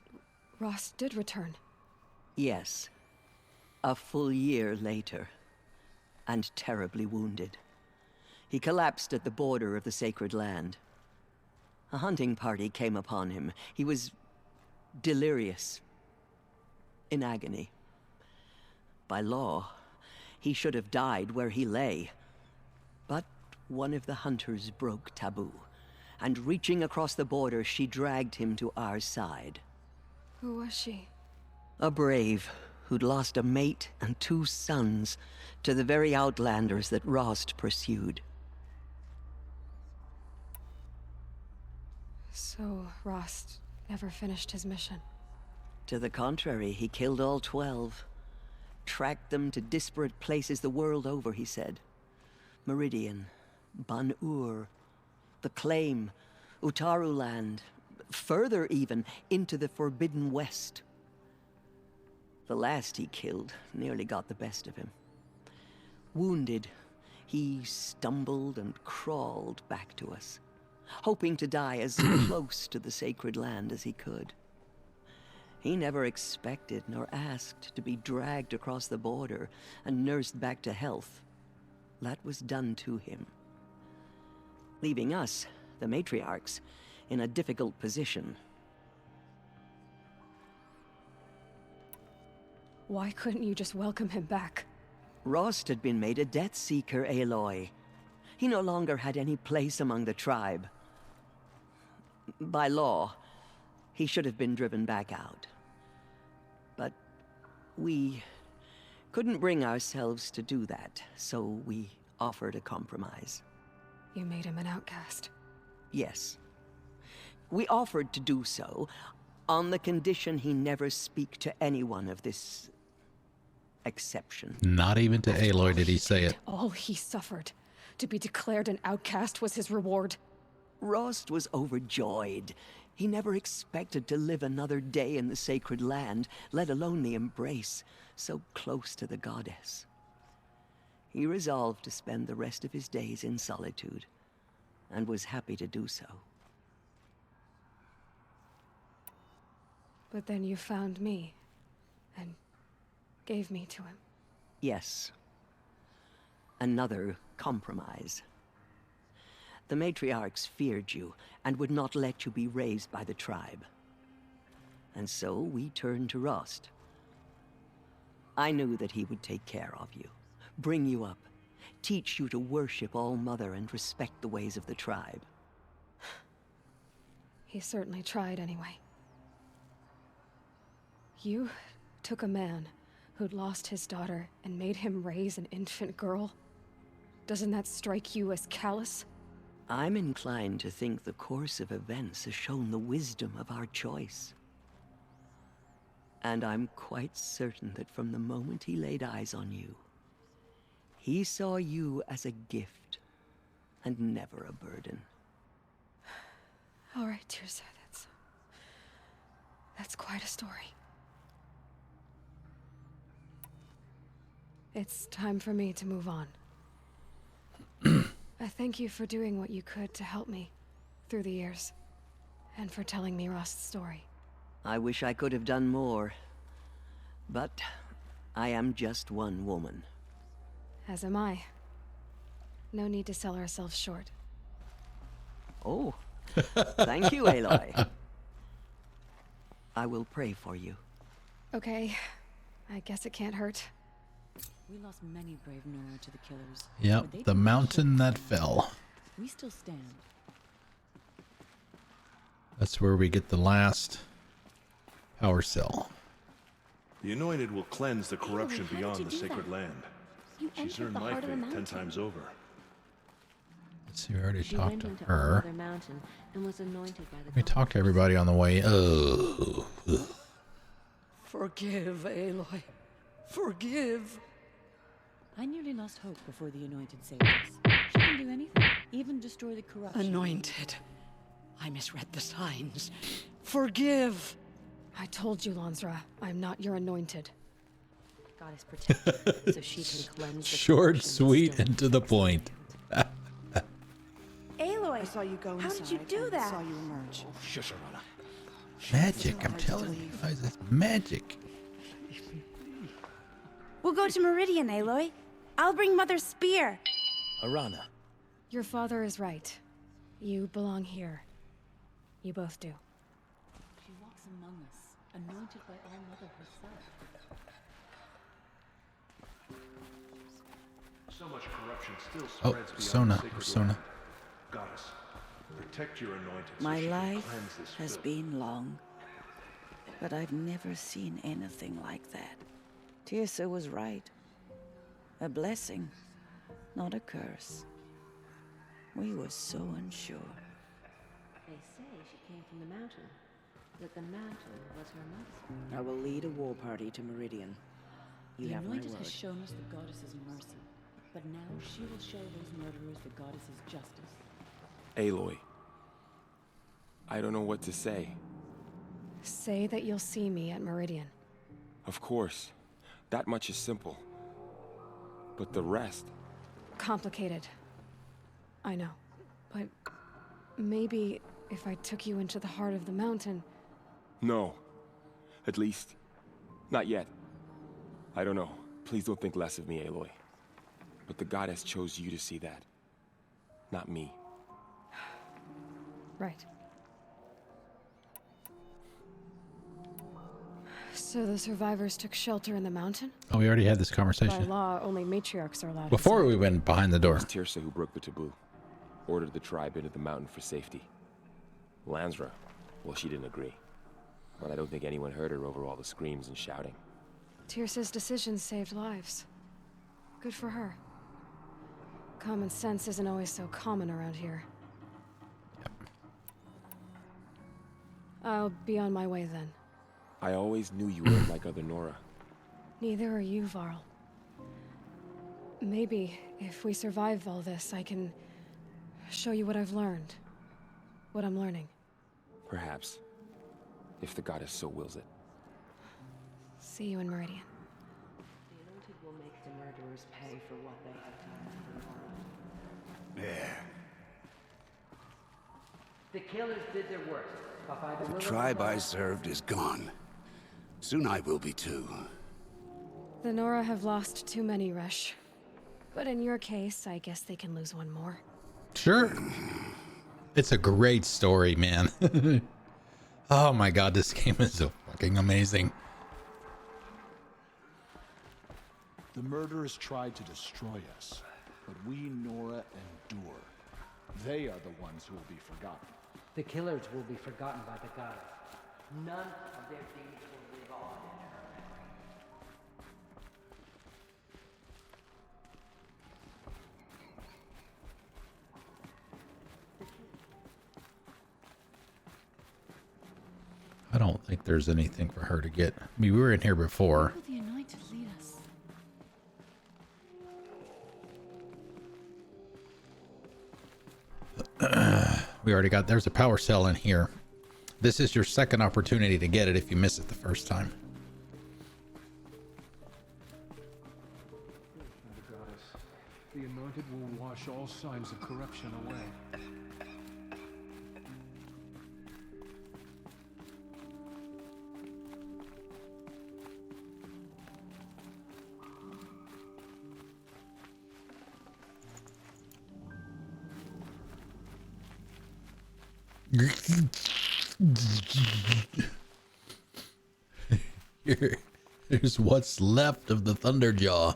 Rost did return. Yes. A full year later, and terribly wounded. He collapsed at the border of the sacred land. A hunting party came upon him. He was delirious, in agony. By law, he should have died where he lay. But one of the hunters broke taboo, and reaching across the border, she dragged him to our side. Who was she? A brave who'd lost a mate and 2 sons to the very Outlanders that Rost pursued. So Rost never finished his mission? To the contrary, he killed all 12. Tracked them to disparate places the world over, he said. Meridian, Ban-Ur, the Claim, Utaru Land, further even, into the Forbidden West. The last he killed nearly got the best of him. Wounded, he stumbled and crawled back to us, hoping to die as close to the sacred land as he could. He never expected nor asked to be dragged across the border and nursed back to health. That was done to him, leaving us, the matriarchs, in a difficult position. Why couldn't you just welcome him back? Rost had been made a Death Seeker, Aloy. He no longer had any place among the tribe. By law, he should have been driven back out. But we couldn't bring ourselves to do that, so we offered a compromise. You made him an outcast? Yes. We offered to do so on the condition he never speak to anyone of this exception. Not even to Aloy did he say it. All he suffered. To be declared an outcast was his reward. Rost was overjoyed. He never expected to live another day in the sacred land, let alone the embrace, so close to the goddess. He resolved to spend the rest of his days in solitude, and was happy to do so. But then you found me, and gave me to him. Yes. Another compromise. The matriarchs feared you, and would not let you be raised by the tribe. And so we turned to Rost. I knew that he would take care of you, bring you up, teach you to worship All Mother and respect the ways of the tribe. He certainly tried anyway. You took a man who'd lost his daughter and made him raise an infant girl? Doesn't that strike you as callous? I'm inclined to think the course of events has shown the wisdom of our choice. And I'm quite certain that from the moment he laid eyes on you, he saw you as a gift, and never a burden. All right, Tirza, that's quite a story. It's time for me to move on. I thank you for doing what you could to help me through the years, and for telling me Rost's story. I wish I could have done more, but I am just one woman. As am I. No need to sell ourselves short. Oh, thank you, Aloy. I will pray for you. Okay, I guess it can't hurt. We lost many brave Nora to the killers. Yep, the mountain that fell. We still stand. That's where we get the last power cell. The Anointed will cleanse the corruption beyond the sacred land. She's earned my faith 10 times over. Let's see, we already She talked went to into her. Another mountain and was anointed by the We talked to everybody on the way. Oh. Forgive, Aloy. Forgive. I nearly lost hope before the Anointed saved us. She can do anything, even destroy the corruption. Anointed. I misread the signs. Forgive. I told you, Lansra, I'm not your anointed. Goddess protect her so she can cleanse the Short, sweet, and to the point. Aloy, I saw you go inside. How did you do that? Saw you emerge. Oh, shush, Arana. Magic, I'm telling you guys, it's magic. We'll go to Meridian, Aloy. I'll bring Mother's spear. Arana. Your father is right. You belong here. You both do. She walks among us, anointed by All Mother herself. So much corruption still spreads beyond Sona, the sacred Sona. land. Goddess, protect your Anointed so My she can life cleanse this has filth. been long, but I've never seen anything like that. Tirsa was right. A blessing, not a curse. We were so unsure. They say she came from the mountain, that the mountain was her mother. I will lead a war party to Meridian. You The have my Anointed word. has shown us the Goddess's mercy, but now she will show those murderers the Goddess's justice. Aloy. I don't know what to say. Say that you'll see me at Meridian. Of course. That much is simple. But the rest... Complicated. I know. But maybe if I took you into the heart of the mountain... No. At least, not yet. I don't know. Please don't think less of me, Aloy. But the Goddess chose you to see that. Not me. Right. So the survivors took shelter in the mountain? Oh, we already had this By conversation. law, only matriarchs are allowed Before inside. we went behind the door. It was Tirsa who broke the taboo. Ordered the tribe into the mountain for safety. Lansra, well, she didn't agree. But I don't think anyone heard her over all the screams and shouting. Tirsa's decisions saved lives. Good for her. Common sense isn't always so common around here. Yep. I'll be on my way then. I always knew you weren't like other Nora. Neither are you, Varl. Maybe, if we survive all this, I can show you what I've learned. What I'm learning. Perhaps. If the Goddess so wills it. See you in Meridian. The Anointed will make the murderers pay for what they have done to the Nora. There. The killers did their worst, but by the will The of tribe the I Lord- served is gone. Soon I will be too. The Nora have lost too many, Resh. But in your case, I guess they can lose one more. Sure. It's a great story, man. Oh my god, this game is so fucking amazing. The murderers tried to destroy us, but we, Nora, endure. They are the ones who will be forgotten. The killers will be forgotten by the goddess. None of their deeds will live on in her memory. I don't think there's anything for her to get. I mean, we were in here before. Will the Anointed lead us? We already got, there's a power cell in here. This is your second opportunity to get it if you miss it the first time. Mother Goddess, the Anointed will wash all signs of corruption away. Here's what's left of the Thunderjaw.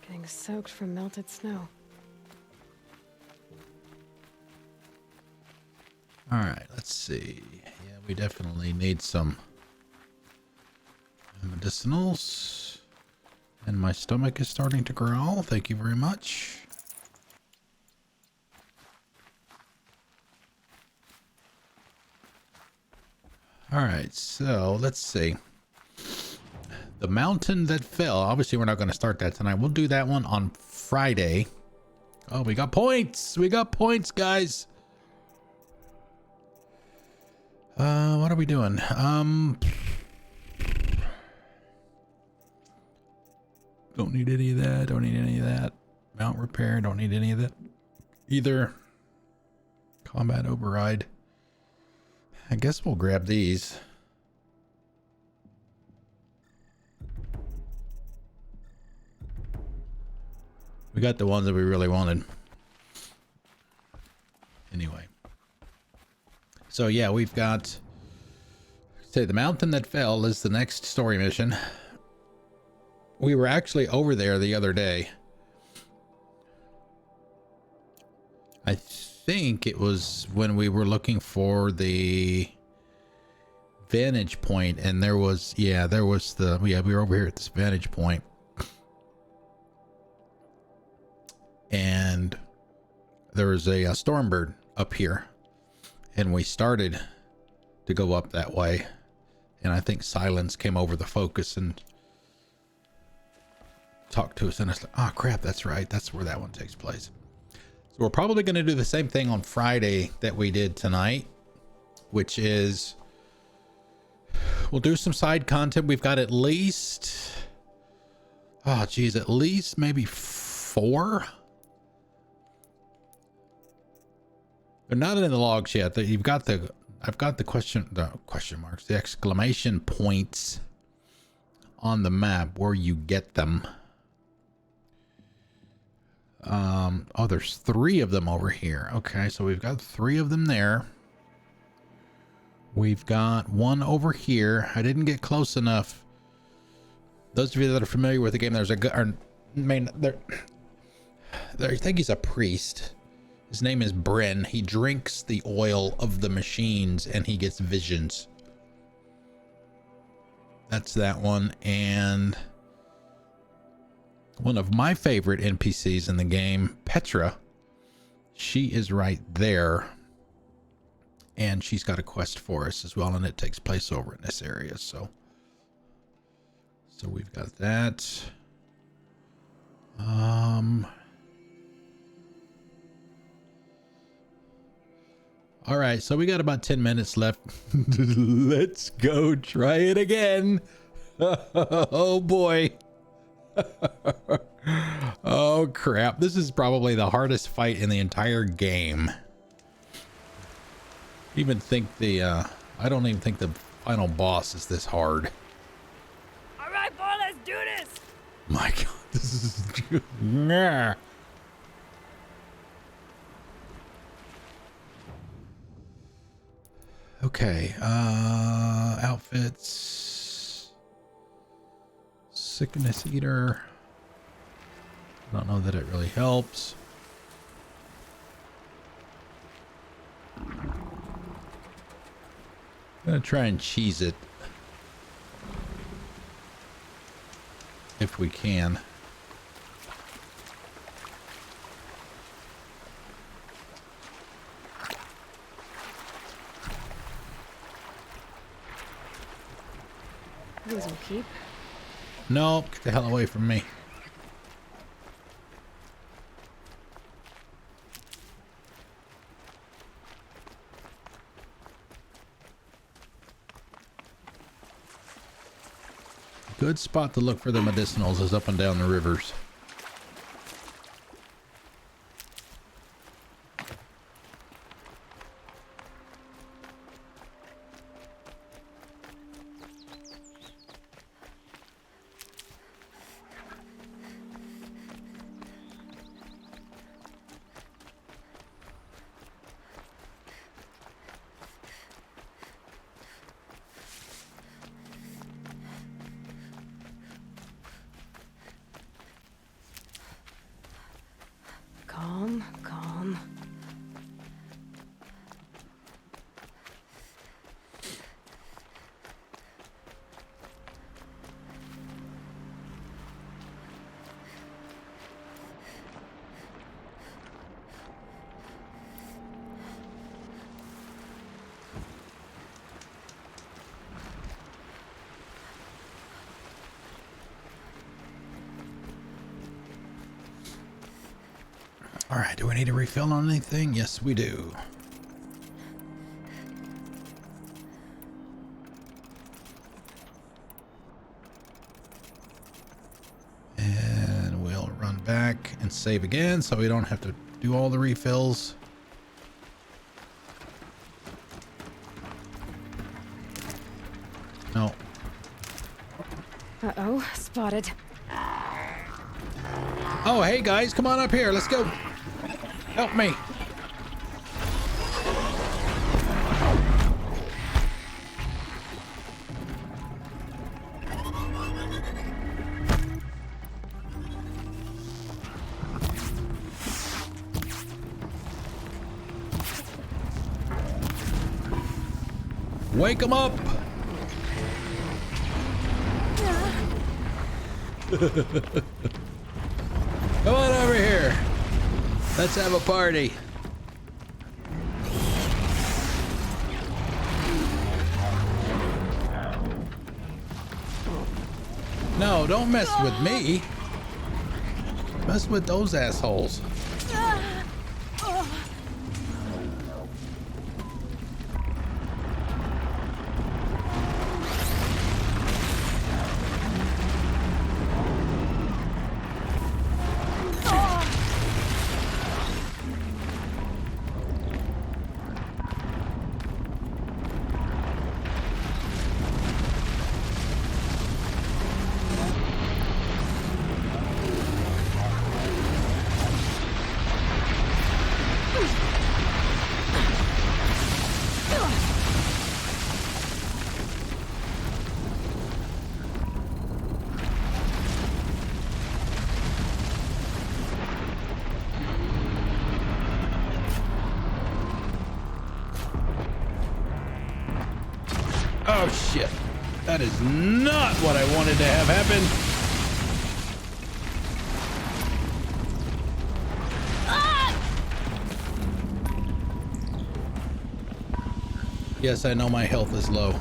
Getting soaked from melted snow. All right, let's see. Yeah, we definitely need some medicinals. And my stomach is starting to growl. Thank you very much. All right, so let's see. The mountain that fell. Obviously, we're not going to start that tonight. We'll do that one on Friday. Oh, we got points. We got points, guys. What are we doing? Don't need any of that. Don't need any of that. Mount repair. Don't need any of that either. Combat override. I guess we'll grab these. We got the ones that we really wanted. Anyway. So yeah, we've got, say, the mountain that fell is the next story mission. We were actually over there the other day. I think it was when we were looking for the vantage point, and there was, we were over here at this vantage point. And there was a stormbird up here, and we started to go up that way, and I think Silence came over the focus and talked to us, and it's like, oh crap, that's right, that's where that one takes place. So we're probably going to do the same thing on Friday that we did tonight, which is we'll do some side content. We've got at least, oh geez, at least maybe 4. They're not in the logs yet. You've got the, I've got the question marks, the exclamation points on the map where you get them. Oh, there's 3 of them over here. Okay, so we've got 3 of them there. We've got 1 over here. I didn't get close enough. Those of you that are familiar with the game, there's a guy, I think he's a priest. His name is Bryn. He drinks the oil of the machines and he gets visions. That's that one. And one of my favorite NPCs in the game, Petra. She is right there. And she's got a quest for us as well. And it takes place over in this area. So we've got that. All right, so we got about 10 minutes left. Let's go try it again. Oh boy. Oh crap. This is probably the hardest fight in the entire game. I don't even think the final boss is this hard. All right, boy, let's do this. My God, this is nah. Okay, outfits, sickness eater. I don't know that it really helps. I'm gonna try and cheese it if we can. These will keep. No, get the hell away from me. Good spot to look for the medicinals is up and down the rivers. All right, do we need a refill on anything? Yes, we do. And we'll run back and save again so we don't have to do all the refills. No. Uh-oh, spotted. Oh, hey guys, come on up here. Let's go. Help me. Wake them up. Come on over here. Let's have a party. No, don't mess with me. Mess with those assholes. Oh shit. That is not what I wanted to have happen. Yes, I know my health is low.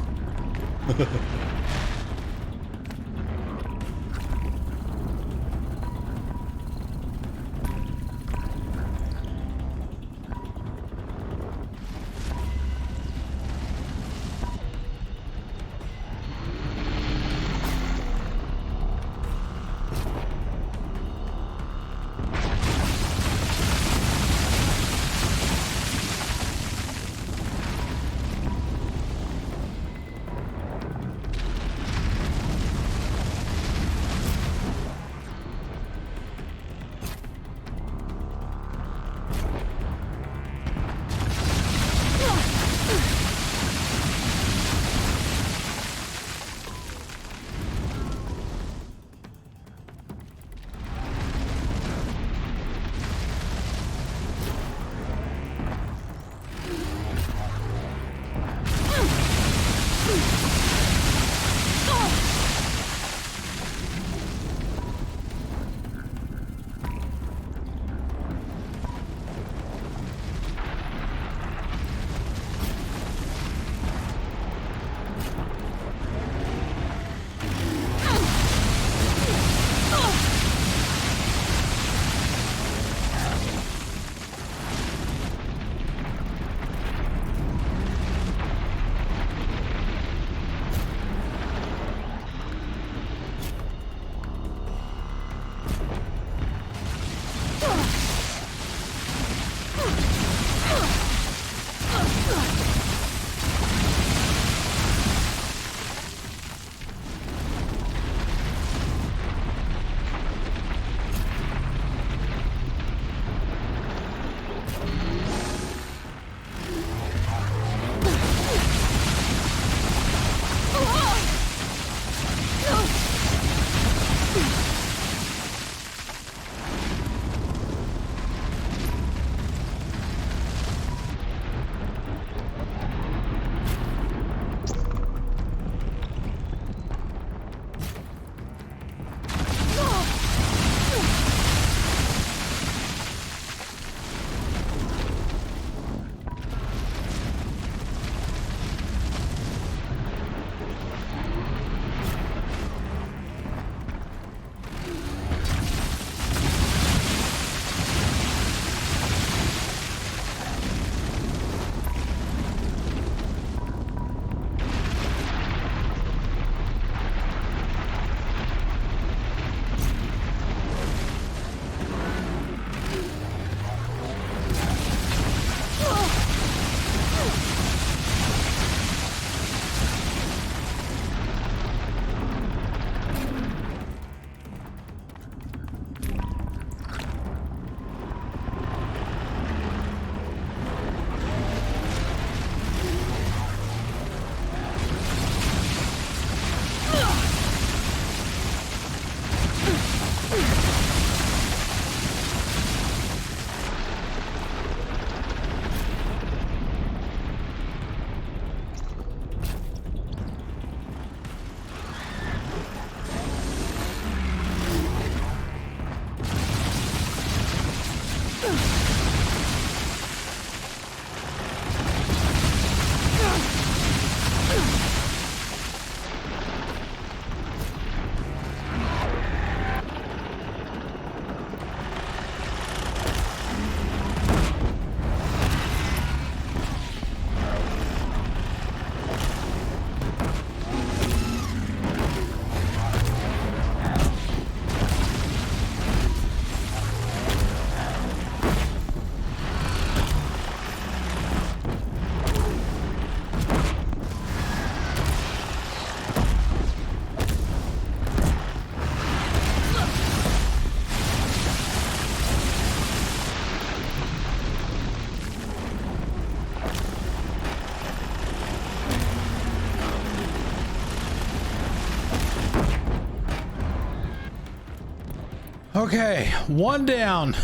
Okay, one down.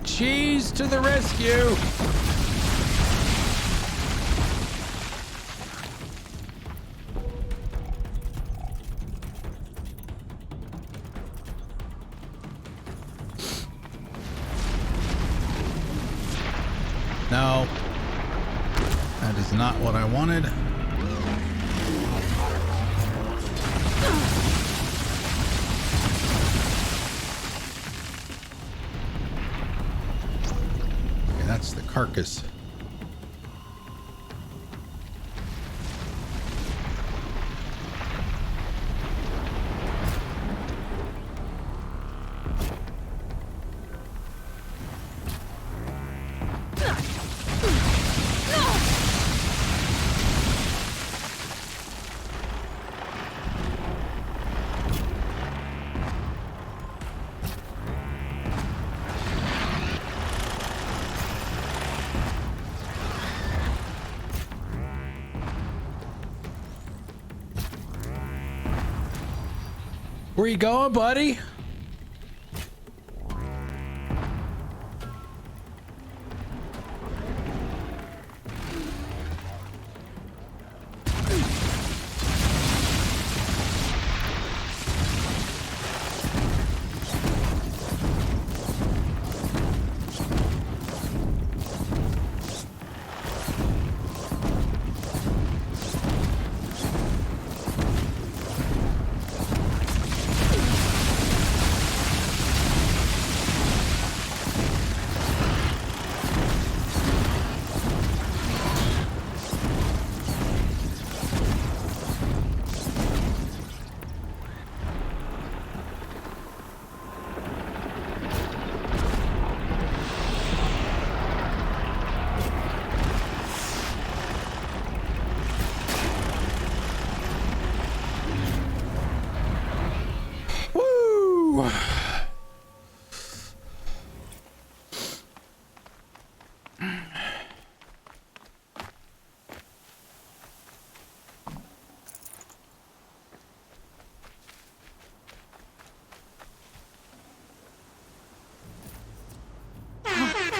Cheese to the rescue. No, that is not what I wanted. Okay, that's the carcass. Where you going, buddy?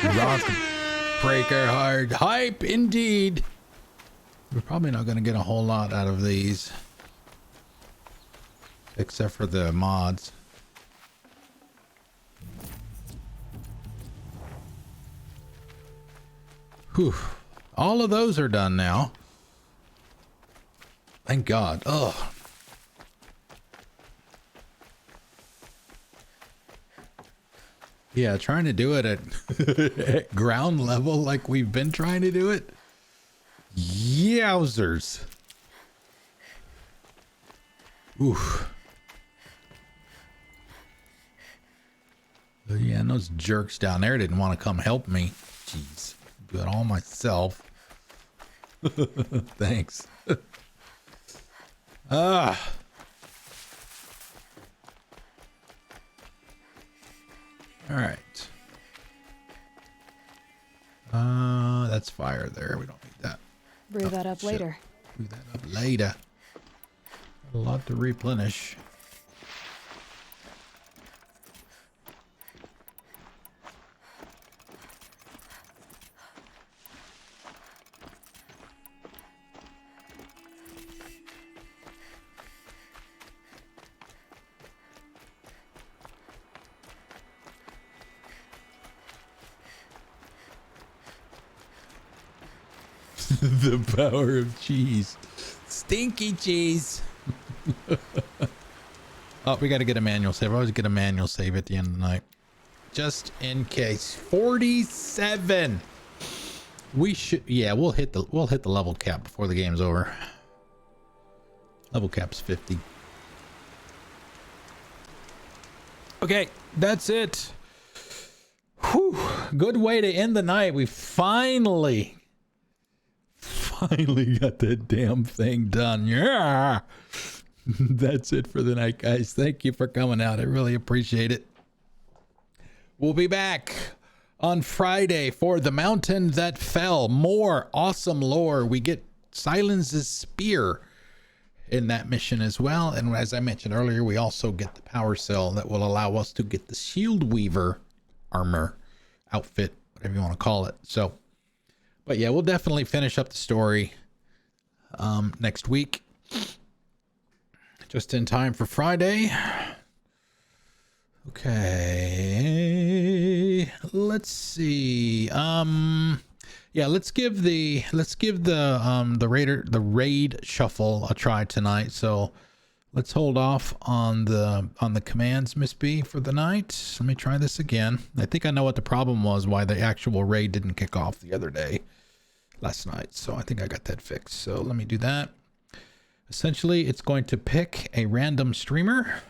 Rockbreaker hard hype indeed. We're probably not going to get a whole lot out of these, except for the mods. Whew. All of those are done now. Thank God. Oh. Yeah, trying to do it at ground level like we've been trying to do it. Yowzers. Oof. Yeah, and those jerks down there didn't want to come help me. Jeez. Do it all myself. Thanks. Ah. All right. That's fire there. We don't need that. Brew that up later. Brew that up later. Got a lot to replenish. The power of cheese. Stinky cheese. Oh, we got to get a manual save. I always get a manual save at the end of the night. Just in case. 47. We should, yeah, we'll hit the level cap before the game's over. Level cap's 50. Okay, that's it. Whew, good way to end the night. We finally got that damn thing done. Yeah. That's it for the night, guys. Thank you for coming out. I really appreciate it. We'll be back on Friday for The Mountain That Fell. More awesome lore. We get Silence's spear in that mission as well. And as I mentioned earlier, we also get the power cell that will allow us to get the Shield Weaver armor, outfit, whatever you want to call it. So, but yeah, we'll definitely finish up the story next week. Just in time for Friday. Okay, let's see. Yeah, let's give the raid shuffle a try tonight. So let's hold off on the commands, Miss B, for the night. Let me try this again. I think I know what the problem was, why the actual raid didn't kick off the other day, last night. So I think I got that fixed. So let me do that. Essentially, it's going to pick a random streamer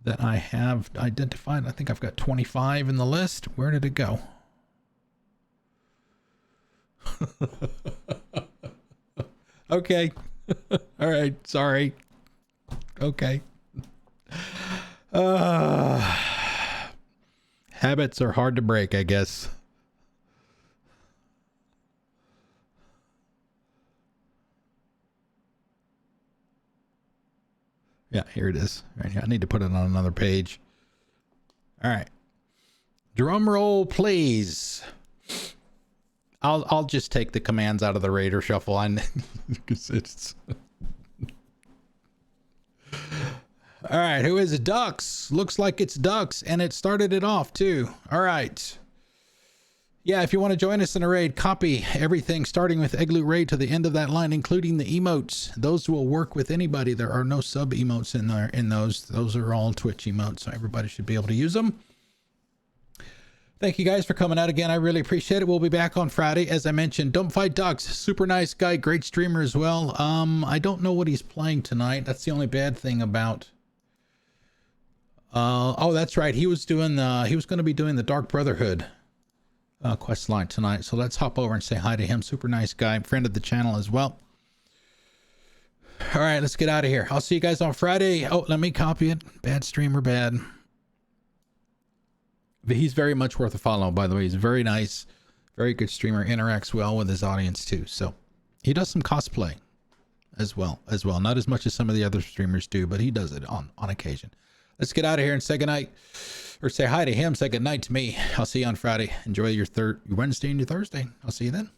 that I have identified. I think I've got 25 in the list. Where did it go? Okay. All right. Sorry. Okay. Habits are hard to break, I guess. Yeah, here it is. Right here. I need to put it on another page. All right. Drum roll, please. I'll just take the commands out of the Raider Shuffle. Because it's all right. Who is it? Ducks. Looks like it's Ducks, and it started it off too. All right. Yeah, if you want to join us in a raid, copy everything starting with Igloo Raid to the end of that line, including the emotes. Those will work with anybody. There are no sub emotes in there. In those are all Twitch emotes, so everybody should be able to use them. Thank you guys for coming out again. I really appreciate it. We'll be back on Friday. As I mentioned, Don't Fight Ducks. Super nice guy. Great streamer as well. I don't know what he's playing tonight. That's the only bad thing about... oh, that's right. He was going to be doing the Dark Brotherhood quest line tonight. So let's hop over and say hi to him. Super nice guy. Friend of the channel as well. All right, let's get out of here. I'll see you guys on Friday. Oh, let me copy it. Bad streamer, bad. But he's very much worth a follow, by the way. He's very nice, very good streamer, interacts well with his audience too. So he does some cosplay as well. Not as much as some of the other streamers do, but he does it on occasion. Let's get out of here and say goodnight, or say hi to him, say goodnight to me. I'll see you on Friday. Enjoy your Wednesday and your Thursday. I'll see you then.